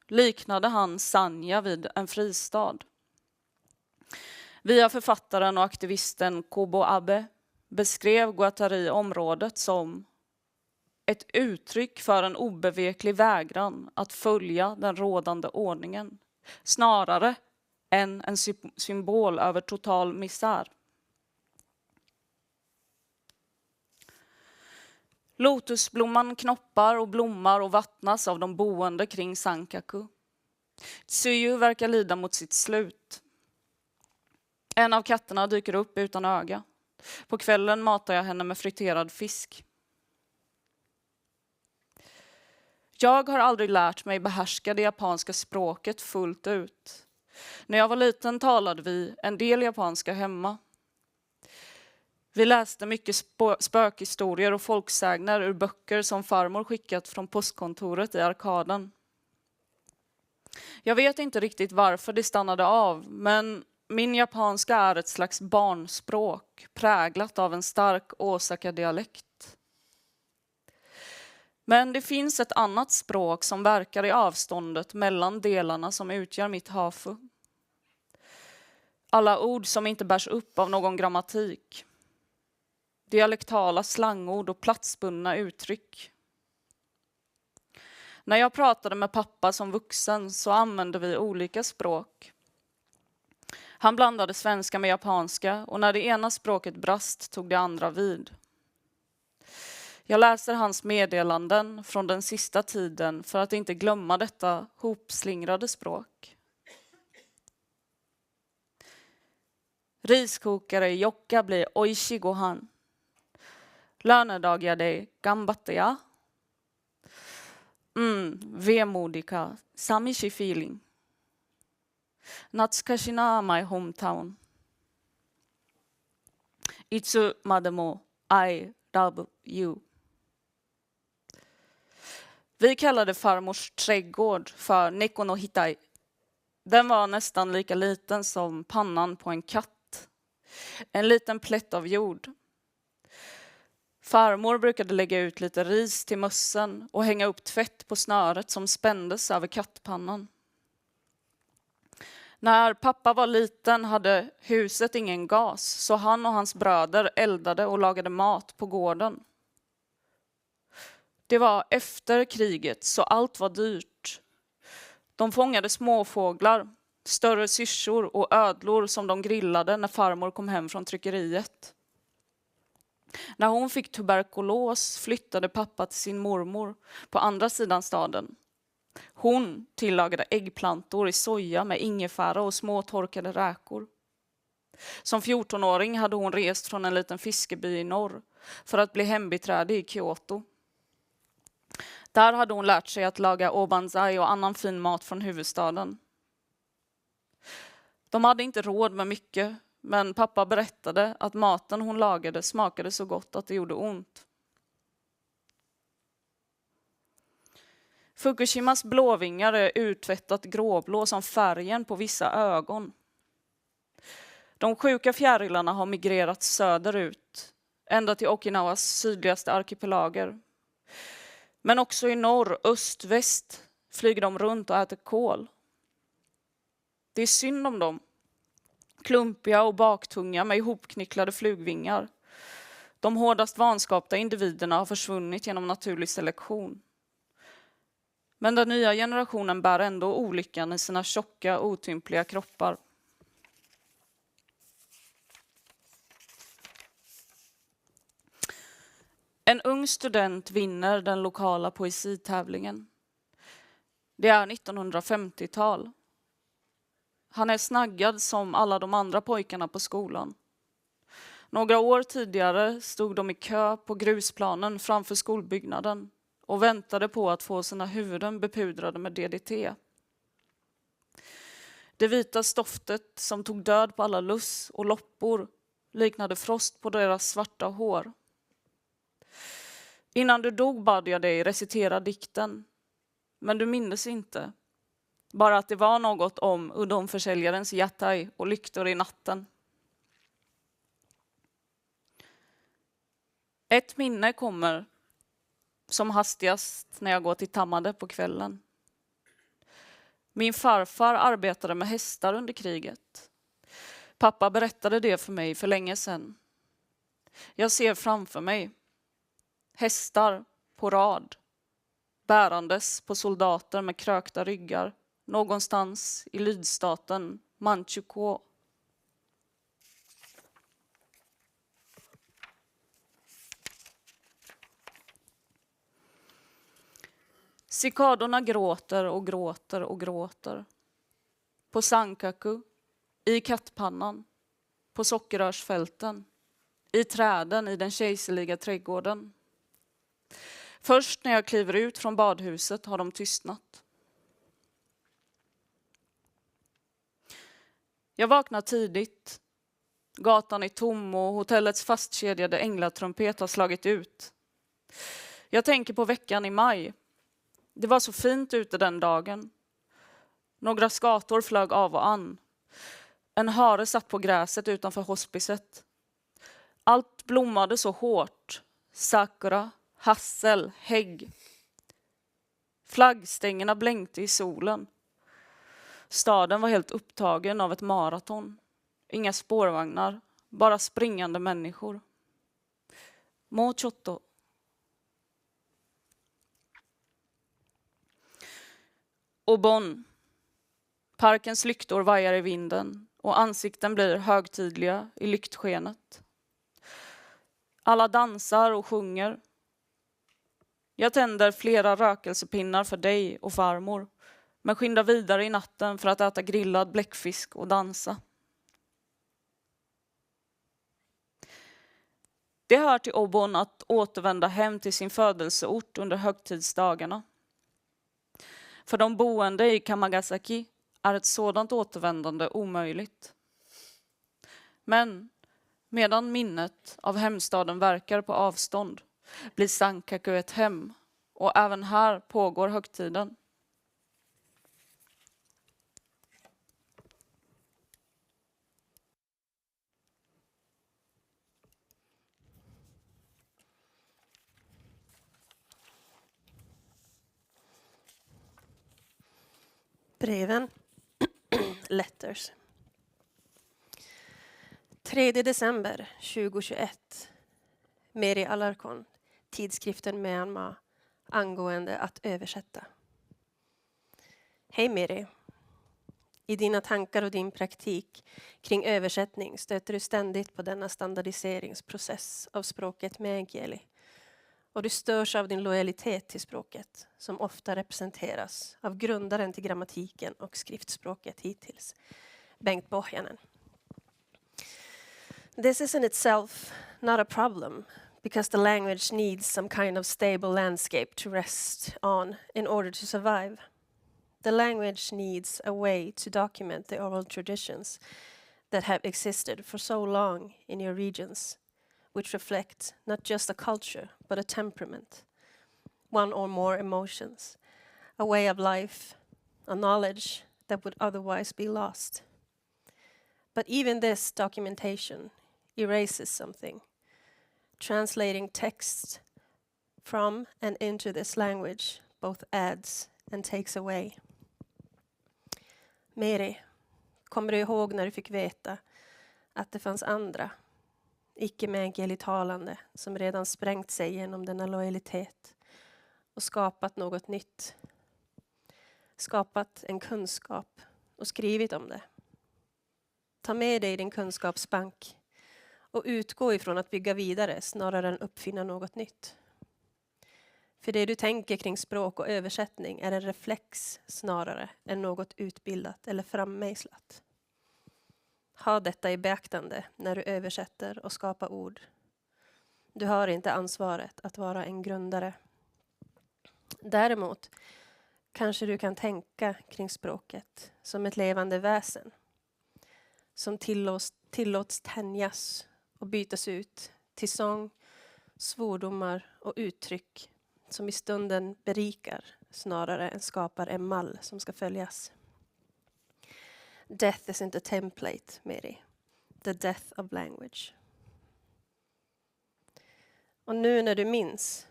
liknade han Sanya vid en fristad. Via författaren och aktivisten Kobo Abe beskrev Guattari området som ett uttryck för en obeveklig vägran att följa den rådande ordningen, snarare än en symbol över total misär. Lotusblomman knoppar och blommar och vattnas av de boende kring Sankaku. Tsuyu verkar lida mot sitt slut. En av katterna dyker upp utan öga. På kvällen matar jag henne med friterad fisk. Jag har aldrig lärt mig behärska det japanska språket fullt ut. När jag var liten talade vi en del japanska hemma. Vi läste mycket spökhistorier och folksägner ur böcker som farmor skickat från postkontoret i arkaden. Jag vet inte riktigt varför det stannade av, men min japanska är ett slags barnspråk präglat av en stark Osaka-dialekt. Men det finns ett annat språk som verkar i avståndet mellan delarna som utgör mitt hafu. Alla ord som inte bärs upp av någon grammatik. Dialektala slangord och platsbundna uttryck. När jag pratade med pappa som vuxen så använde vi olika språk. Han blandade svenska med japanska och när det ena språket brast tog det andra vid. Jag läser hans meddelanden från den sista tiden för att inte glömma detta hopslingrade språk. Riskokare Jokka blir oishi gohan. Lönedagade gambatte ya. Vemodika samishi feeling. Natsukashina my hometown. Itsu mademo I love you. Vi kallade farmors trädgård för Neko no Hitai. Den var nästan lika liten som pannan på en katt. En liten plätt av jord. Farmor brukade lägga ut lite ris till mössen och hänga upp tvätt på snöret som spändes över kattpannan. När pappa var liten hade huset ingen gas så han och hans bröder eldade och lagade mat på gården. Det var efter kriget så allt var dyrt. De fångade småfåglar, större syrsor och ödlor som de grillade när farmor kom hem från tryckeriet. När hon fick tuberkulos flyttade pappa till sin mormor på andra sidan staden. Hon tillagade äggplantor i soja med ingefära och små torkade räkor. Som 14-åring hade hon rest från en liten fiskeby i norr för att bli hembiträde i Kyoto. Där hade hon lärt sig att laga obanzai och annan fin mat från huvudstaden. De hade inte råd med mycket, men pappa berättade att maten hon lagade smakade så gott att det gjorde ont. Fukushimas blåvingar är uttvättat gråblå som färgen på vissa ögon. De sjuka fjärilarna har migrerat söderut, ända till Okinawas sydligaste arkipelager. Men också i norr, öst, väst flyger de runt och äter kål. Det är synd om dem. Klumpiga och baktunga med ihopknicklade flugvingar. De hårdast vanskapta individerna har försvunnit genom naturlig selektion. Men den nya generationen bär ändå olyckan i sina tjocka, otympliga kroppar. En ung student vinner den lokala poesitävlingen. Det är 1950-tal. Han är snaggad som alla de andra pojkarna på skolan. Några år tidigare stod de i kö på grusplanen framför skolbyggnaden och väntade på att få sina huvuden bepudrade med DDT. Det vita stoftet som tog död på alla luss och loppor liknade frost på deras svarta hår. Innan du dog bad jag dig recitera dikten, men du minns inte. Bara att det var något om udonförsäljarens yatai och lyktor i natten. Ett minne kommer som hastigast när jag går till Tamade på kvällen. Min farfar arbetade med hästar under kriget. Pappa berättade det för mig för länge sedan. Jag ser framför mig hästar på rad, bärandes på soldater med krökta ryggar, någonstans i lydstaten Manchukuo. Cikadorna gråter och gråter och gråter. På Sankaku, i kattpannan, på sockerrörsfälten, i träden i den kejserliga trädgården. Först när jag kliver ut från badhuset har de tystnat. Jag vaknar tidigt. Gatan är tom och hotellets fastkedjade änglatrumpet har slagit ut. Jag tänker på veckan i maj. Det var så fint ute den dagen. Några skator flög av och an. En hare satt på gräset utanför hospicet. Allt blommade så hårt. Sakura, hassel, hägg. Flaggstängerna blänkte i solen. Staden var helt upptagen av ett maraton. Inga spårvagnar, bara springande människor. Mochotto. Obon. Parkens lyktor vajar i vinden och ansikten blir högtidliga i lyktskenet. Alla dansar och sjunger. Jag tänder flera rökelsepinnar för dig och farmor, men skyndar vidare i natten för att äta grillad bläckfisk och dansa. Det hör till Obon att återvända hem till sin födelseort under högtidsdagarna. För de boende i Kamagasaki är ett sådant återvändande omöjligt. Men medan minnet av hemstaden verkar på avstånd blir Sankaku ett hem, och även här pågår högtiden. Breven. Letters. 3 december 2021. Meri Alarcon, tidskriften Myanmar, angående att översätta. Hej Meri. I dina tankar och din praktik kring översättning stöter du ständigt på denna standardiseringsprocess av språket meänkieli Och du störs av din lojalitet till språket som ofta representeras av grundaren till grammatiken och skriftspråket hittills, Bengt Pohjanen. This is in itself not a problem because the language needs some kind of stable landscape to rest on in order to survive. The language needs a way to document the oral traditions that have existed for so long in your regions, which reflect not just a culture, but a temperament, one or more emotions, a way of life, a knowledge that would otherwise be lost. But even this documentation erases something, translating text from and into this language both adds and takes away. Meri, kommer du ihåg när du fick veta att det fanns andra, icke-meänkieli-talande, som redan sprängt sig genom denna lojalitet och skapat något nytt? Skapat en kunskap och skrivit om det. Ta med dig din kunskapsbank och utgå ifrån att bygga vidare snarare än uppfinna något nytt. För det du tänker kring språk och översättning är en reflex snarare än något utbildat eller frammejslat. Ha detta i beaktande när du översätter och skapar ord. Du har inte ansvaret att vara en grundare. Däremot kanske du kan tänka kring språket som ett levande väsen som tillåts tänjas och bytas ut till sång, svordomar och uttryck som i stunden berikar snarare än skapar en mall som ska följas. Death isn't a template, Meri. The death of language. Och nu när du minns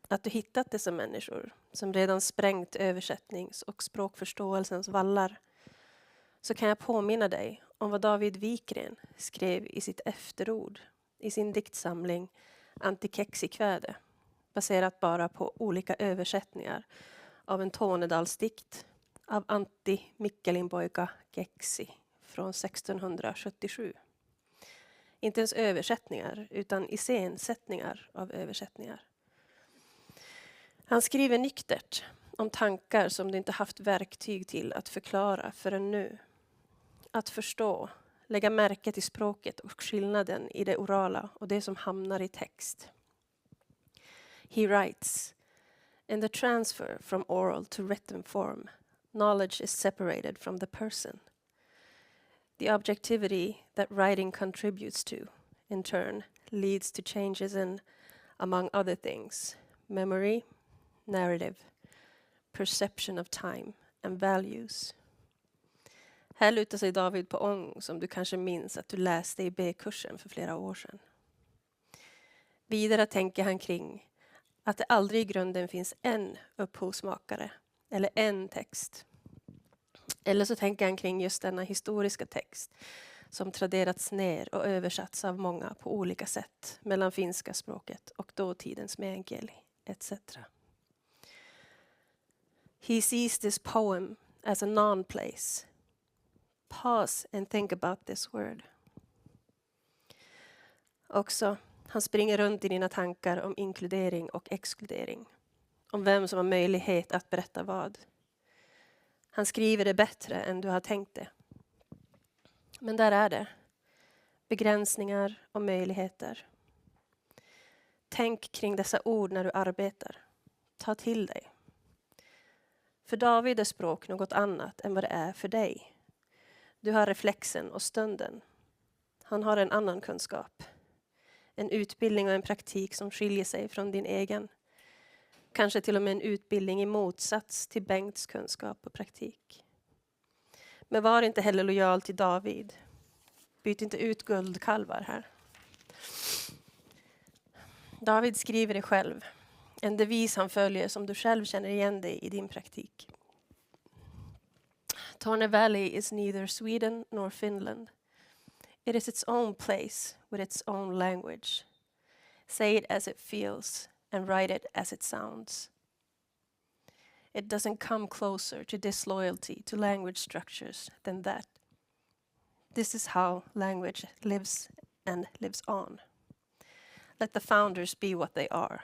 att du hittat dessa människor som redan sprängt översättnings- och språkförståelsens vallar, så kan jag påminna dig om vad David Wikgren skrev i sitt efterord i sin diktsamling Antikexikväde, baserat bara på olika översättningar av en Tornedalsdikt av Antti Mikkelinpoika Keksi från 1677. Inte ens översättningar, utan iscensättningar av översättningar. Han skriver nyktert om tankar som du inte haft verktyg till att förklara förrän nu. Att förstå, lägga märke till språket och skillnaden i det orala och det som hamnar i text. He writes, in the transfer from oral to written form, knowledge is separated from the person. The objectivity that writing contributes to, in turn, leads to changes in, among other things, memory, narrative, perception of time and values. Här lutar sig David på ång som du kanske minns att du läste i B-kursen för flera år sedan. Vidare tänker han kring att det aldrig i grunden finns en upphovsmakare eller en text. Eller så tänker han kring just denna historiska text som traderats ner och översatts av många på olika sätt mellan finska språket och dåtidens meänkieli etc. He sees this poem as a non-place. Pause and think about this word. Också, han springer runt i dina tankar om inkludering och exkludering. Om vem som har möjlighet att berätta vad. Han skriver det bättre än du har tänkt det. Men där är det. Begränsningar och möjligheter. Tänk kring dessa ord när du arbetar. Ta till dig. För David är språk något annat än vad det är för dig. Du har reflexen och stunden. Han har en annan kunskap. En utbildning och en praktik som skiljer sig från din egen. Kanske till och med en utbildning i motsats till Bengts kunskap och praktik. Men var inte heller lojal till David. Byt inte ut guldkalvar här. David skriver det själv. En devis han följer som du själv känner igen dig i din praktik. Torne Valley is neither Sweden nor Finland. It is its own place with its own language. Say it as it feels and write it as it sounds. It doesn't come closer to disloyalty to language structures than that. This is how language lives and lives on. Let the founders be what they are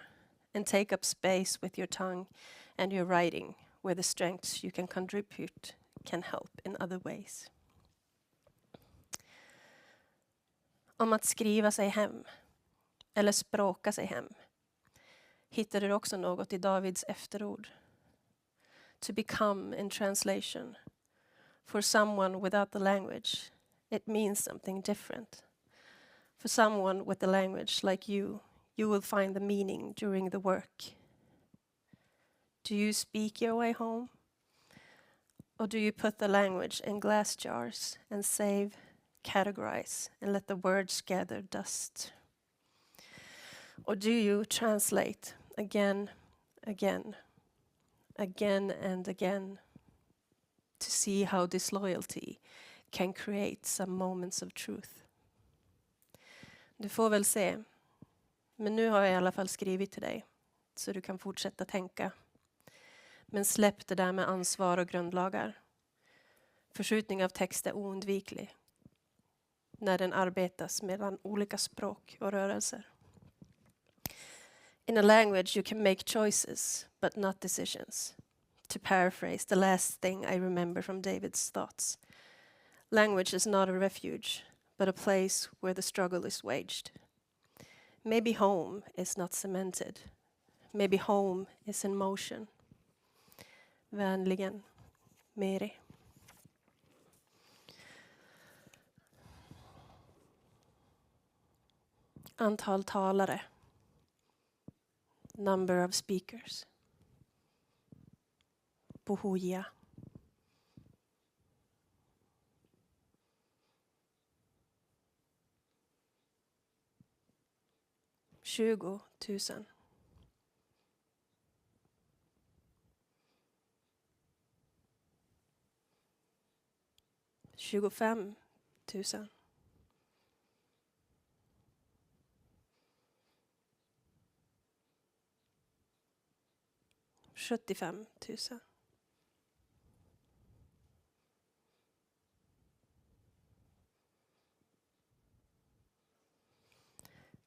and take up space with your tongue and your writing, where the strengths you can contribute can help in other ways. Om att skriva sig hem, eller språka sig hem, hittar du också något i Davids efterord. To become in translation. For someone without the language, it means something different. For someone with the language like you will find the meaning during the work. Do you speak your way home? Or do you put the language in glass jars and save, categorize, and let the words gather dust? Or do you translate again, again, again and again to see how disloyalty can create some moments of truth? Du får väl se. Men nu har jag i alla fall skrivit till dig så du kan fortsätta tänka. Men släpp det där med ansvar och grundlagar. Förskjutning av text är oundviklig när den arbetas mellan olika språk och rörelser. In a language you can make choices but not decisions. To paraphrase the last thing I remember from David's thoughts. Language is not a refuge, but a place where the struggle is waged. Maybe home is not cemented. Maybe home is in motion. Vänligen, Meri. Antal talare. Number of speakers. Bohuja. $20 000. 25 000. 75 000.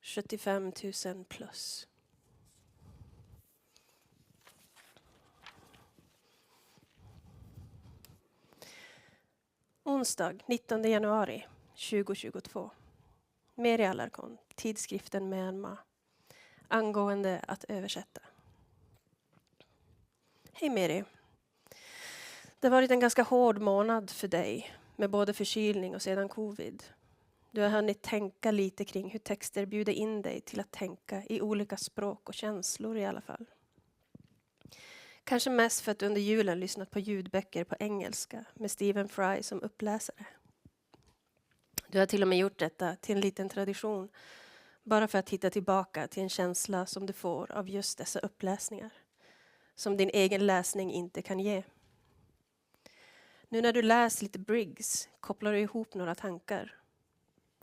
75 000 plus. Onsdag 19 januari 2022. Meri Alarco, tidskriften Myanmar. Angående att översätta. Hej Meri. Det har varit en ganska hård månad för dig med både förkylning och sedan covid. Du har hunnit tänka lite kring hur texter bjuder in dig till att tänka i olika språk och känslor i alla fall. Kanske mest för att du under julen lyssnat på ljudböcker på engelska med Stephen Fry som uppläsare. Du har till och med gjort detta till en liten tradition bara för att hitta tillbaka till en känsla som du får av just dessa uppläsningar. Som din egen läsning inte kan ge. Nu när du läser lite Briggs kopplar du ihop några tankar.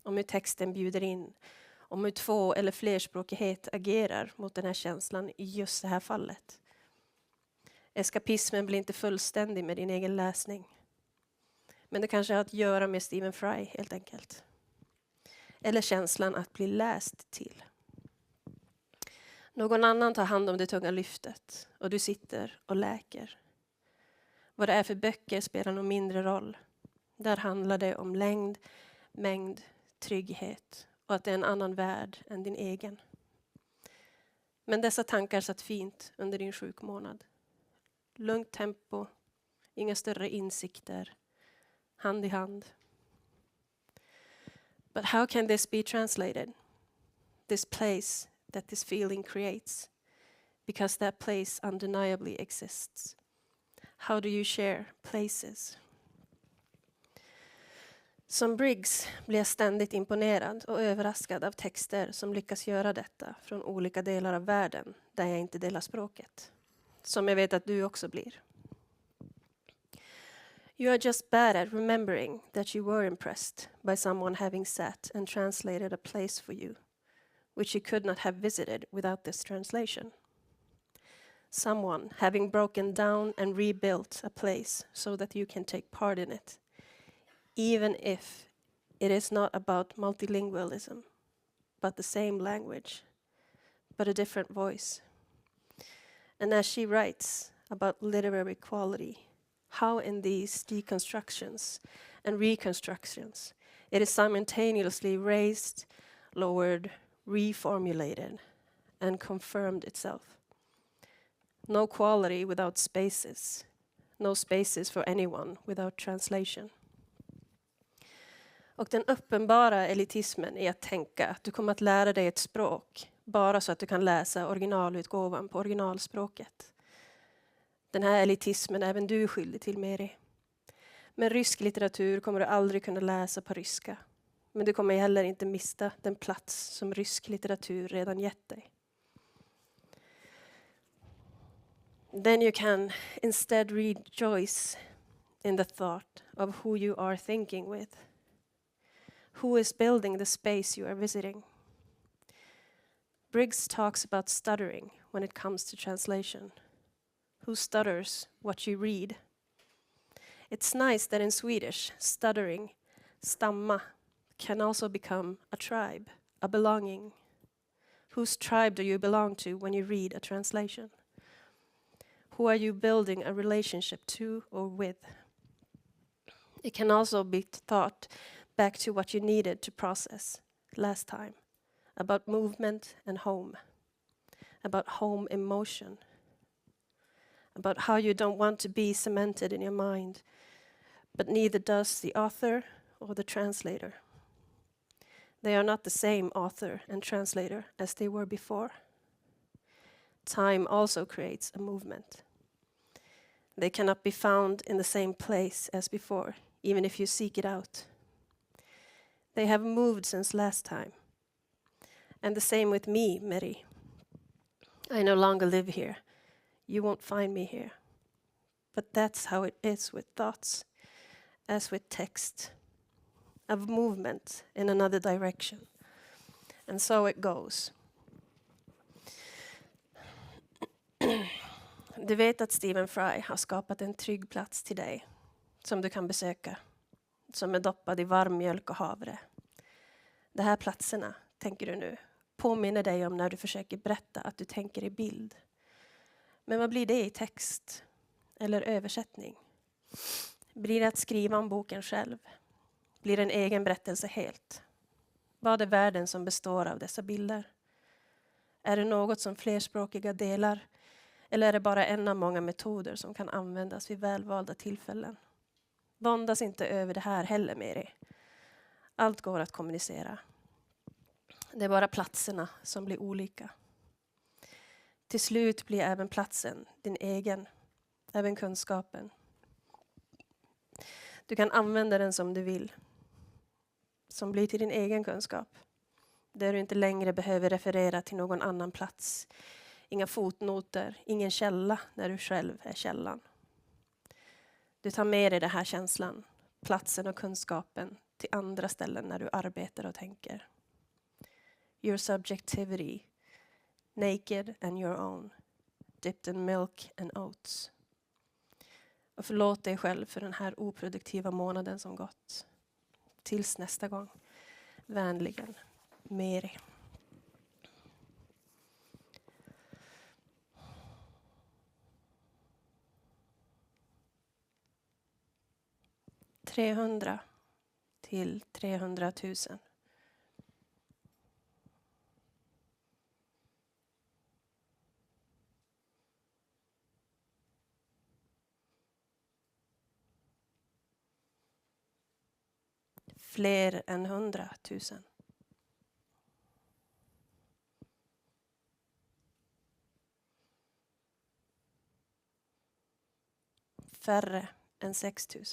Om hur texten bjuder in. Om hur två- eller flerspråkighet agerar mot den här känslan i just det här fallet. Eskapismen blir inte fullständig med din egen läsning. Men det kanske har att göra med Stephen Fry helt enkelt. Eller känslan att bli läst till. Någon annan tar hand om det tunga lyftet och du sitter och läker. Vad det är för böcker spelar nog mindre roll. Där handlar det om längd, mängd, trygghet och att det är en annan värld än din egen. Men dessa tankar satt fint under din sjukmånad. Lugnt tempo, inga större insikter, hand i hand. But how can this be translated? This place that this feeling creates, because that place undeniably exists. How do you share places? Som Briggs blir jag ständigt imponerad och överraskad av texter som lyckas göra detta från olika delar av världen där jag inte delar språket. Som jag vet att du också blir. You are just bad at remembering that you were impressed by someone having sat and translated a place for you, which you could not have visited without this translation. Someone having broken down and rebuilt a place so that you can take part in it, even if it is not about multilingualism, but the same language, but a different voice. And as she writes about literary quality, how in these deconstructions and reconstructions it is simultaneously raised, lowered, reformulated, and confirmed itself. No quality without spaces. No spaces for anyone without translation. Och den uppenbara elitismen i att tänka att du kommer att lära dig ett språk bara så att du kan läsa originalutgåvan på originalspråket. Den här elitismen är även du skyldig till, Meri. Men rysk litteratur kommer du aldrig kunna läsa på ryska. Men du kommer heller inte mista den plats som rysk litteratur redan gett dig. Then you can instead rejoice in the thought of who you are thinking with. Who is building the space you are visiting? Briggs talks about stuttering when it comes to translation. Who stutters what you read? It's nice that in Swedish, stuttering, stamma, can also become a tribe, a belonging. Whose tribe do you belong to when you read a translation? Who are you building a relationship to or with? It can also be thought back to what you needed to process last time, about movement and home, about home emotion, about how you don't want to be cemented in your mind, but neither does the author or the translator. They are not the same author and translator as they were before. Time also creates a movement. They cannot be found in the same place as before, even if you seek it out. They have moved since last time. And the same with me, Meri. I no longer live here. You won't find me here. But that's how it is with thoughts, as with text, of movement in another direction. And so it goes. Du vet att Stephen Fry har skapat en trygg plats till dig som du kan besöka, som är doppad i varm mjölk och havre. De här platserna, tänker du nu, påminner dig om när du försöker berätta att du tänker i bild. Men vad blir det i text eller översättning? Blir det att skriva om boken själv? Blir det en egen berättelse helt? Vad är världen som består av dessa bilder? Är det något som flerspråkiga delar? Eller är det bara en av många metoder som kan användas vid välvalda tillfällen? Våndas inte över det här heller, Meri. Allt går att kommunicera. Det är bara platserna som blir olika. Till slut blir även platsen din egen, även kunskapen. Du kan använda den som du vill. Som blir till din egen kunskap. Där du inte längre behöver referera till någon annan plats. Inga fotnoter, ingen källa när du själv är källan. Du tar med dig den här känslan, platsen och kunskapen till andra ställen när du arbetar och tänker. Your subjectivity, naked and your own, dipped in milk and oats. Och förlåt dig själv för den här oproduktiva månaden som gått. Tills nästa gång. Vänligen, Meri. $300 till 300 000. Fler än 100 000. Färre än 6 000.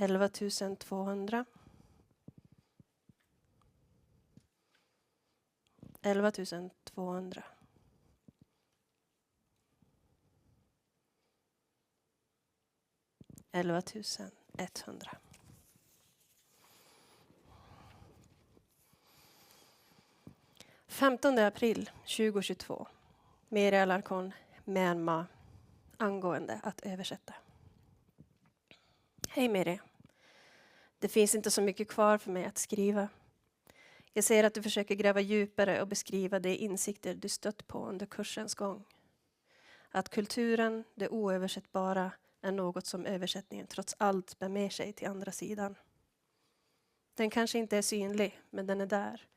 11 200. 11 200. 11 100. –15 april 2022. Meri Alarcon, Myanmar, angående att översätta. Hej Meri. Det finns inte så mycket kvar för mig att skriva. Jag ser att du försöker gräva djupare och beskriva de insikter du stött på under kursens gång. Att kulturen, det oöversättbara, är något som översättningen trots allt bär med sig till andra sidan. Den kanske inte är synlig, men den är där.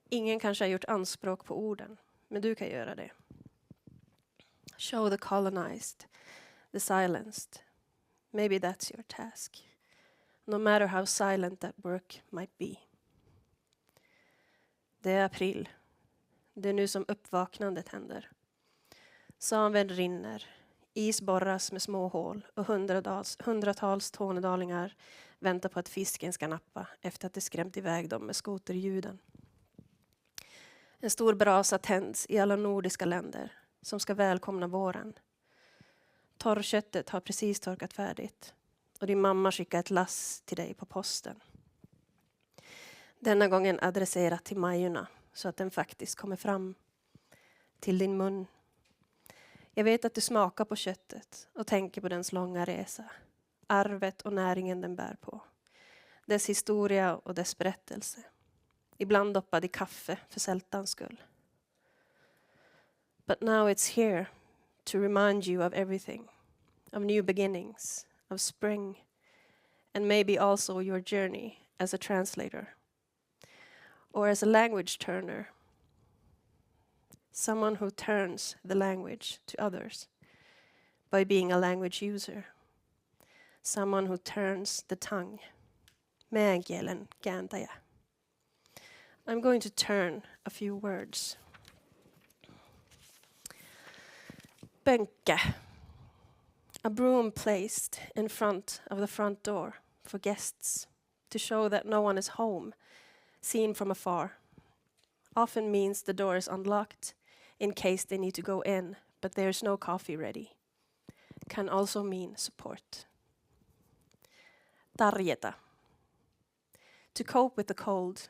Ingen kanske har gjort anspråk på orden, men du kan göra det. Show the colonized, the silenced. Maybe that's your task. No matter how silent that work might be. Det är april. Det är nu som uppvaknandet händer. Saven rinner. Is borras med små hål och hundratals tornedalingar väntar på att fisken ska nappa efter att det skrämt iväg dem med skoterljuden. En stor brasa tänds i alla nordiska länder som ska välkomna våren. Torrköttet har precis torkat färdigt och din mamma skickar ett lass till dig på posten. Denna gången adresserat till Majorna så att den faktiskt kommer fram till din mun. Jag vet att du smakar på köttet och tänker på dens långa resa. Arvet och näringen den bär på. Dess historia och dess berättelse. Ibland doppad i kaffe för sältans skull. But now it's here to remind you of everything. Of new beginnings, of spring. And maybe also your journey as a translator. Or as a language turner. Someone who turns the language to others by being a language user. Someone who turns the tongue. Meänkielen kääntäjä. I'm going to turn a few words. Bänke. A broom placed in front of the front door for guests to show that no one is home, seen from afar. Often means the door is unlocked in case they need to go in, but there's no coffee ready. Can also mean support. Tarjeta. To cope with the cold.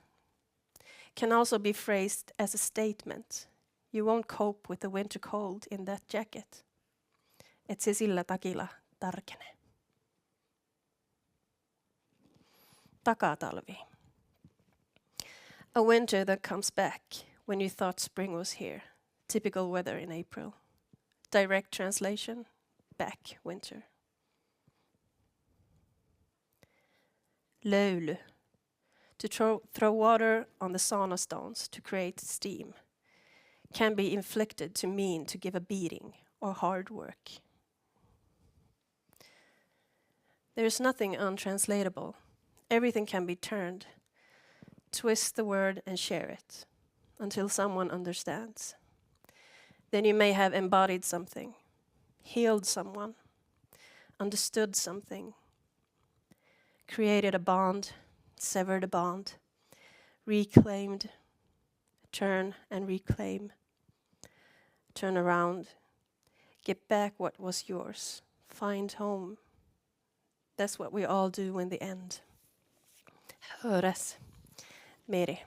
Can also be phrased as a statement. You won't cope with the winter cold in that jacket. Et se sillä takilla tarkene. Takatalvi. A winter that comes back when you thought spring was here. Typical weather in April. Direct translation, back winter. Löulu. To throw water on the sauna stones to create steam. Can be inflicted to mean to give a beating or hard work. There is nothing untranslatable. Everything can be turned. Twist the word and share it until someone understands. Then you may have embodied something, healed someone, understood something, created a bond, severed a bond, reclaimed, turn and reclaim, turn around, get back what was yours, find home. That's what we all do in the end. Höres. Meri.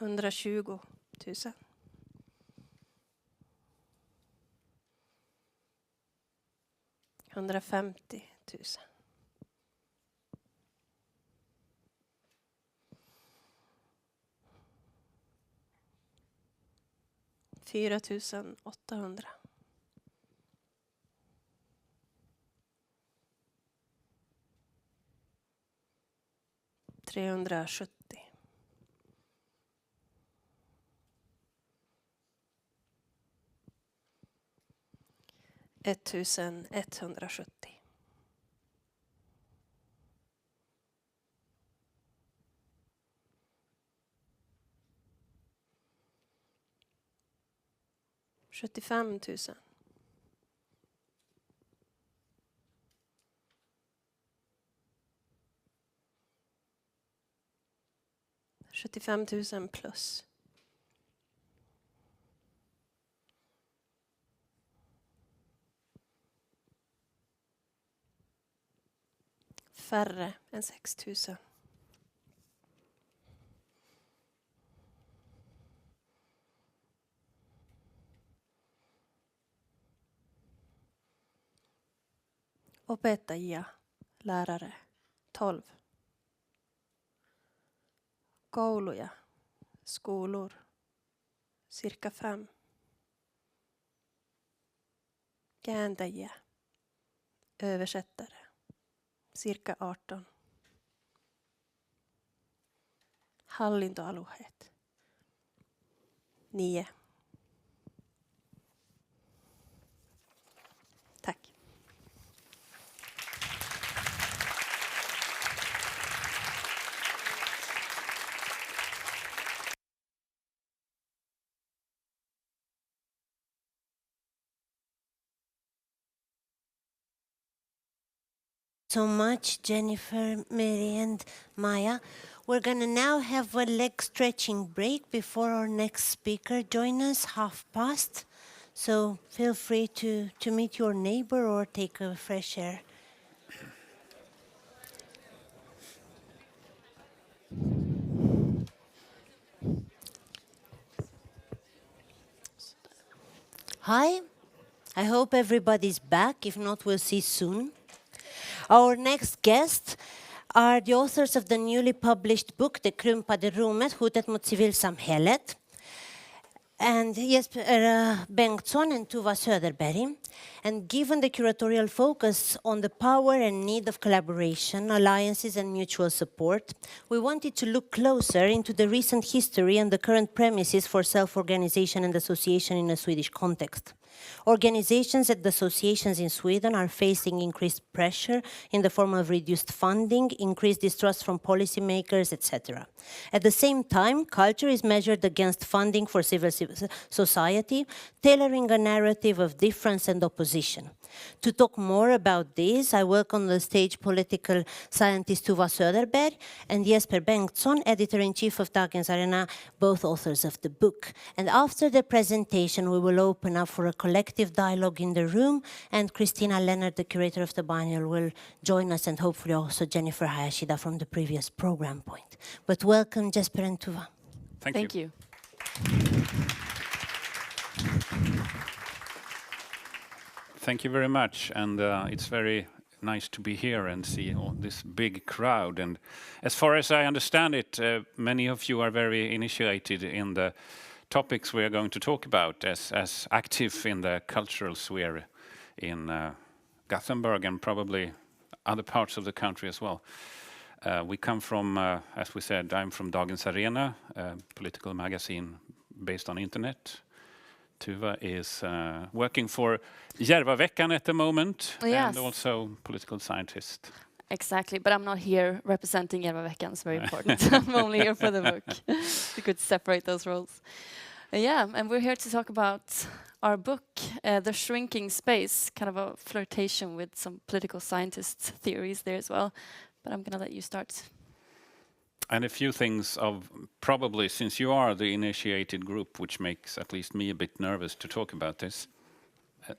$120,000. 150,000. 4,800. 370. 1,170. 75,000. 75,000 plus. Färre än 6,000. Opettajia, lärare, 12. Kouluja, skolor, cirka 5. Kääntäjiä, översättare, cirka 18. Hallintoalueet, 9. Tack. So much, Jennifer, Meri, and Maya. We're going to now have a leg stretching break before our next speaker join us, past. So feel free to meet your neighbor or take a fresh air. Hi, I hope everybody's back. If not, we'll see soon. Our next guests are the authors of the newly published book, The krympande rummet, Hotet mot civilsamhället, and Jesper Bengtsson and Tuva Söderberg. And given the curatorial focus on the power and need of collaboration, alliances and mutual support, we wanted to look closer into the recent history and the current premises for self-organization and association in a Swedish context. Organizations and associations in Sweden are facing increased pressure in the form of reduced funding, increased distrust from policymakers, etc. At the same time, culture is measured against funding for civil society, tailoring a narrative of difference and opposition. To talk more about this, I welcome on the stage political scientist Tuva Söderberg and Jesper Bengtsson, editor-in-chief of Dagens Arena, both authors of the book. And after the presentation, we will open up for a collective dialogue in the room, and Christina Lehnert, the curator of the biennial, will join us, and hopefully also Jennifer Hayashida from the previous program point. But welcome, Jesper and Tuva. Thank you. Thank you very much, and it's very nice to be here and see all this big crowd. And as far as I understand it, many of you are very initiated in the topics we are going to talk about as active in the cultural sphere in Gothenburg and probably other parts of the country as well. We come from, as we said, I'm from Dagens Arena, a political magazine based on internet. Tuva is working for Järvaveckan at the moment, and also political scientist. Exactly, but I'm not here representing Järvaveckan, it's very important. I'm only here for the book. We could separate those roles. Yeah, and we're here to talk about our book, The Shrinking Space, kind of a flirtation with some political scientist theories there as well. But I'm going to let you start. And a few things of probably, since you are the initiated group, which makes at least me a bit nervous to talk about this,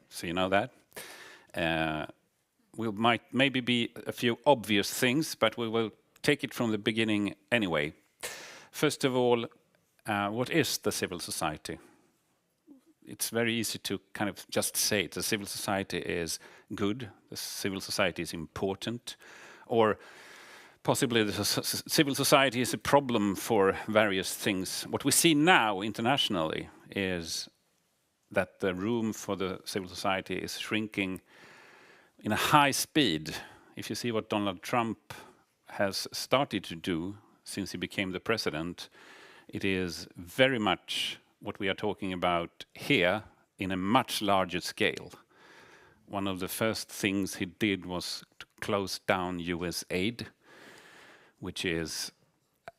so you know that. We might maybe be a few obvious things, but we will take it from the beginning anyway. First of all, what is the civil society? It's very easy to kind of just say it. The civil society is good, the civil society is important, or possibly the civil society is a problem for various things. What we see now internationally is that the room for the civil society is shrinking in a high speed. If you see what Donald Trump has started to do since he became the president, it is very much what we are talking about here in a much larger scale. One of the first things he did was to close down US aid, which is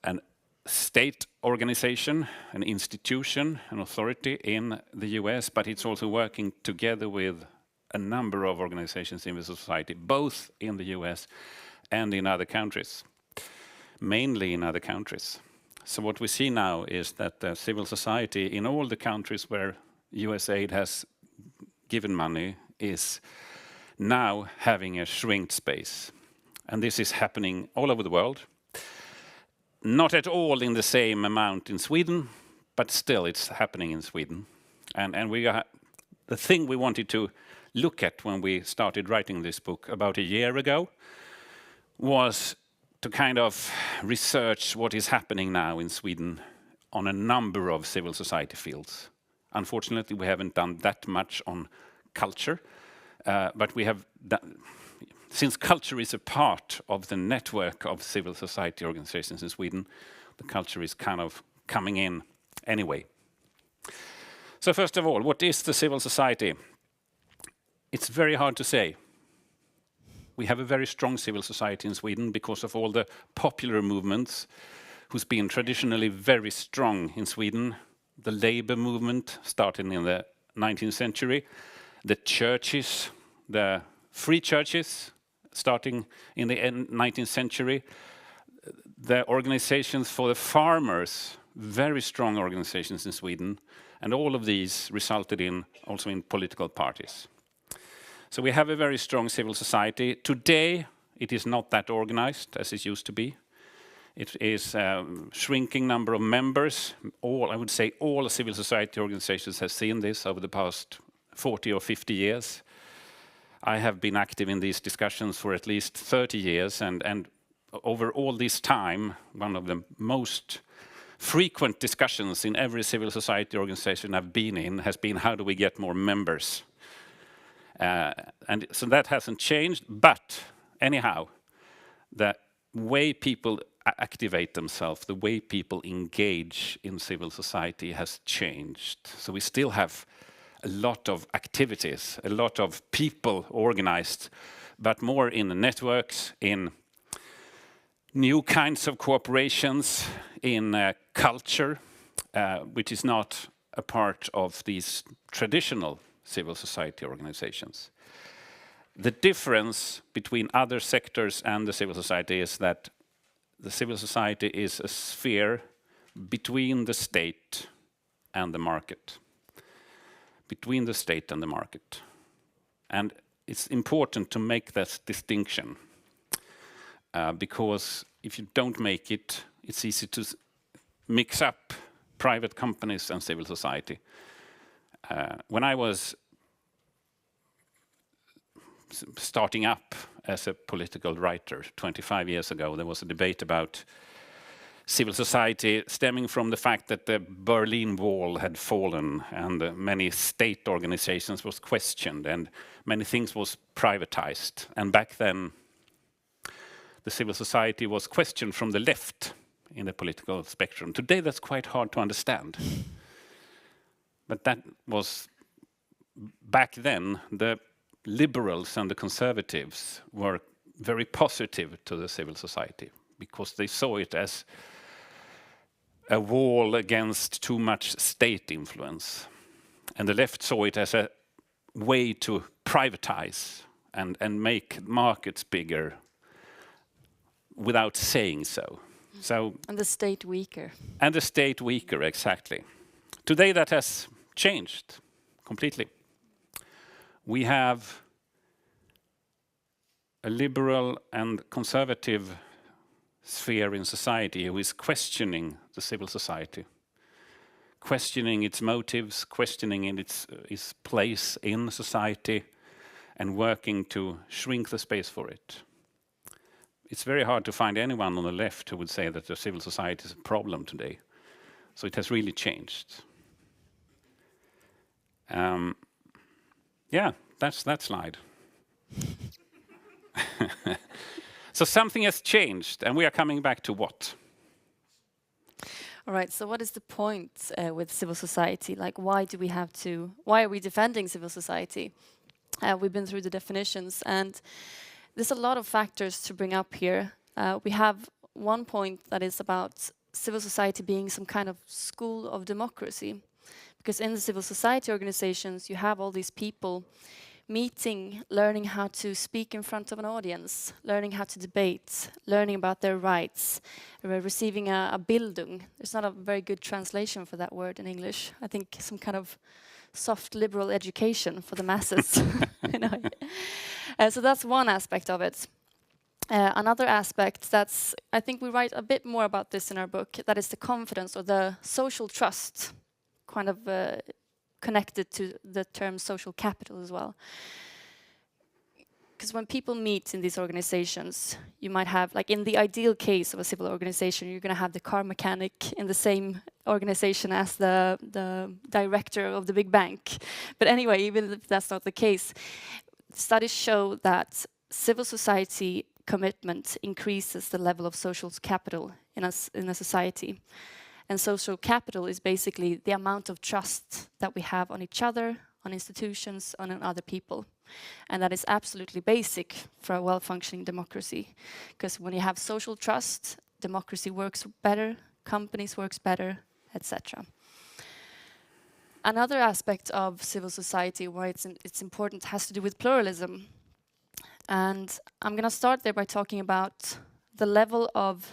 a state organization, an institution, an authority in the US, but it's also working together with a number of organizations in the society, both in the US and in other countries, mainly in other countries. So what we see now is that the civil society in all the countries where US aid has given money is now having a shrink space. And this is happening all over the world. Not at all in the same amount in Sweden, but still it's happening in Sweden. And we are the thing we wanted to look at when we started writing this book about a year ago was to kind of research what is happening now in Sweden on a number of civil society fields. Unfortunately, we haven't done that much on culture, but we have done, since culture is a part of the network of civil society organizations in Sweden, the culture is kind of coming in anyway. So first of all, what is the civil society? It's very hard to say. We have a very strong civil society in Sweden because of all the popular movements who's been traditionally very strong in Sweden. The labor movement started in the 19th century. The churches, the free churches starting in the 19th century. The organizations for the farmers, very strong organizations in Sweden. And all of these resulted in also in political parties. So we have a very strong civil society. Today, it is not that organized as it used to be. It is a shrinking number of members. I would say all civil society organizations have seen this over the past 40 or 50 years. I have been active in these discussions for at least 30 years, and over all this time, one of the most frequent discussions in every civil society organization I've been in has been how do we get more members? And so that hasn't changed, but anyhow, the way people activate themselves, the way people engage in civil society has changed. So we still have a lot of activities, a lot of people organized, but more in the networks, in new kinds of cooperations, in culture, which is not a part of these traditional civil society organizations. The difference between other sectors and the civil society is that the civil society is a sphere between the state and the market. Between the state and the market. And it's important to make that distinction because if you don't make it, it's easy to mix up private companies and civil society. When I was starting up as a political writer 25 years ago, there was a debate about civil society stemming from the fact that the Berlin Wall had fallen and many state organizations was questioned and many things was privatized. And back then, the civil society was questioned from the left in the political spectrum. Today, that's quite hard to understand. But that was, back then, the liberals and the conservatives were very positive to the civil society because they saw it as a wall against too much state influence. And the left saw it as a way to privatize and make markets bigger without saying so. And the state weaker. And the state weaker, exactly. Today that has changed completely. We have a liberal and conservative sphere in society who is questioning the civil society, questioning its motives, questioning its place in society, and working to shrink the space for it. It's very hard to find anyone on the left who would say that the civil society is a problem today. So it has really changed. Yeah, that's that slide. So something has changed, and we are coming back to what? All right, so what is the point with civil society? Like, why are we defending civil society? We've been through the definitions, and there's a lot of factors to bring up here. We have one point that is about civil society being some kind of school of democracy. Because in the civil society organizations, you have all these people meeting, learning how to speak in front of an audience, learning how to debate, learning about their rights, receiving a Bildung. There's not a very good translation for that word in English. I think some kind of soft liberal education for the masses. You know? So that's one aspect of it. Another aspect I think we write a bit more about this in our book, that is the confidence or the social trust kind of connected to the term social capital as well. Because when people meet in these organizations, you might have, like in the ideal case of a civil organization, you're going to have the car mechanic in the same organization as the director of the big bank. But anyway, even if that's not the case, studies show that civil society commitment increases the level of social capital in a society. And social capital is basically the amount of trust that we have on each other, on institutions, on other people. And that is absolutely basic for a well-functioning democracy. Because when you have social trust, democracy works better, companies works better, etc. Another aspect of civil society why it's important has to do with pluralism. And I'm going to start there by talking about the level of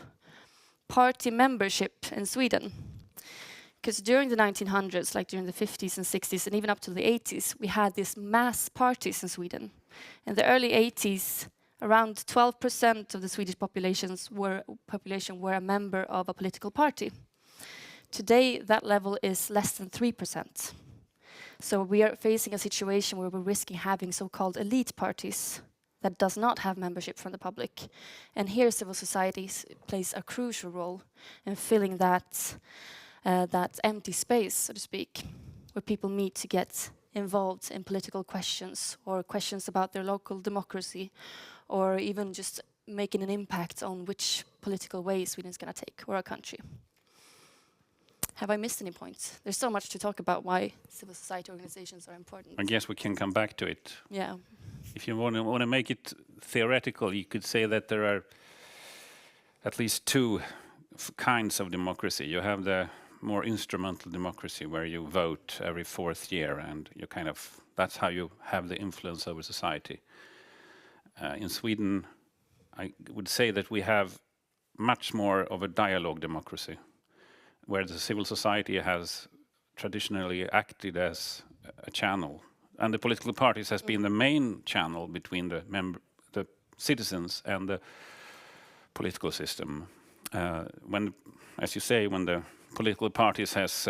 party membership in Sweden. Because during the 1900s, like during the 50s and 60s, and even up to the 80s, we had these mass parties in Sweden. In the early 80s, around 12% of the Swedish population were a member of a political party. Today, that level is less than 3%. So we are facing a situation where we're risking having so-called elite parties that does not have membership from the public. And here civil society plays a crucial role in filling that empty space, so to speak, where people meet to get involved in political questions or questions about their local democracy, or even just making an impact on which political way Sweden is going to take, or a country. Have I missed any points? There's so much to talk about why civil society organizations are important. I guess we can come back to it. Yeah. If you want to make it theoretical, you could say that there are at least two kinds of democracy. You have the more instrumental democracy where you vote every 4th year, and you that's how you have the influence over society. In Sweden, I would say that we have much more of a dialogue democracy, where the civil society has traditionally acted as a channel, and the political parties has been the main channel between the citizens and the political system. When, as you say, when the political parties has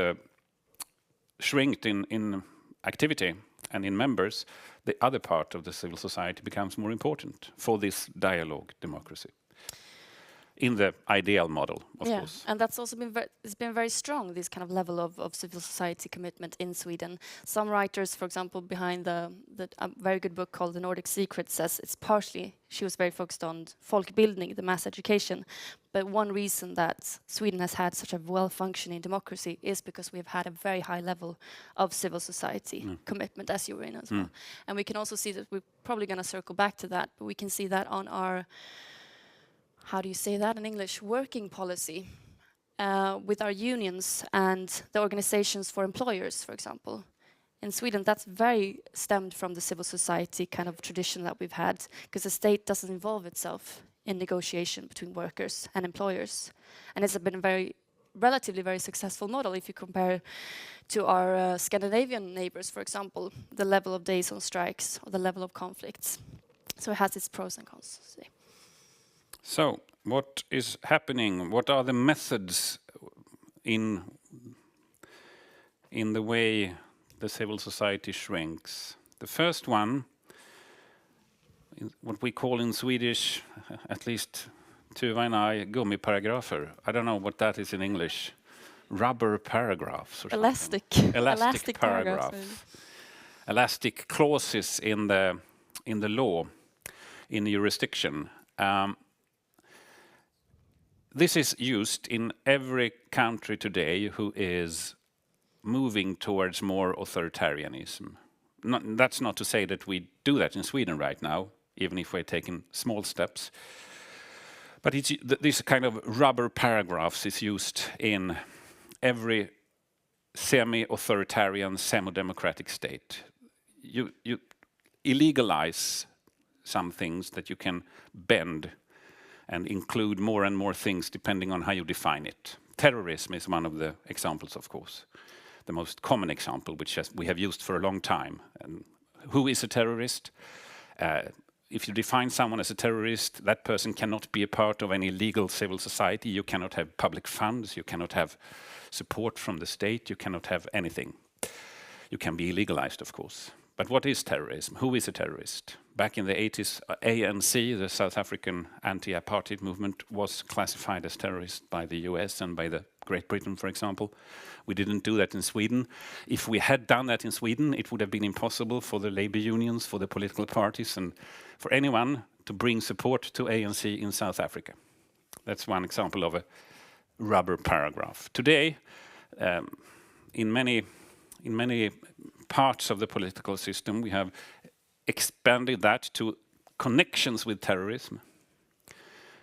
shrinked in activity and in members, the other part of the civil society becomes more important for this dialogue democracy. In the ideal model, of course. And that's also been very strong, this kind of level of civil society commitment in Sweden. Some writers, for example, behind a very good book called The Nordic Secret says it's partially, she was very focused on folkbildning, the mass education. But one reason that Sweden has had such a well-functioning democracy is because we've had a very high level of civil society commitment, as you were in as well. And we can also see that we're probably going to circle back to that, but we can see that on our, how do you say that in English, working policy with our unions and the organizations for employers, for example. In Sweden, that's very stemmed from the civil society kind of tradition that we've had, because the state doesn't involve itself in negotiation between workers and employers. And it's been a relatively very successful model if you compare to our Scandinavian neighbors, for example, the level of days on strikes or the level of conflicts. So it has its pros and cons. So, what is happening? What are the methods in the way the civil society shrinks? The first one, what we call in Swedish, at least Tuva and I, gummiparagrafer. I don't know what that is in English. Rubber paragraphs or something. Elastic paragraph. Elastic clauses in the law, in the jurisdiction. This is used in every country today who is moving towards more authoritarianism. That's not to say that we do that in Sweden right now, even if we're taking small steps. But this kind of rubber paragraphs is used in every semi-authoritarian, semi-democratic state. You illegalize some things that you can bend and include more and more things depending on how you define it. Terrorism is one of the examples, of course. The most common example, which we have used for a long time. And who is a terrorist? If you define someone as a terrorist, that person cannot be a part of any legal civil society. You cannot have public funds. You cannot have support from the state. You cannot have anything. you can be legalized, of course. But what is terrorism? Who is a terrorist? Back in the 80s, ANC, the South African anti-apartheid movement, was classified as terrorist by the US and by the Great Britain, for example. We didn't do that in Sweden. If we had done that in Sweden, it would have been impossible for the labor unions, for the political parties, and for anyone to bring support to ANC in South Africa. That's one example of a rubber paragraph. Today, in many parts of the political system, we have expanded that to connections with terrorism.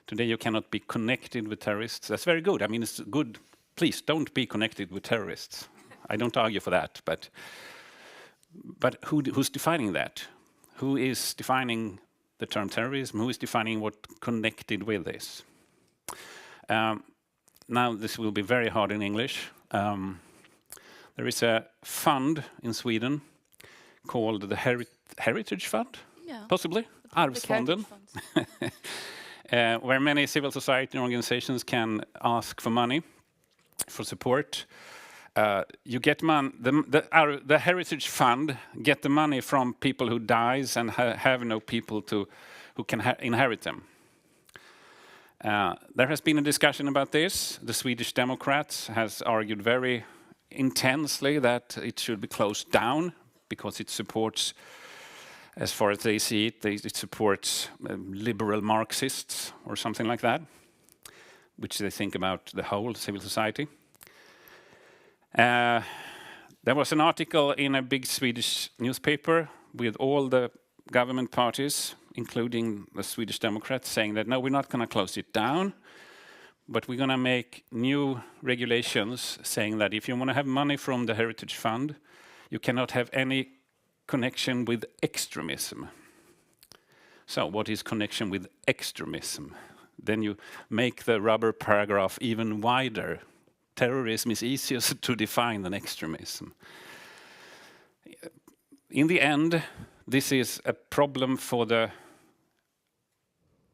Today you cannot be connected with terrorists. That's very good. I mean, it's good. Please don't be connected with terrorists. I don't argue for that, but who's defining that? Who is defining the term terrorism? Who is defining what connected with is? Now this will be very hard in English. There is a fund in Sweden called the Heritage Fund, possibly, Arvsfonden, where many civil society organizations can ask for money, for support. You get the Heritage Fund get the money from people who dies and have no people who can inherit them. There has been a discussion about this. The Swedish Democrats has argued very intensely that it should be closed down because it supports, as far as they see it, it supports liberal Marxists or something like that, which they think about the whole civil society. There was an article in a big Swedish newspaper with all the government parties, including the Swedish Democrats, saying that no, we're not going to close it down, but we're going to make new regulations saying that if you want to have money from the Heritage Fund, you cannot have any connection with extremism. So what is connection with extremism? Then you make the rubber paragraph even wider. Terrorism is easier to define than extremism. In the end, this is a problem for the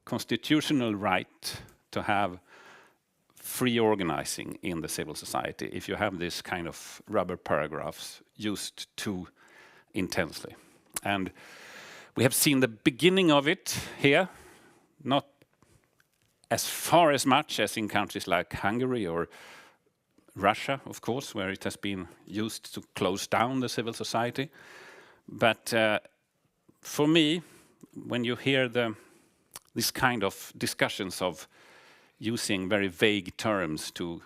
constitutional right to have free organizing in the civil society if you have this kind of rubber paragraphs used too intensely. And we have seen the beginning of it here, not as far as much as in countries like Hungary or Russia, of course, where it has been used to close down the civil society. But for me, when you hear this kind of discussions of using very vague terms to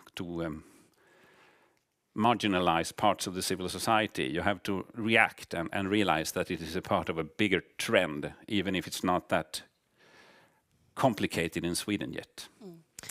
marginalize parts of the civil society, you have to react and realize that it is a part of a bigger trend, even if it's not that complicated in Sweden yet.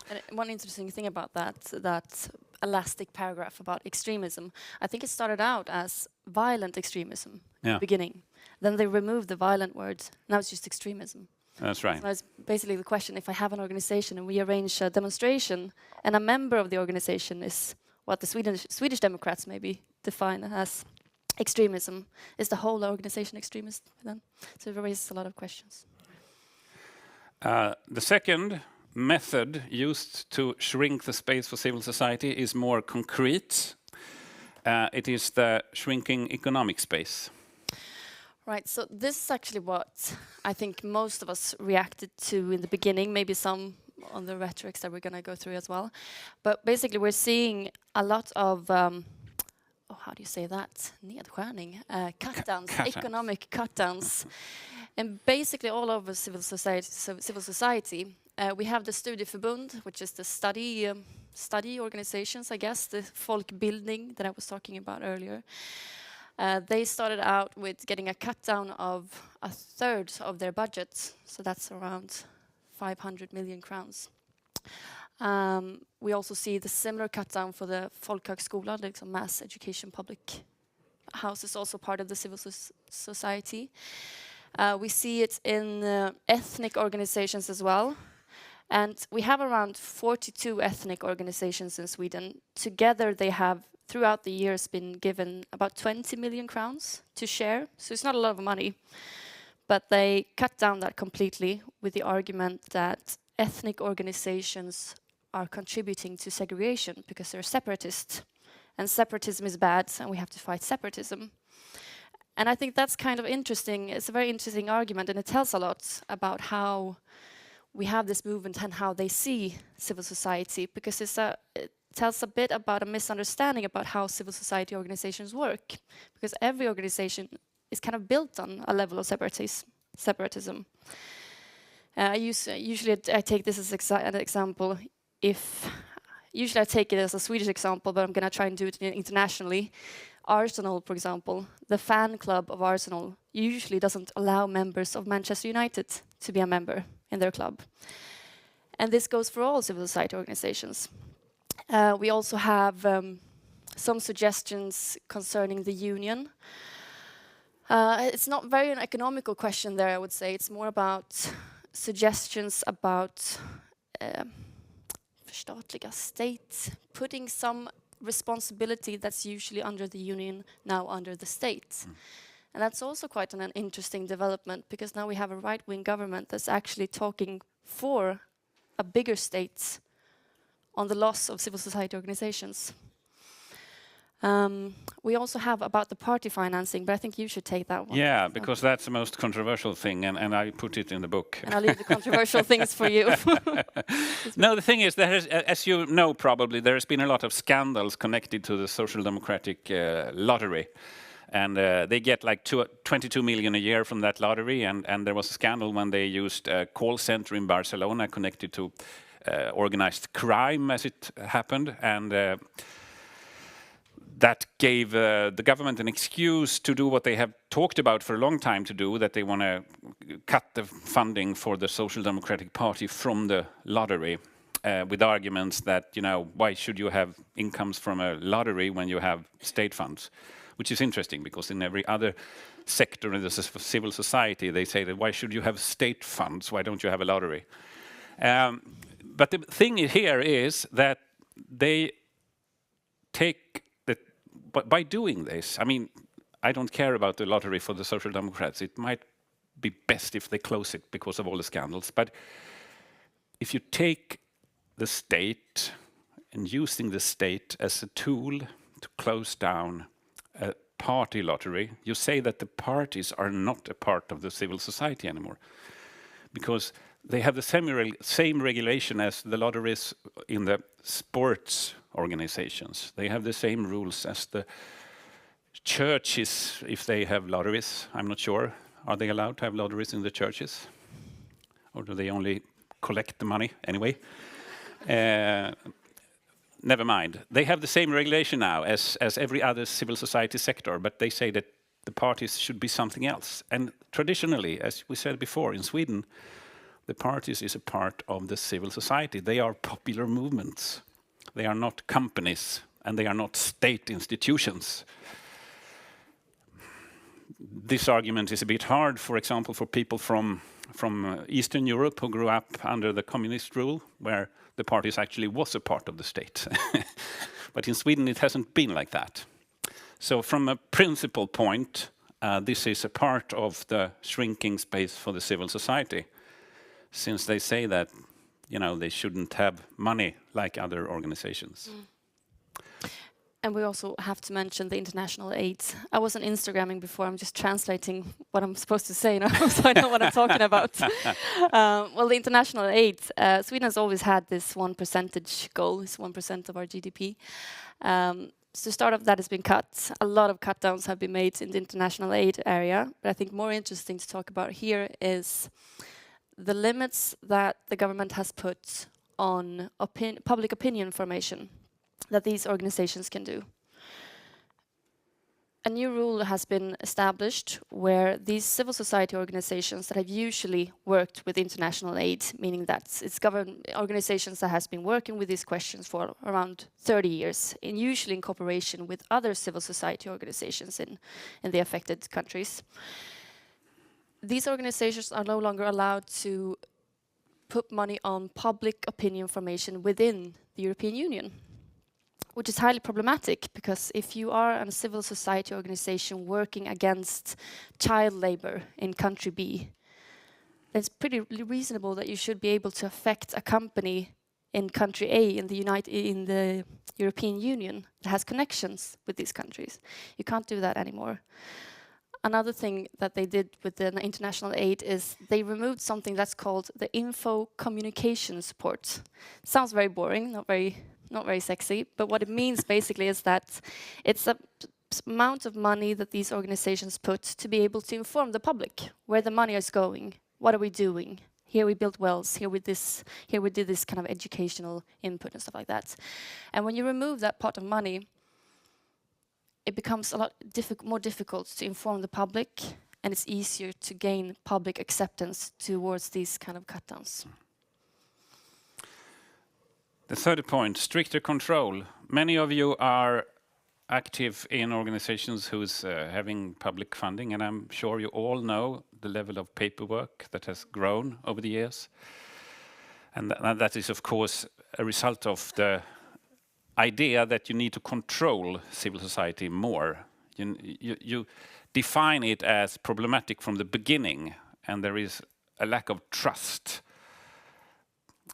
And one interesting thing about that elastic paragraph about extremism, I think it started out as violent extremism in the beginning. Then they removed the violent words. Now it's just extremism. That's right. So it's basically the question, if I have an organization and we arrange a demonstration and a member of the organization is what the Swedish Democrats maybe define as extremism, is the whole organization extremist then? So it raises a lot of questions. The second method used to shrink the space for civil society is more concrete. It is the shrinking economic space. Right, so this is actually what I think most of us reacted to in the beginning, maybe some on the rhetorics that we're going to go through as well. But basically we're seeing a lot of, how do you say that? Nedskärning, cut-downs, economic cut-downs. And basically all over civil society, we have the Studieförbund, which is the study organizations, I guess, the folkbildning that I was talking about earlier. They started out with getting a cut down of 1/3 of their budget, so that's around 500 million crowns. We also see the similar cut down for the folkhögskola, like some mass education public house is also part of the civil society. We see it in ethnic organizations as well. And we have around 42 ethnic organizations in Sweden. Together they have throughout the years been given about 20 million crowns to share. So it's not a lot of money, but they cut down that completely with the argument that ethnic organizations are contributing to segregation because they're separatist, and separatism is bad and we have to fight separatism. And I think that's kind of interesting. It's a very interesting argument, and it tells a lot about how we have this movement and how they see civil society, because it tells a bit about a misunderstanding about how civil society organizations work, because every organization is kind of built on a level of separatism. Usually I take this as an example. Usually I take it as a Swedish example, but I'm going to try and do it internationally. Arsenal, for example, the fan club of Arsenal usually doesn't allow members of Manchester United to be a member in their club. And this goes for all civil society organizations. We also have some suggestions concerning the union. It's not very an economical question there, I would say. It's more about suggestions about förstatliga state, putting some responsibility that's usually under the union now under the state. And that's also quite an interesting development, because now we have a right-wing government that's actually talking for a bigger state on the loss of civil society organizations. We also have about the party financing, but I think you should take that one. Yeah, because that's the most controversial thing, and I put it in the book. And I'll leave the controversial things for you. No, the thing is, as you know probably, there has been a lot of scandals connected to the Social Democratic lottery. And they get like 22 million a year from that lottery, and there was a scandal when they used a call center in Barcelona connected to organized crime, as it happened, and that gave the government an excuse to do what they have talked about for a long time to do, that they want to cut the funding for the Social Democratic Party from the lottery, with arguments that, you know, why should you have incomes from a lottery when you have state funds? Which is interesting, because in every other sector in the civil society, they say that why should you have state funds? Why don't you have a lottery? But the thing here is that they take by doing this, I mean, I don't care about the lottery for the Social Democrats. It might be best if they close it because of all the scandals. But if you take the state and using the state as a tool to close down a party lottery, you say that the parties are not a part of the civil society anymore, because they have the same regulation as the lotteries in the sports organizations. They have the same rules as the churches, if they have lotteries. I'm not sure. Are they allowed to have lotteries in the churches? Or do they only collect the money anyway? Never mind. They have the same regulation now as every other civil society sector, but they say that the parties should be something else. And traditionally, as we said before, in Sweden, the parties is a part of the civil society. They are popular movements. They are not companies, and they are not state institutions. This argument is a bit hard, for example, for people from Eastern Europe who grew up under the communist rule, where the parties actually was a part of the state. But in Sweden, it hasn't been like that. So from a principle point, this is a part of the shrinking space for the civil society, since they say that, you know, they shouldn't have money like other organizations. And we also have to mention the international aid. I wasn't Instagramming before, I'm just translating what I'm supposed to say now, so I know what I'm talking about. Well, the international aid, Sweden has always had this 1% goal, it's 1% of our GDP. So start of that has been cut. A lot of cut downs have been made in the international aid area, but I think more interesting to talk about here is the limits that the government has put on public opinion formation that these organizations can do. A new rule has been established where these civil society organizations that have usually worked with international aid, meaning that it's government organizations that has been working with these questions for around 30 years, and usually in cooperation with other civil society organizations in the affected countries. These organizations are no longer allowed to put money on public opinion formation within the European Union, which is highly problematic, because if you are a civil society organization working against child labor in country B, then it's pretty reasonable that you should be able to affect a company in country A in the European Union that has connections with these countries. You can't do that anymore. another thing that they did with the international aid is they removed something that's called the info communication support. Sounds very boring, not very sexy, but what it means basically is that it's a amount of money that these organizations put to be able to inform the public where the money is going, what are we doing. Here we built wells, here we did this kind of educational input and stuff like that. And when you remove that pot of money, it becomes a lot more difficult to inform the public, and it's easier to gain public acceptance towards these kind of cut-downs. The third point, stricter control. Many of you are active in organizations who's having public funding, and I'm sure you all know the level of paperwork that has grown over the years. And that is, of course, a result of the idea that you need to control civil society more. You define it as problematic from the beginning, and there is a lack of trust.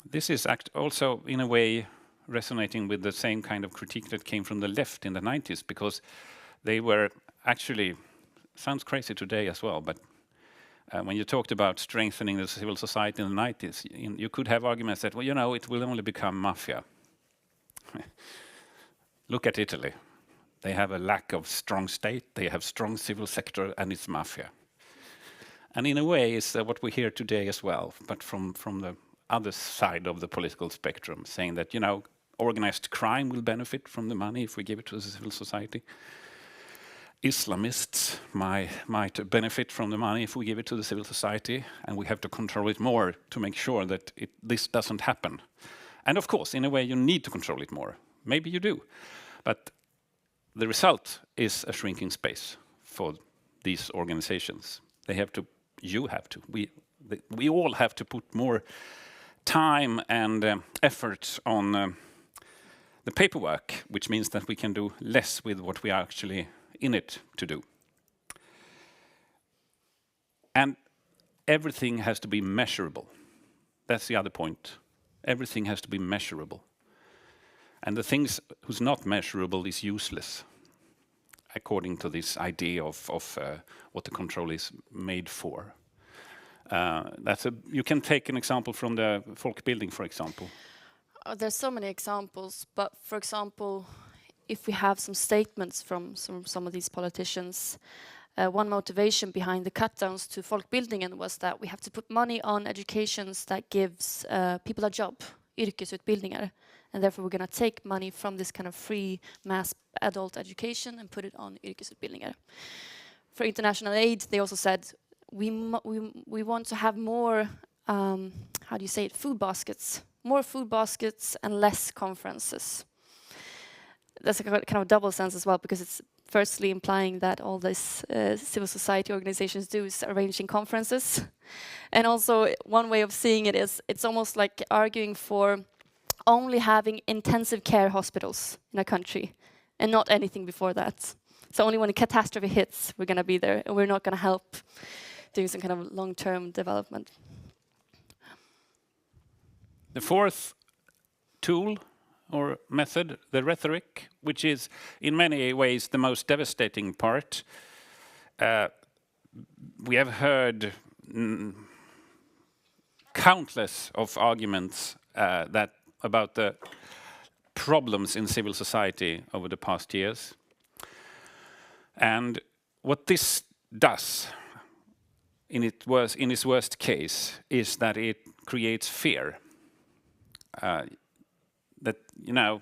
This is also, in a way, resonating with the same kind of critique that came from the left in the 90s, because they were actually, sounds crazy today as well, but when you talked about strengthening the civil society in the 90s, you could have arguments that, well, you know, it will only become mafia. Look at Italy. They have a lack of strong state, they have strong civil sector, and it's mafia. And in a way, it's what we hear today as well, but from the other side of the political spectrum, saying that, you know, organized crime will benefit from the money if we give it to the civil society. Islamists might benefit from the money if we give it to the civil society, and we have to control it more to make sure that this doesn't happen. And of course, in a way, you need to control it more. Maybe you do. But the result is a shrinking space for these organizations. You have to, we all have to put more time and effort on the paperwork, which means that we can do less with what we are actually in it to do. And everything has to be measurable. That's the other point. Everything has to be measurable. And the things who's not measurable is useless, according to this idea of what the control is made for. You can take an example from the folkbildning, for example. There's so many examples, but for example, if we have some statements from some of these politicians, one motivation behind the cut-downs to folkbildningen was that we have to put money on educations that gives people a job, yrkesutbildningar, and therefore we're going to take money from this kind of free mass adult education and put it on yrkesutbildningar. For international aid, they also said we want to have more, how do you say it, food baskets. More food baskets and less conferences. That's a kind of double sense as well, because it's firstly implying that all these civil society organizations do is arranging conferences. And also one way of seeing it is it's almost like arguing for only having intensive care hospitals in a country and not anything before that. So only when a catastrophe hits, we're going to be there, and we're not going to help doing some kind of long-term development. The fourth tool or method, the rhetoric, which is in many ways the most devastating part. We have heard countless of arguments about the problems in civil society over the past years. And what this does, in its worst case, is that it creates fear. That, you know,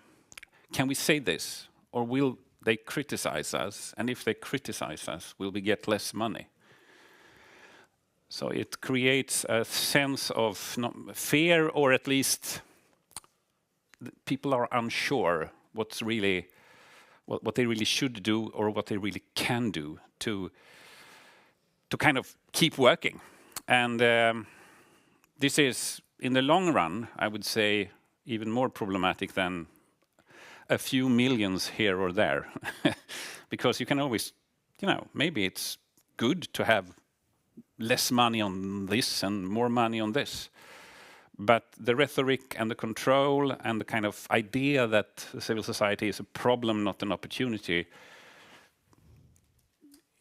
can we say this, or will they criticize us? And if they criticize us, will we get less money? So it creates a sense of fear, or at least people are unsure what they really should do, or what they really can do to kind of keep working. And this is, in the long run, I would say, even more problematic than a few millions here or there. Because you can always, you know, maybe it's good to have less money on this and more money on this. But the rhetoric and the control and the kind of idea that civil society is a problem, not an opportunity,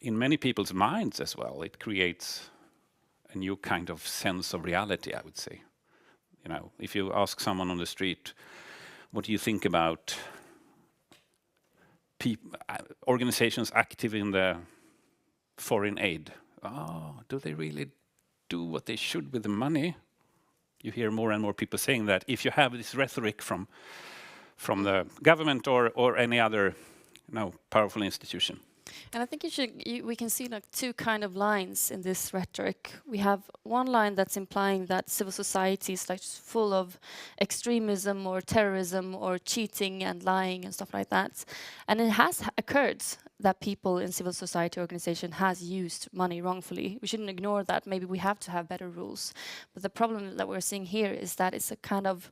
in many people's minds as well, it creates a new kind of sense of reality, I would say. You know, if you ask someone on the street, what do you think about organizations active in the foreign aid? Oh, do they really do what they should with the money? You hear more and more people saying that. If you have this rhetoric from the government or any other, powerful institution. And I think we can see like two kind of lines in this rhetoric. We have one line that's implying that civil society is like full of extremism or terrorism or cheating and lying and stuff like that. And it has occurred that people in civil society organization has used money wrongfully. We shouldn't ignore that. Maybe we have to have better rules. But the problem that we're seeing here is that it's a kind of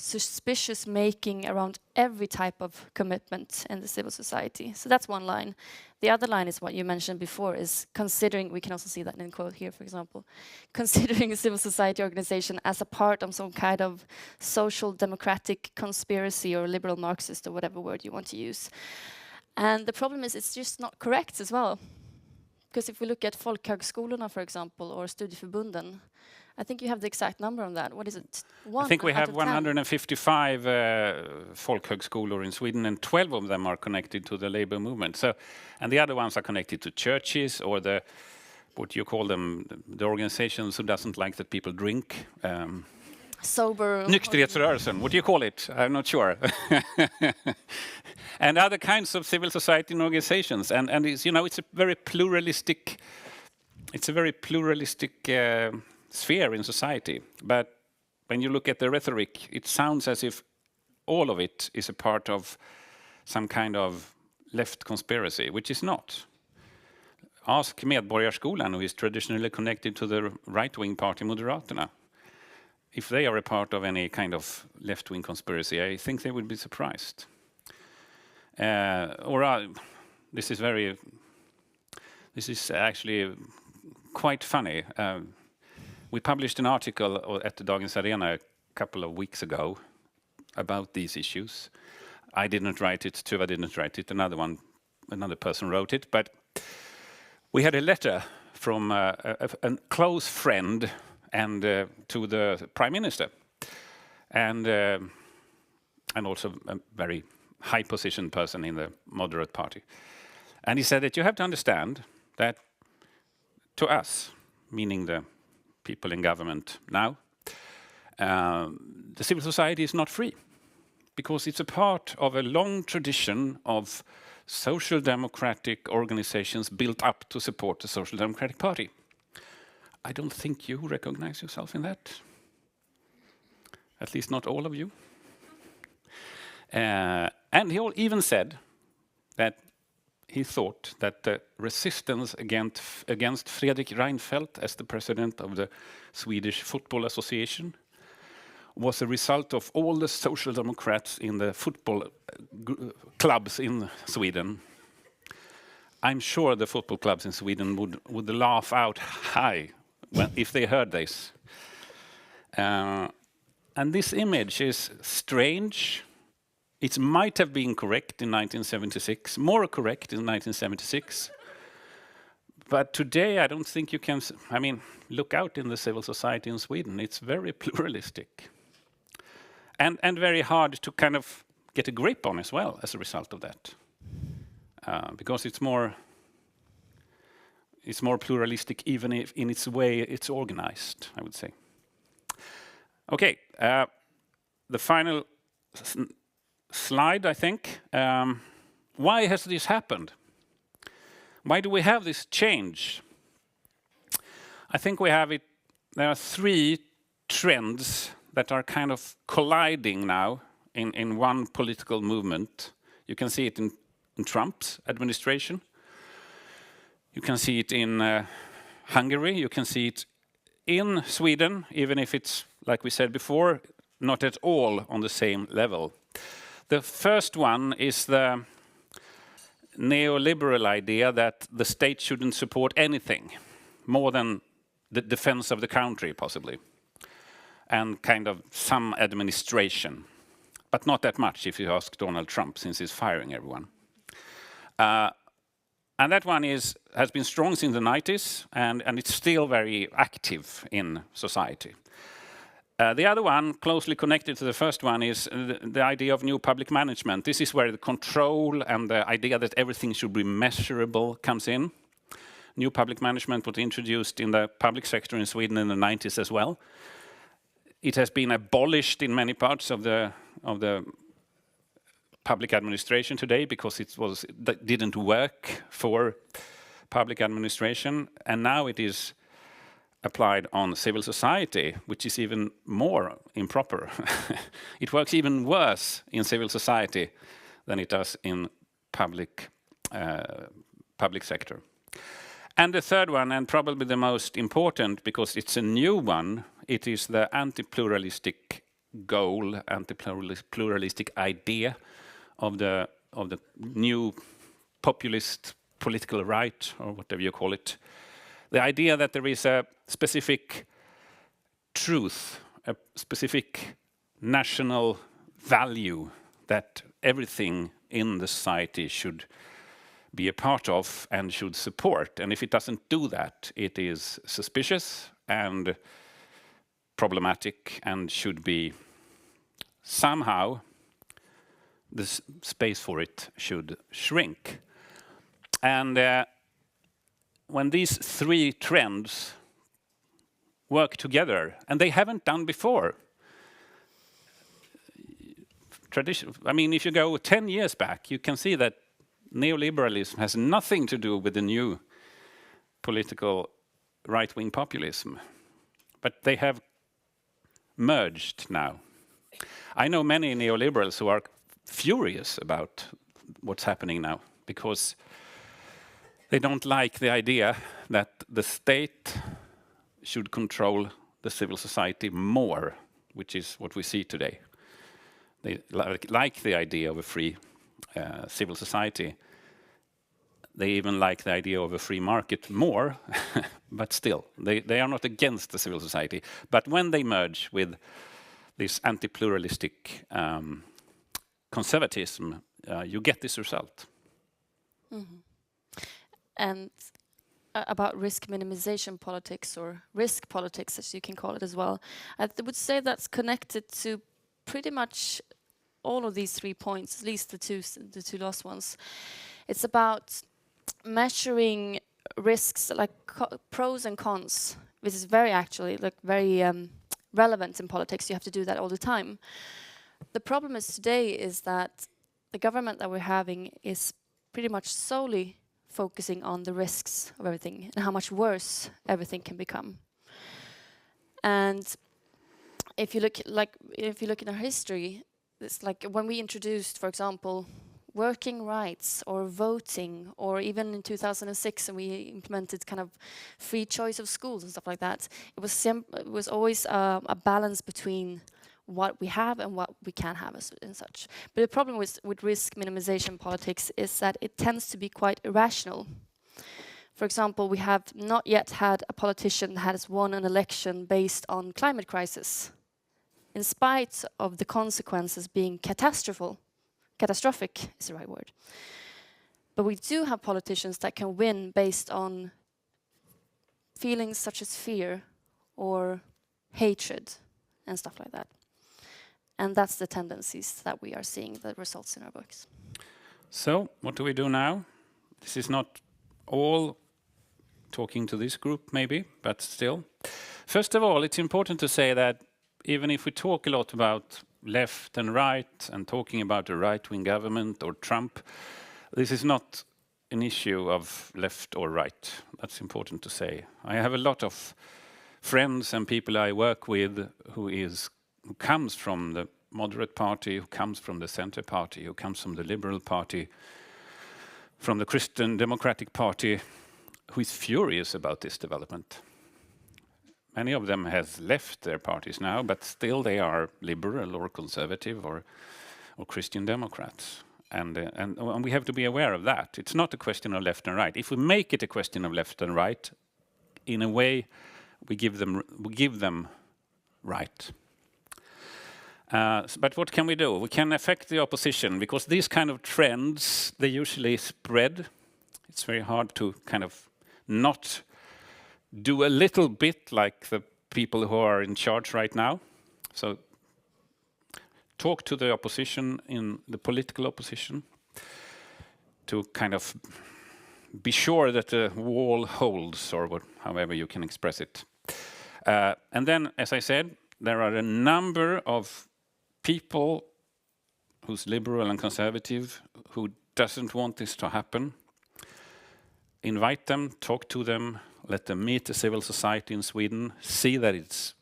suspicious making around every type of commitment in the civil society. So that's one line. The other line is what you mentioned before, is considering, we can also see that in quote here, for example, considering a civil society organization as a part of some kind of social democratic conspiracy or liberal Marxist or whatever word you want to use. And the problem is it's just not correct as well. Because if we look at folkhögskolorna, for example, or studieförbunden, I think you have the exact number on that. What is it? I think we have 155 folkhögskolor in Sweden, and 12 of them are connected to the labor movement. So, and the other ones are connected to churches or the, what you call them, the organizations who doesn't like that people drink. Sober. Nykterhetsrörelsen, what do you call it? I'm not sure. And other kinds of civil society organizations, and it's, it's a very pluralistic. It's a very pluralistic sphere in society. But when you look at the rhetoric, it sounds as if all of it is a part of some kind of left conspiracy, which is not. Ask Medborgarskolan, who is traditionally connected to the right-wing party Moderaterna, if they are a part of any kind of left-wing conspiracy. I think they would be surprised. This is actually quite funny. We published an article at the Dagens Arena a couple of weeks ago about these issues. I didn't write it, Tuva didn't write it, another person wrote it, but we had a letter from a close friend and to the Prime Minister, and also a very high-positioned person in the moderate party. And he said that you have to understand that to us, meaning the people in government now, the civil society is not free, because it's a part of a long tradition of social democratic organizations built up to support the Social Democratic Party. I don't think you recognize yourself in that. At least not all of you. And he even said that he thought that the resistance against Fredrik Reinfeldt as the president of the Swedish Football Association was a result of all the social democrats in the football clubs in Sweden. I'm sure the football clubs in Sweden would laugh out high if they heard this. And this image is strange. It might have been correct in 1976, more correct in 1976. But today, I don't think you can, look out in the civil society in Sweden. It's very pluralistic. And very hard to kind of get a grip on as well as a result of that. Because it's more pluralistic even if in its way it's organized, I would say. Okay, the final slide, I think. Why has this happened? Why do we have this change? I think we have it. There are three trends that are kind of colliding now in one political movement. You can see it in Trump's administration. You can see it in Hungary. You can see it in Sweden, even if it's, like we said before, not at all on the same level. The first one is the neoliberal idea that the state shouldn't support anything more than the defense of the country, possibly, and kind of some administration, but not that much if you ask Donald Trump, since he's firing everyone. And that one has been strong since the 90s, and it's still very active in society. The other one, closely connected to the first one, is the idea of new public management. This is where the control and the idea that everything should be measurable comes in. New public management was introduced in the public sector in Sweden in the 90s as well. It has been abolished in many parts of the public administration today because that didn't work for public administration, and now it is applied on civil society, which is even more improper. It works even worse in civil society than it does in public sector. And the third one, and probably the most important because it's a new one, it is the anti-pluralistic goal, anti-pluralistic idea of the new populist political right, or whatever you call it. The idea that there is a specific truth, a specific national value that everything in the society should be a part of and should support. And if it doesn't do that, it is suspicious and problematic and should be somehow, the space for it should shrink. And when these three trends work together, and they haven't done before. I mean, if you go 10 years back, you can see that neoliberalism has nothing to do with the new political right-wing populism. But they have merged now. I know many neoliberals who are furious about what's happening now because they don't like the idea that the state should control the civil society more, which is what we see today. They like the idea of a free civil society. They even like the idea of a free market more, but still, they are not against the civil society. But when they merge with this anti-pluralistic conservatism, you get this result. Mm-hmm. And about risk minimization politics, or risk politics as you can call it as well, I would say that's connected to pretty much all of these 3 points, at least the two last ones. It's about measuring risks, like pros and cons. This is very relevant in politics. You have to do that all the time. The problem is today is that the government that we're having is pretty much solely focusing on the risks of everything and how much worse everything can become. And if you look in our history, it's like when we introduced, for example, working rights or voting, or even in 2006 and we implemented kind of free choice of schools and stuff like that, it was always a balance between what we have and what we can have and such. But the problem with risk minimization politics is that it tends to be quite irrational. For example, we have not yet had a politician that has won an election based on climate crisis, in spite of the consequences being catastrophic is the right word. But we do have politicians that can win based on feelings such as fear or hatred and stuff like that. And that's the tendencies that we are seeing, the results in our books. So, what do we do now? This is not all talking to this group, maybe, but still. First of all, it's important to say that even if we talk a lot about left and right and talking about a right-wing government or Trump, this is not an issue of left or right. That's important to say. I have a lot of friends and people I work with who comes from the moderate party, who comes from the center party, who comes from the liberal party, from the Christian Democratic Party, who is furious about this development. Many of them have left their parties now, but still they are liberal or conservative or Christian Democrats. And we have to be aware of that. It's not a question of left and right. If we make it a question of left and right, in a way, we give them right. But what can we do? We can affect the opposition, because these kind of trends, they usually spread. It's very hard to kind of not do a little bit like the people who are in charge right now. So talk to the opposition, in the political opposition, to kind of be sure that the wall holds, or however you can express it. And then, as I said, there are a number of people who's liberal and conservative who doesn't want this to happen. Invite them, talk to them, let them meet the civil society in Sweden, see that it's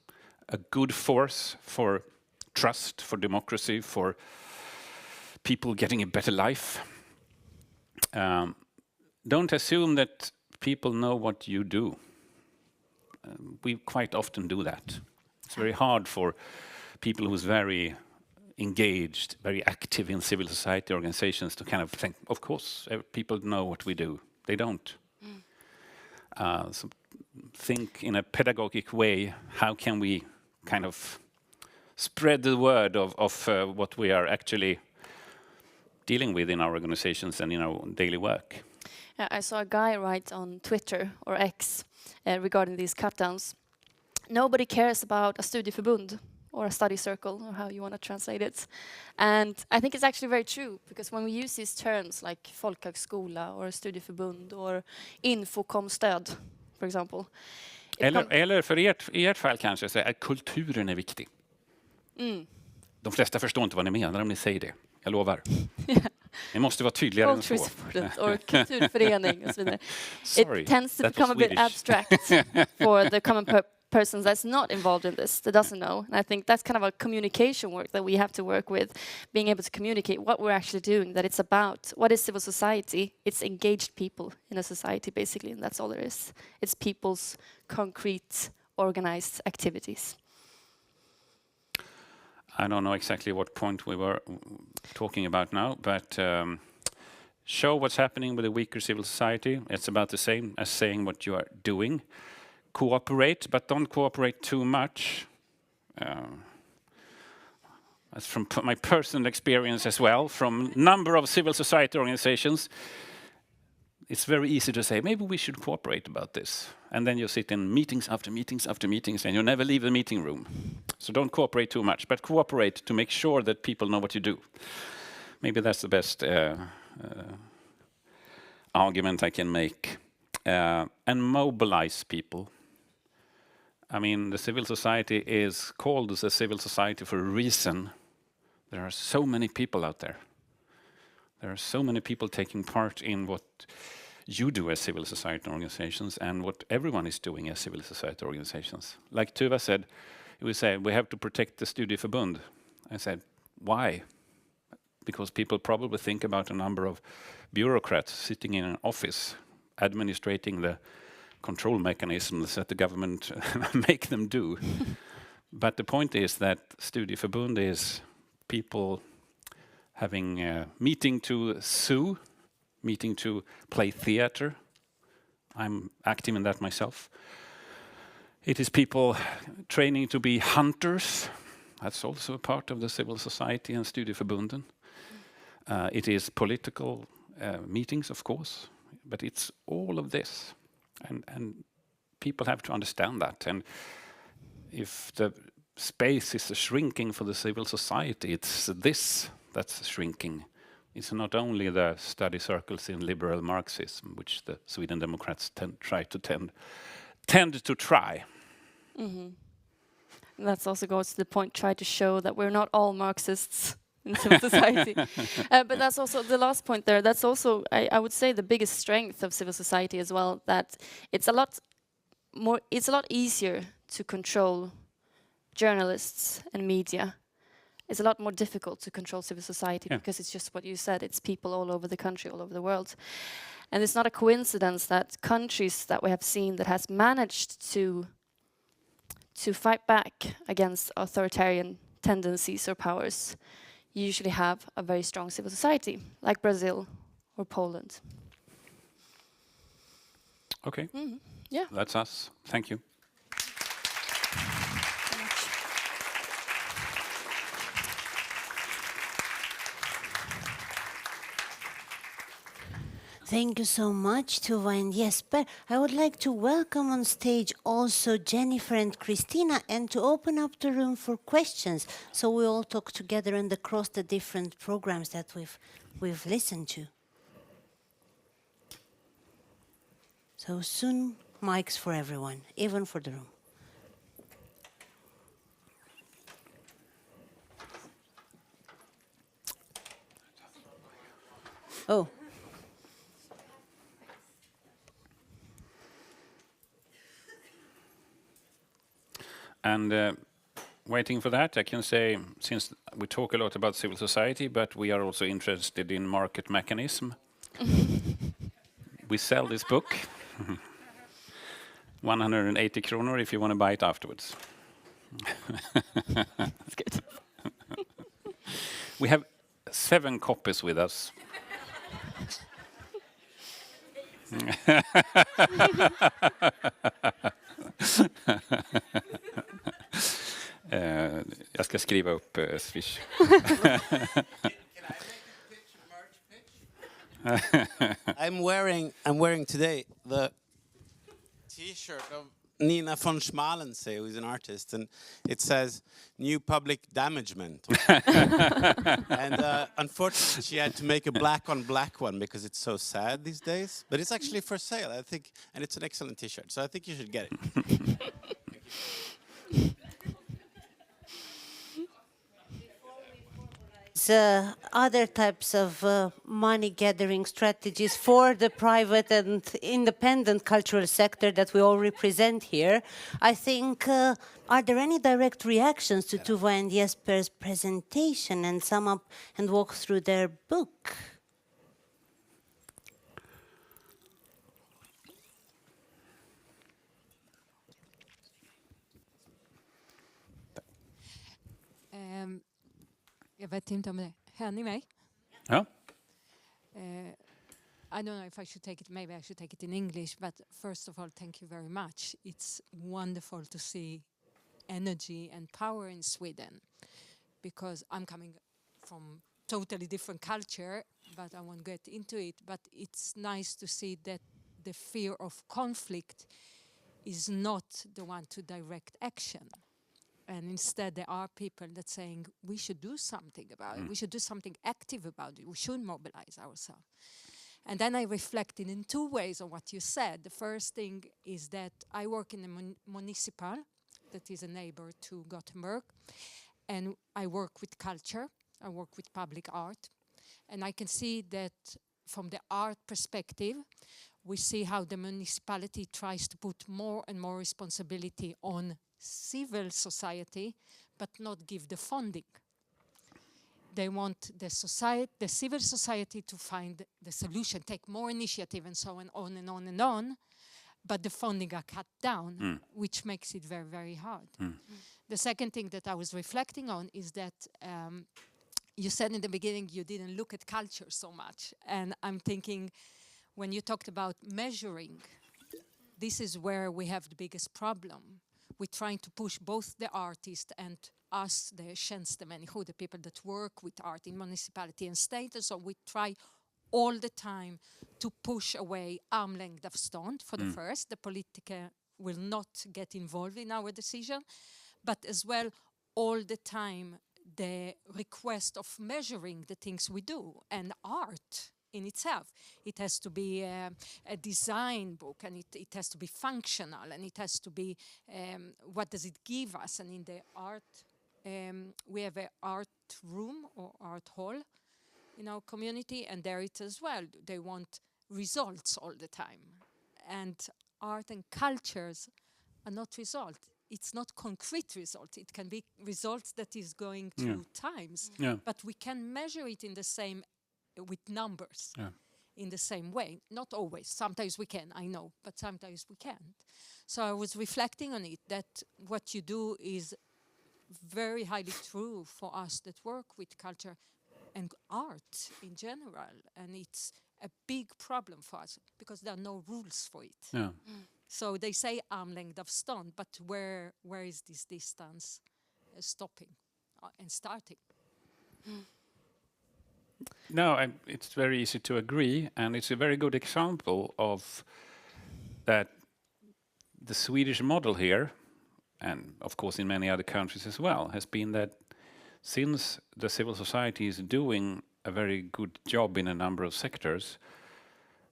a good force for trust, for democracy, for people getting a better life. Don't assume that people know what you do. We quite often do that. It's very hard for people who's very engaged, very active in civil society organizations to kind of think, of course, people know what we do. They don't. So think in a pedagogic way, how can we kind of spread the word of what we are actually dealing with in our organizations and in our daily work. Yeah, I saw a guy write on Twitter or X regarding these cutdowns. Nobody cares about a studieförbund or a study circle, or how you want to translate it. And I think it's actually very true, because when we use these terms like folkhögskola or studieförbund or infokomstöd, for example. Eller för ert fall kanske säga att kulturen är viktig. De flesta förstår inte vad ni menar om ni säger det. Jag lovar. Ni måste vara tydligare än så. Or kulturförening och så vidare. It tends to become a bit abstract for the common person that's not involved in this, that doesn't know. And I think that's kind of a communication work that we have to work with, being able to communicate what we're actually doing, that it's about what is civil society. It's engaged people in a society, basically, and that's all there is. It's people's concrete, organized activities. I don't know exactly what point we were talking about now, but show what's happening with a weaker civil society. It's about the same as saying what you are doing. Cooperate, but don't cooperate too much. That's from my personal experience as well, from a number of civil society organizations. It's very easy to say, maybe we should cooperate about this. And then you sit in meetings after meetings after meetings, and you never leave the meeting room. So don't cooperate too much, but cooperate to make sure that people know what you do. Maybe that's the best argument I can make. And mobilize people. I mean, the civil society is called as a civil society for a reason. There are so many people out there. There are so many people taking part in what you do as civil society organizations and what everyone is doing as civil society organizations. Like Tuva said, we say we have to protect the studieförbund. I said, why? Because people probably think about a number of bureaucrats sitting in an office administrating the control mechanisms that the government make them do. But the point is that studieförbund is people having a meeting to sue, meeting to play theater. I'm active in that myself. It is people training to be hunters. That's also a part of the civil society and studieförbunden. It is political meetings, of course, but it's all of this. And people have to understand that. And if the space is shrinking for the civil society, it's this that's shrinking. It's not only the study circles in liberal Marxism, which the Sweden Democrats tend to try. Mm-hmm. That also goes to the point, try to show that we're not all Marxists in civil society. But that's also the last point there. That's also, I would say, the biggest strength of civil society as well, that it's a lot easier to control journalists and media. It's a lot more difficult to control civil society because it's just what you said, it's people all over the country, all over the world. And it's not a coincidence that countries that we have seen that has managed to fight back against authoritarian tendencies or powers usually have a very strong civil society, like Brazil or Poland. Okay. Mm-hmm. Yeah. That's us. Thank you. Thank you so much, Tuva and Jesper. I would like to welcome on stage also Jennifer and Christina and to open up the room for questions so we all talk together and across the different programs that we've listened to. So soon, mics for everyone, even for the room. Oh. And waiting for that, I can say, since we talk a lot about civil society, but we are also interested in market mechanism. We sell this book, 180 kronor if you want to buy it afterwards. That's good. We have 7 copies with us. Jag ska skriva upp Swish. I'm wearing today the T-shirt of Nina von Schmalensee, who's an artist, and it says "New Public Damagement." And unfortunately, she had to make a black-on-black one because it's so sad these days. But it's actually for sale, I think, and it's an excellent T-shirt. So I think you should get it. Other types of money gathering strategies for the private and independent cultural sector that we all represent here. I think, are there any direct reactions to Tuva and Jesper's presentation and sum up and walk through their book? Jag vet inte om det. Hör ni mig? Ja. I don't know if I should take it, maybe I should take it in English, but first of all, thank you very much. It's wonderful to see energy and power in Sweden, because I'm coming from totally different culture, but I won't get into it. But it's nice to see that the fear of conflict is not the one to direct action. And instead there are people that saying we should do something about it. We should do something active about it. We should mobilize ourselves. And then I reflected in 2 ways on what you said. The first thing is that I work in a municipal, that is a neighbor to Gothenburg. And I work with culture. I work with public art. And I can see that from the art perspective, we see how the municipality tries to put more and more responsibility on civil society, but not give the funding. They want the civil society to find the solution, take more initiative and so on and on and on, but the funding are cut down, which makes it very, very hard. The second thing that I was reflecting on is that you said in the beginning you didn't look at culture so much, and I'm thinking when you talked about measuring, this is where we have the biggest problem. We're trying to push both the artist and us, the tjänstemänniskor, the people that work with art in municipality and state. And so we try all the time to push away armlängdavstånd for the first. The politiker will not get involved in our decision. But as well, all the time, the request of measuring the things we do and art in itself. It has to be a design book, and it has to be functional, and it has to be what does it give us. And in the art, we have an art room or art hall in our community, and there it as well. They want results all the time. And art and cultures are not results. It's not concrete results. It can be results that is going through times, but we can measure it in the same with numbers in the same way. Not always. Sometimes we can, I know, but sometimes we can't. So I was reflecting on it, that what you do is very highly true for us that work with culture and art in general. And it's a big problem for us because there are no rules for it. So they say armlängdavstånd, but where is this distance stopping and starting? No, it's very easy to agree, and it's a very good example of that the Swedish model here, and of course in many other countries as well, has been that since the civil society is doing a very good job in a number of sectors,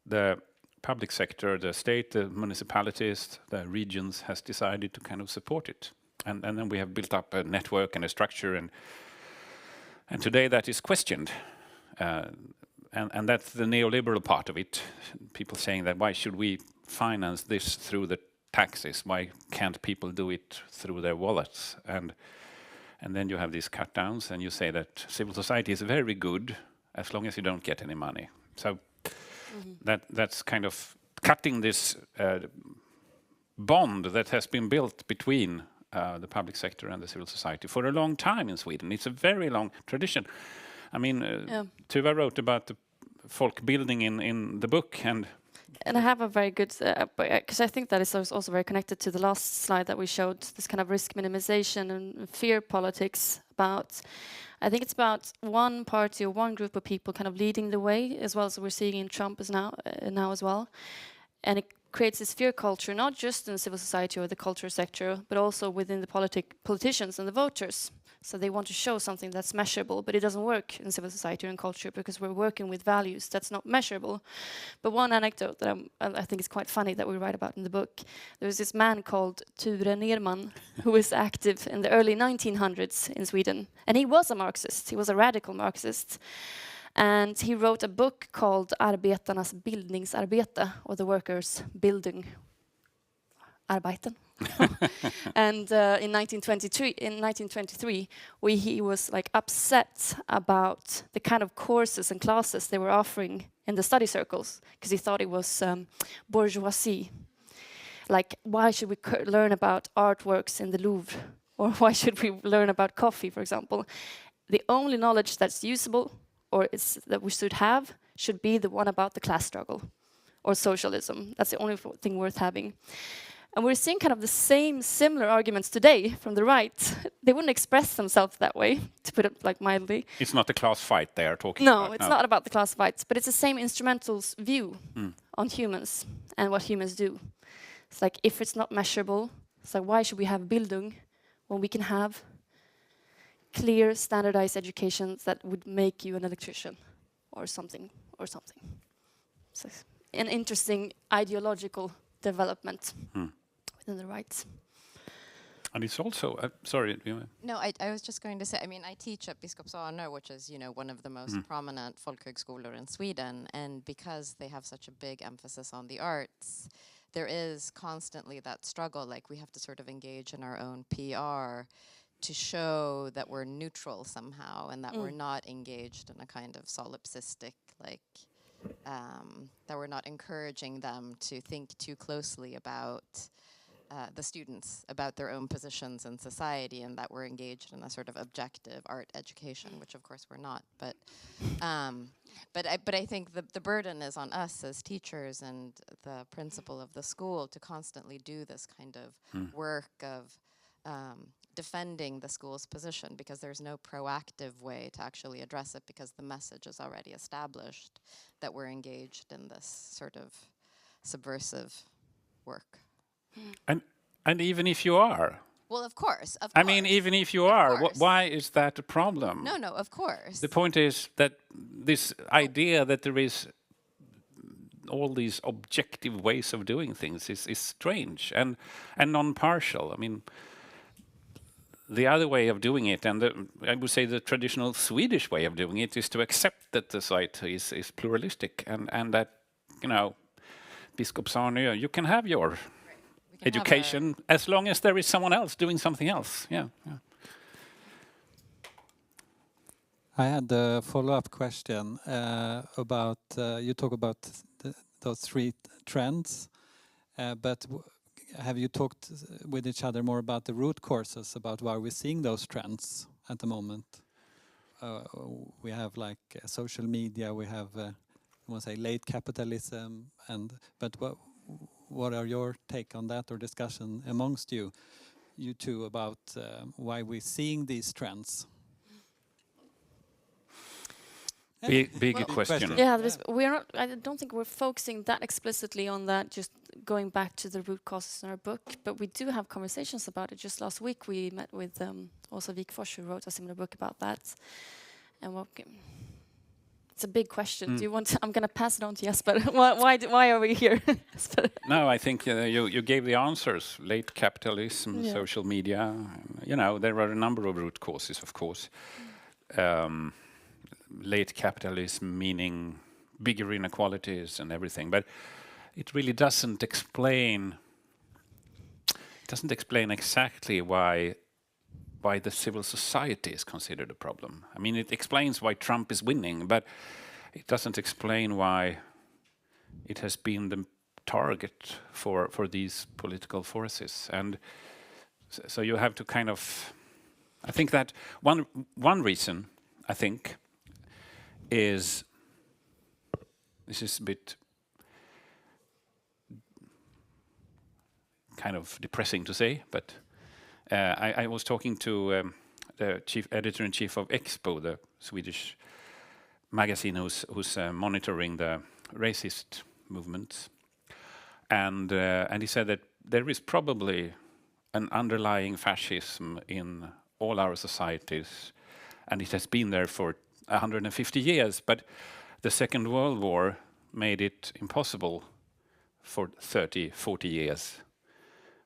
the public sector, the state, the municipalities, the regions has decided to kind of support it. And then we have built up a network and a structure, and today that is questioned. And that's the neoliberal part of it. People saying that why should we finance this through the taxes? Why can't people do it through their wallets? And then you have these cut downs, and you say that civil society is very good as long as you don't get any money. So that's kind of cutting this bond that has been built between the public sector and the civil society for a long time in Sweden. It's a very long tradition. I mean, Tuva wrote about the folkbildning in the book, and I have a very good, because I think that is also very connected to the last slide that we showed, this kind of risk minimization and fear politics about, I think it's about one party or one group of people kind of leading the way, as well as we're seeing in Trump as now as well. And it creates this fear culture, not just in civil society or the culture sector, but also within the politicians and the voters. So they want to show something that's measurable, but it doesn't work in civil society or in culture because we're working with values that's not measurable. But one anecdote that I think is quite funny that we write about in the book, there was this man called Ture Nerman who was active in the early 1900s in Sweden. And he was a Marxist, he was a radical Marxist. And he wrote a book called Arbetarnas bildningsarbete, or the workers' building arbeten. And in 1923, he was like upset about the kind of courses and classes they were offering in the study circles, because he thought it was bourgeoisie. Like, why should we learn about artworks in the Louvre? Or why should we learn about coffee, for example? The only knowledge that's usable or that we should be the one about the class struggle or socialism. That's the only thing worth having. And we're seeing kind of the similar arguments today from the right. They wouldn't express themselves that way, to put it like mildly. It's not a class fight they are talking about. No, it's not about the class fights, but it's the same instrumental's view on humans and what humans do. It's like, if it's not measurable, it's like, why should we have Bildung when we can have clear, standardized education that would make you an electrician or something. So an interesting ideological development within the rights. And it's also, sorry. No, I was just going to say, I mean, I teach at Biskopsarnö, which is, one of the most prominent folkhögskolor in Sweden. And because they have such a big emphasis on the arts, there is constantly that struggle, like we have to sort of engage in our own PR to show that we're neutral somehow and that we're not engaged in a kind of solipsistic, like, that we're not encouraging them to think too closely about the students, about their own positions in society, and that we're engaged in a sort of objective art education, which of course we're not. But I think the burden is on us as teachers and the principal of the school to constantly do this kind of work of defending the school's position, because there's no proactive way to actually address it, because the message is already established that we're engaged in this sort of subversive work. And even if you are. Well, of course. I mean, even if you are, why is that a problem? No, of course. The point is that this idea that there is all these objective ways of doing things is strange and non-partial. I mean, the other way of doing it, and I would say the traditional Swedish way of doing it, is to accept that the society is pluralistic and that, Biskopsarnö, you can have your education as long as there is someone else doing something else. Yeah. I had a follow-up question about, you talk about those three trends, but have you talked with each other more about the root causes, about why we're seeing those trends at the moment? We have like social media, we have, I want to say, late capitalism, but what are your take on that, or discussion amongst you two, about why we're seeing these trends? Big question. Yeah, we're not. I don't think we're focusing that explicitly on that. Just going back to the root causes in our book, but we do have conversations about it. Just last week, we met with Åsa Wikfors, who wrote a similar book about that. And it's a big question. Do you want? I'm going to pass it on to Jesper. Why are we here? No, I think you gave the answers. Late capitalism, social media. You know, there are a number of root causes, of course. Late capitalism meaning bigger inequalities and everything, but it really doesn't explain exactly why the civil society is considered a problem. I mean, it explains why Trump is winning, but it doesn't explain why it has been the target for these political forces. And so you have to kind of, I think that one reason, I think, is, this is a bit kind of depressing to say, but I was talking to the chief editor-in-chief of Expo, the Swedish magazine who's monitoring the racist movements, and he said that there is probably an underlying fascism in all our societies, and it has been there for 150 years, but the Second World War made it impossible for 30, 40 years.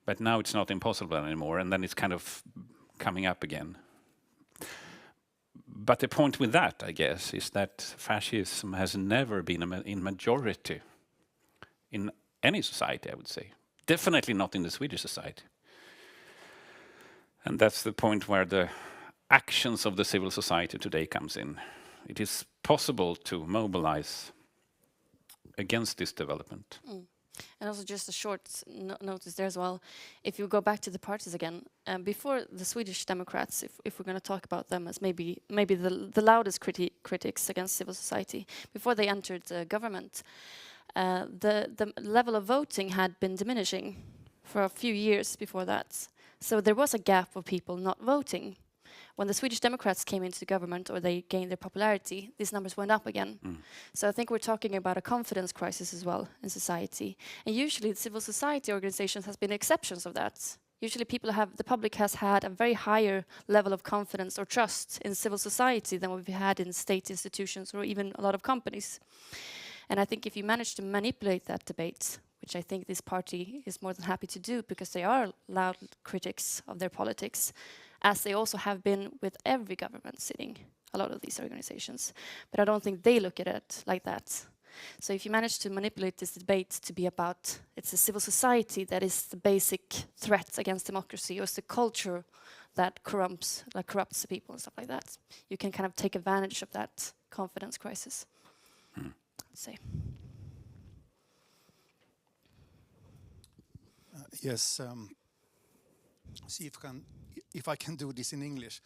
But now it's not impossible anymore, and then it's kind of coming up again. But the point with that, I guess, is that fascism has never been in majority in any society, I would say. Definitely not in the Swedish society. And that's the point where the actions of the civil society today comes in. It is possible to mobilize against this development. And also just a short notice there as well. If you go back to the parties again, before the Swedish Democrats, if we're going to talk about them as maybe the loudest critics against civil society, before they entered the government, the level of voting had been diminishing for a few years before that. So there was a gap of people not voting. When the Swedish Democrats came into the government, or they gained their popularity, these numbers went up again. So I think we're talking about a confidence crisis as well in society. And usually the civil society organizations has been exceptions of that. Usually the public has had a very higher level of confidence or trust in civil society than we've had in state institutions or even a lot of companies. And I think if you manage to manipulate that debate, which I think this party is more than happy to do because they are loud critics of their politics, as they also have been with every government sitting, a lot of these organizations. But I don't think they look at it like that. So if you manage to manipulate this debate to be about it's the civil society that is the basic threat against democracy, or it's the culture that corrupts the people and stuff like that, you can kind of take advantage of that confidence crisis, I'd say. Yes. See if I can do this in English.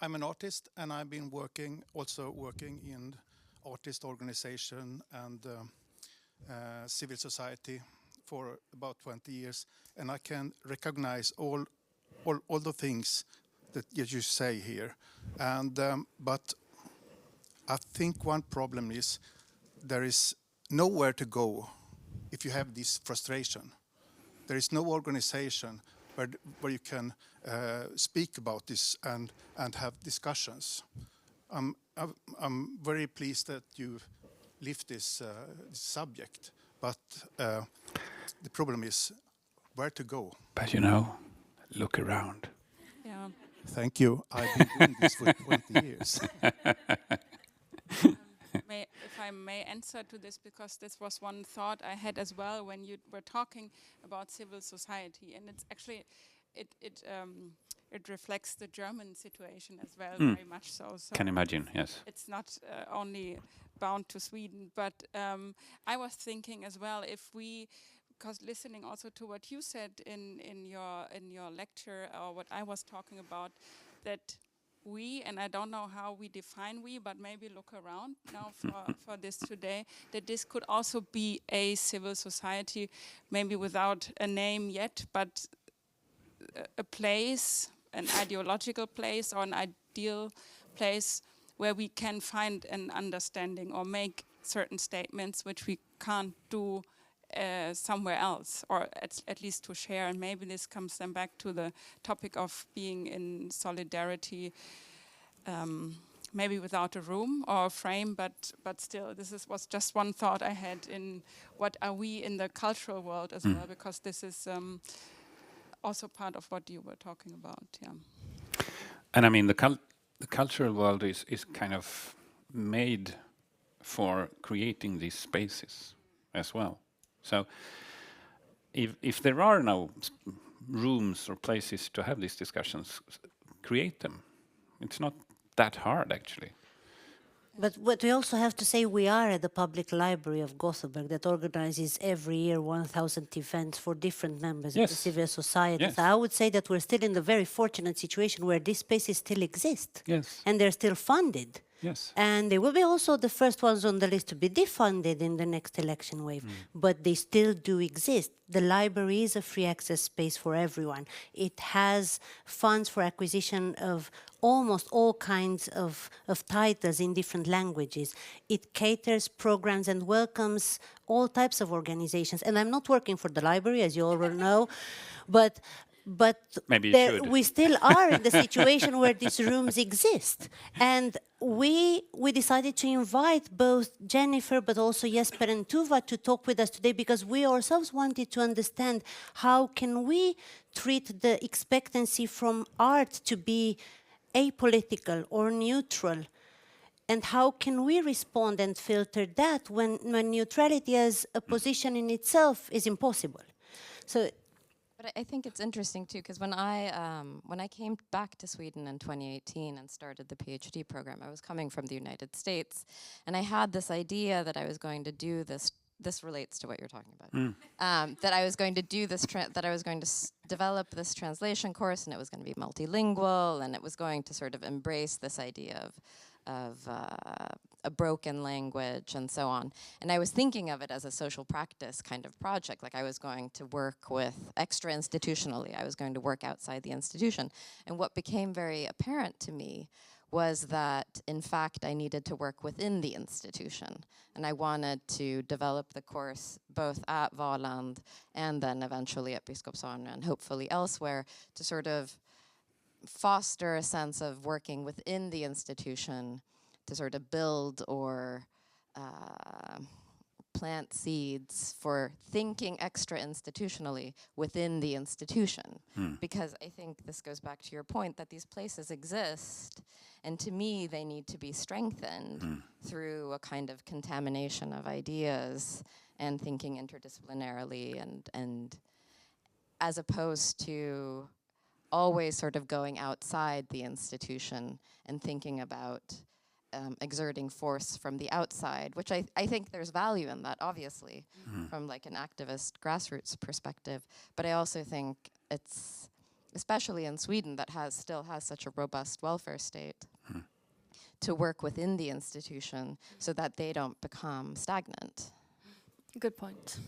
I'm an artist, and I've been working in artist organization and civil society for about 20 years, and I can recognize all the things that you say here. And but I think one problem is there is nowhere to go if you have this frustration. There is no organization where you can speak about this and have discussions. I'm very pleased that you lift this subject, but the problem is where to go. But look around. Yeah. Thank you. I've been doing this for 20 years. If I may answer to this, because this was one thought I had as well when you were talking about civil society, and it's actually it reflects the German situation as well, very much so. Can imagine, yes. It's not only bound to Sweden, but I was thinking as well, because listening also to what you said in your lecture, or what I was talking about, that we, and I don't know how we define we, but maybe look around now for this today, that this could also be a civil society, maybe without a name yet, but a place, an ideological place or an ideal place where we can find an understanding or make certain statements which we can't do somewhere else, or at least to share. And maybe this comes then back to the topic of being in solidarity, maybe without a room or a frame, but still, was just one thought I had in what are we in the cultural world as well, because this is also part of what you were talking about. Yeah. And I mean, the cultural world is kind of made for creating these spaces as well. So if there are no rooms or places to have these discussions, create them. It's not that hard, actually. But what we also have to say, we are at the Public Library of Gothenburg that organizes every year 1,000 events for different members of the civil society. Yes. So I would say that we're still in the very fortunate situation where these spaces still exist. Yes. And they're still funded. Yes. And they will be also the first ones on the list to be defunded in the next election wave. But they still do exist. The library is a free access space for everyone. It has funds for acquisition of almost all kinds of titles in different languages. It caters programs and welcomes all types of organizations. And I'm not working for the library, as you already know, but maybe you should. we still are in the situation where these rooms exist. And we decided to invite both Jennifer but also Jesper and Tuva to talk with us today, because we ourselves wanted to understand how can we treat the expectancy from art to be apolitical or neutral, and how can we respond and filter that when neutrality as a position in itself is impossible. So. But I think it's interesting too, because when I came back to Sweden in 2018 and started the PhD program, I was coming from the United States, and I had this idea that I was going to do this. This relates to what you're talking about. That I was going to do this. That I was going to develop this translation course, and it was going to be multilingual, and it was going to sort of embrace this idea of a broken language and so on. And I was thinking of it as a social practice kind of project, like I was going to work with extra institutionally, I was going to work outside the institution. And what became very apparent to me was that, in fact, I needed to work within the institution. And I wanted to develop the course both at Valand and then eventually at Biskopsholmen and hopefully elsewhere to sort of foster a sense of working within the institution to sort of build or plant seeds for thinking extra institutionally within the institution. Because I think this goes back to your point that these places exist, and to me they need to be strengthened through a kind of contamination of ideas and thinking interdisciplinarily, and as opposed to always sort of going outside the institution and thinking about exerting force from the outside, which I think there's value in that, obviously, from like an activist grassroots perspective. But I also think it's, especially in Sweden that still has such a robust welfare state, to work within the institution so that they don't become stagnant. Good point.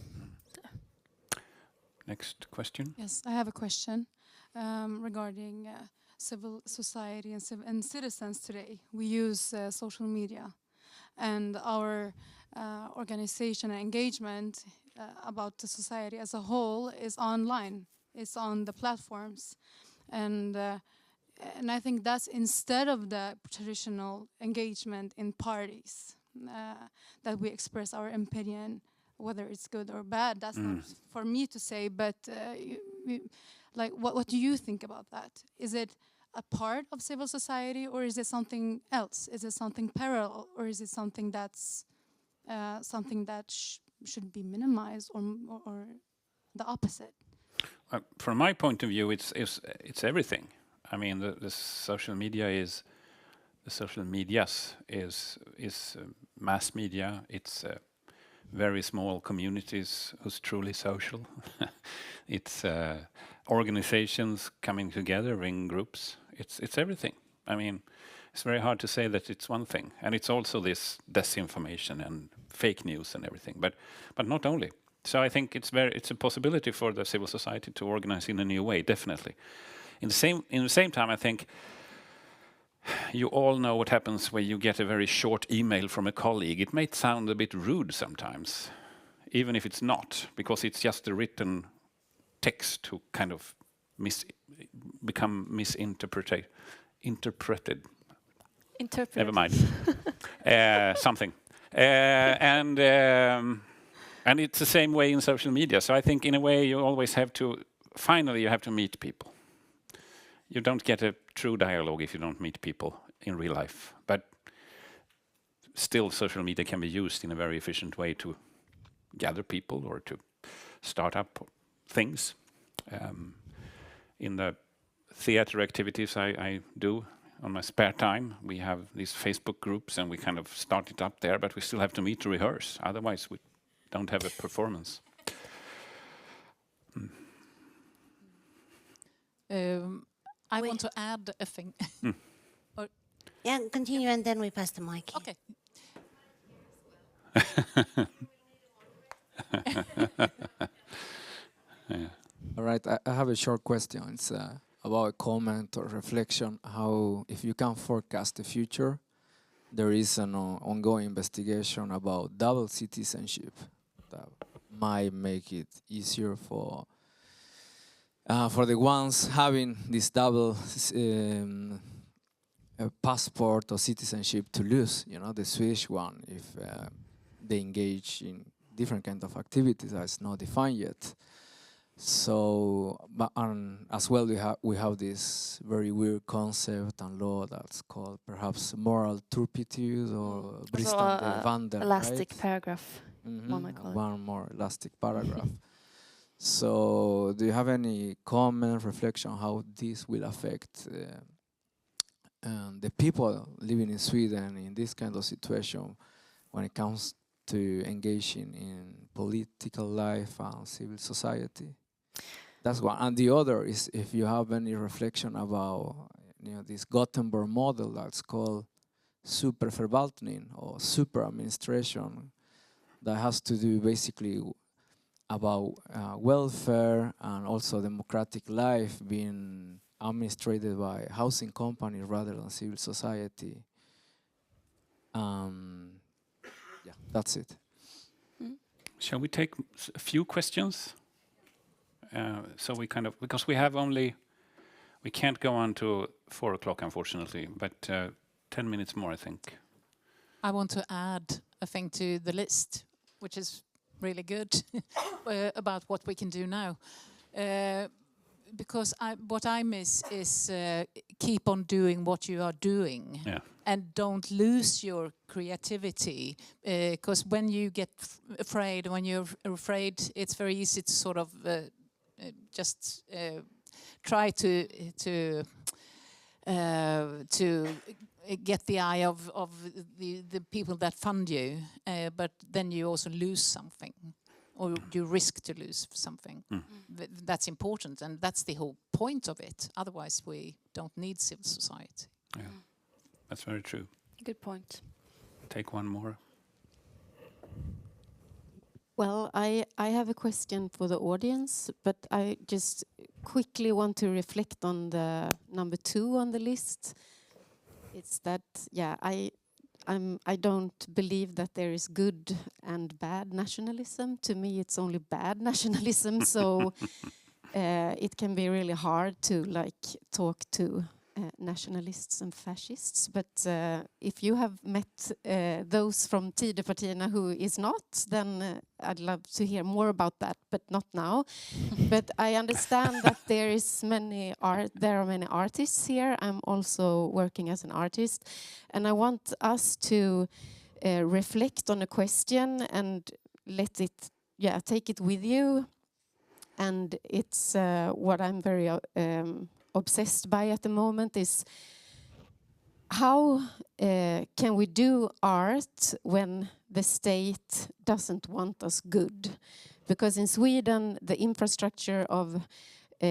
Next question. Yes, I have a question regarding civil society and citizens today. We use social media, and our organization and engagement about the society as a whole is online. It's on the platforms, and I think that's instead of the traditional engagement in parties that we express our opinion, whether it's good or bad. That's not for me to say, but like, what do you think about that? Is it a part of civil society, or is it something else? Is it something parallel, or is it something that's something that should be minimized, or the opposite? From my point of view, it's everything. I mean, the social media is mass media. It's very small communities who's truly social. It's organizations coming together in groups. It's everything. I mean, it's very hard to say that it's one thing, and it's also this disinformation and fake news and everything. But not only. So I think it's a possibility for the civil society to organize in a new way, definitely. In the same time, I think You all know what happens when you get a very short email from a colleague. It may sound a bit rude sometimes, even if it's not, because it's just a written text who kind of become misinterpreted. Never mind. Something. And it's the same way in social media. So I think in a way you always have to, finally you have to meet people. You don't get a true dialogue if you don't meet people in real life. But still social media can be used in a very efficient way to gather people or to start up things. In the theater activities I do on my spare time, we have these Facebook groups and we kind of start it up there, but we still have to meet to rehearse. Otherwise we don't have a performance. I want to add a thing. Yeah, continue and then we pass the mic. Okay. Yeah. All right, I have a short question. It's about a comment or reflection. How, if you can forecast the future, there is an ongoing investigation about double citizenship that might make it easier for the ones having this double passport or citizenship to lose, you know, the Swedish one, if they engage in different kind of activities that's not defined yet. So, but as well, we have this very weird concept and law that's called perhaps moral turpitude or bristande vandel, elastic right? paragraph. One might call it. One more elastic paragraph. So, do you have any comment, reflection on how this will affect the people living in Sweden in this kind of situation when it comes to engaging in political life and civil society? That's one. And the other is if you have any reflection about, you know, this Gothenburg model that's called superförvaltning or super administration, that has to do basically about welfare and also democratic life being administrated by housing company rather than civil society. Yeah, that's it. Shall we take a few questions? So we kind of, because we have only, we can't go on to 4 o'clock unfortunately, but 10 minutes more I think. I want to add a thing to the list, which is really good, about what we can do now. Because what I miss is keep on doing what you are doing, and don't lose your creativity. Because when you get afraid, when you're afraid, it's very easy to sort of just try to get the eye of the people that fund you, but then you also lose something, or you risk to lose something. That's important, and that's the whole point of it. Otherwise, we don't need civil society. Yeah, that's very true. Good point. Take one more. Well, I have a question for the audience, but I just quickly want to reflect on the number 2 on the list. It's that, yeah, I don't believe that there is good and bad nationalism. To me, it's only bad nationalism. So it can be really hard to talk to nationalists and fascists. But if you have met those from Tidöpartierna who is not, then I'd love to hear more about that, but not now. But I understand that there are many artists here. I'm also working as an artist, and I want us to reflect on a question and let it, take it with you. And it's what I'm very obsessed by at the moment is how can we do art when the state doesn't want us good? Because in Sweden, the infrastructure of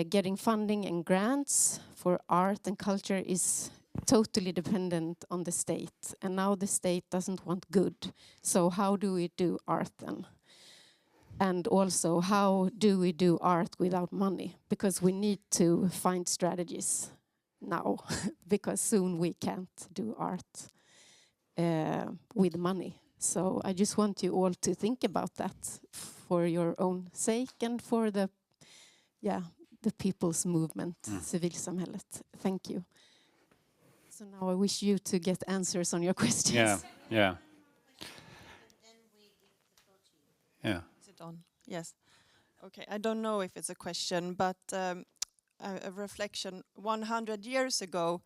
getting funding and grants for art and culture is totally dependent on the state. And now the state doesn't want good. So how do we do art then? And also, how do we do art without money? Because we need to find strategies now because soon we can't do art with money. So I just want you all to think about that for your own sake and for the people's movement, civilsamhället. Thank you. So now I wish you to get answers on your questions. Yeah. Is it on? Yes. Okay, I don't know if it's a question, but a reflection. 100 years ago,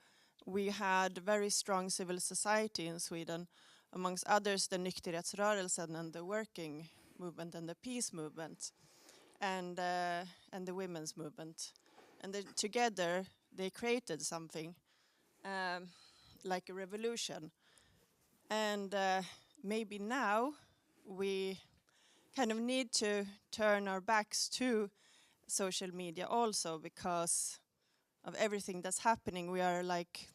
we had very strong civil society in Sweden, amongst others the nykterhetsrörelsen and the working movement and the peace movement and the women's movement. And together they created something like a revolution. And maybe now we kind of need to turn our backs to social media also because of everything that's happening. We are like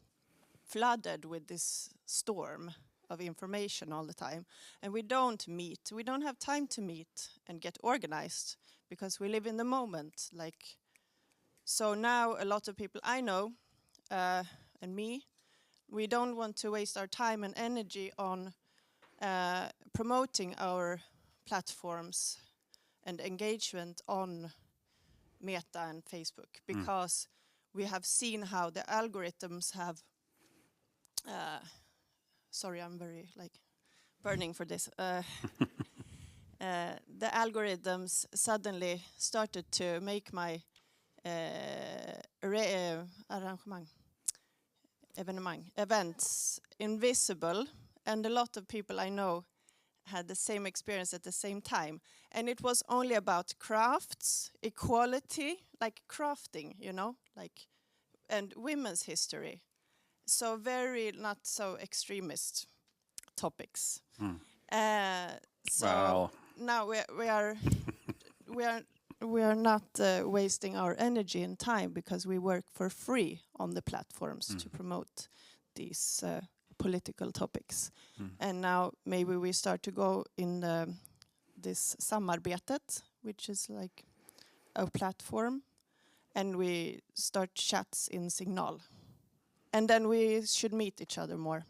flooded with this storm of information all the time. And we don't meet. We don't have time to meet and get organized because we live in the moment. So now a lot of people I know and me, we don't want to waste our time and energy on promoting our platforms and engagement on Meta and Facebook because we have seen how the algorithms have sorry, I'm very burning for this. The algorithms suddenly started to make my events invisible, and a lot of people I know had the same experience at the same time. And it was only about crafts, equality, like crafting, and women's history. So very not so extremist topics. So now we are not wasting our energy and time because we work for free on the platforms to promote these political topics. And now maybe we start to go in this samarbetet, which is like a platform, and we start chats in Signal. And then we should meet each other more.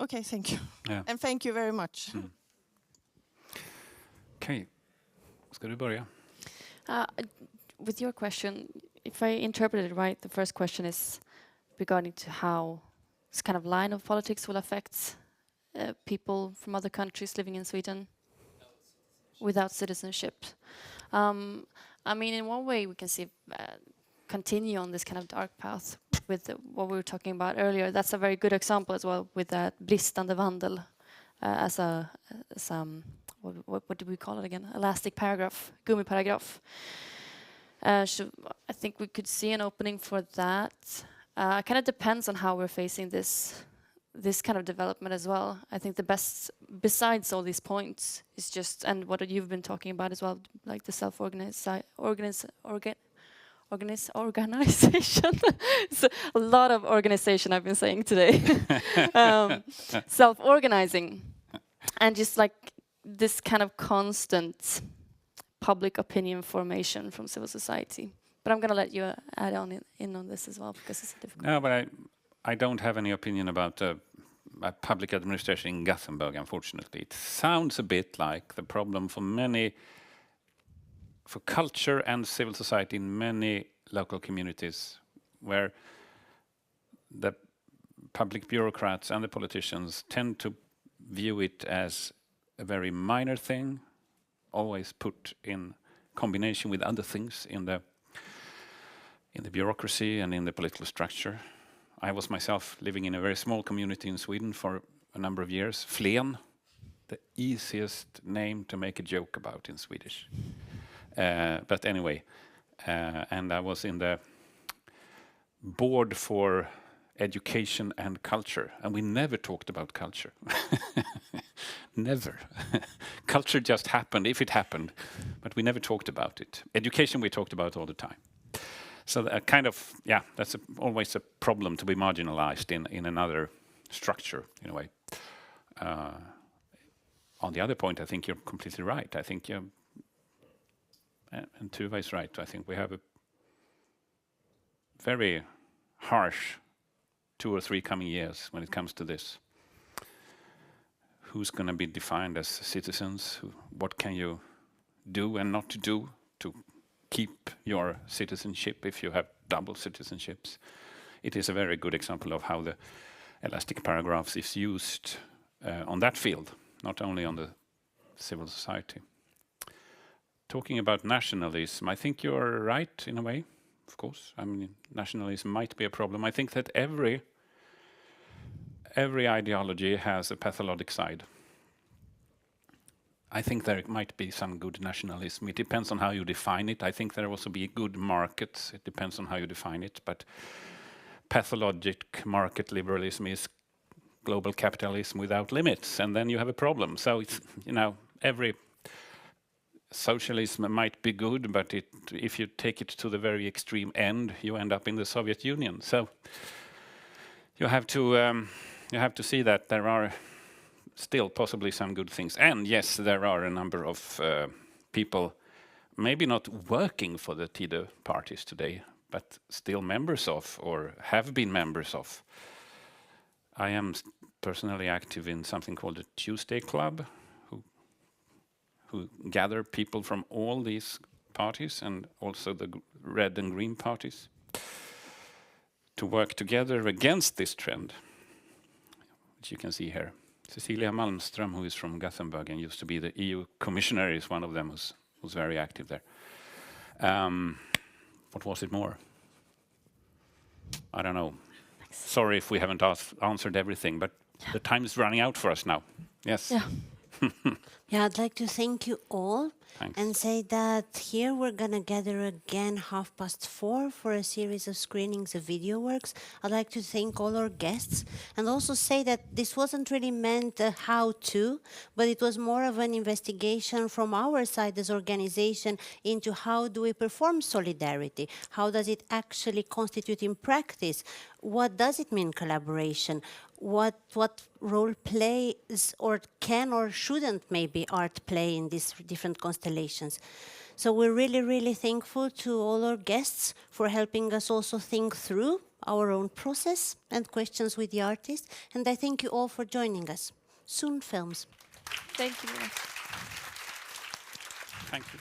Okay, thank you. Yeah. And thank you very much. Okay. Ska du börja? With your question, if I interpret it right, the first question is regarding to how this kind of line of politics will affect people from other countries living in Sweden without citizenship. I mean, in one way we can see continue on this kind of dark path with what we were talking about earlier. That's a very good example as well with that bristande vandel as what do we call it again? Elastic paragraph, gummiparagraph. So I think we could see an opening for that. It kind of depends on how we're facing this kind of development as well. I think the best, besides all these points, is just, and what you've been talking about as well, like the self-organization. It's a lot of organization I've been saying today. Self-organizing. And just like this kind of constant public opinion formation from civil society. But I'm going to let you add in on this as well, because it's difficult. No, but I don't have any opinion about public administration in Gothenburg, unfortunately. It sounds a bit like the problem for culture and civil society in many local communities, where the public bureaucrats and the politicians tend to view it as a very minor thing, always put in combination with other things in the bureaucracy and in the political structure. I was myself living in a very small community in Sweden for a number of years. Flen, the easiest name to make a joke about in Swedish. But anyway, and I was in the board for education and culture, and we never talked about culture. Never. Culture just happened, if it happened, but we never talked about it. Education we talked about all the time. So that's always a problem to be marginalized in another structure, in a way. On the other point, I think you're completely right. I think and Tuva is right. I think we have a very harsh 2 or 3 coming years when it comes to this. Who's going to be defined as citizens? What can you do and not do to keep your citizenship if you have double citizenships? It is a very good example of how the elastic paragraphs is used on that field, not only on the civil society. Talking about nationalism, I think you're right in a way, of course. I mean, nationalism might be a problem. I think that every ideology has a pathologic side. I think there might be some good nationalism. It depends on how you define it. I think there will also be good markets. It depends on how you define it. But pathologic market liberalism is global capitalism without limits, and then you have a problem. So it's, you know, every socialism might be good, but if you take it to the very extreme end, you end up in the Soviet Union. So you have to see that there are still possibly some good things. And yes, there are a number of people maybe not working for the Tidö parties today, but still members of or have been members of. I am personally active in something called the Tuesday Club, who gather people from all these parties and also the red and green parties to work together against this trend, which you can see here. Cecilia Malmström, who is from Gothenburg and used to be the EU commissioner, is one of them who's very active there. What was it more? I don't know. Sorry if we haven't answered everything, but the time is running out for us now. Yes. Yeah. Yeah, I'd like to thank you all. Thanks. And say that here we're going to gather again 4:30 for a series of screenings of video works. I'd like to thank all our guests and also say that this wasn't really meant a how-to, but it was more of an investigation from our side as organization into how do we perform solidarity? How does it actually constitute in practice? What does it mean collaboration? What role plays or can or shouldn't maybe art play in these different constellations? So we're really, really thankful to all our guests for helping us also think through our own process and questions with the artists. And I thank you all for joining us. Soon Films. Thank you. Thank you.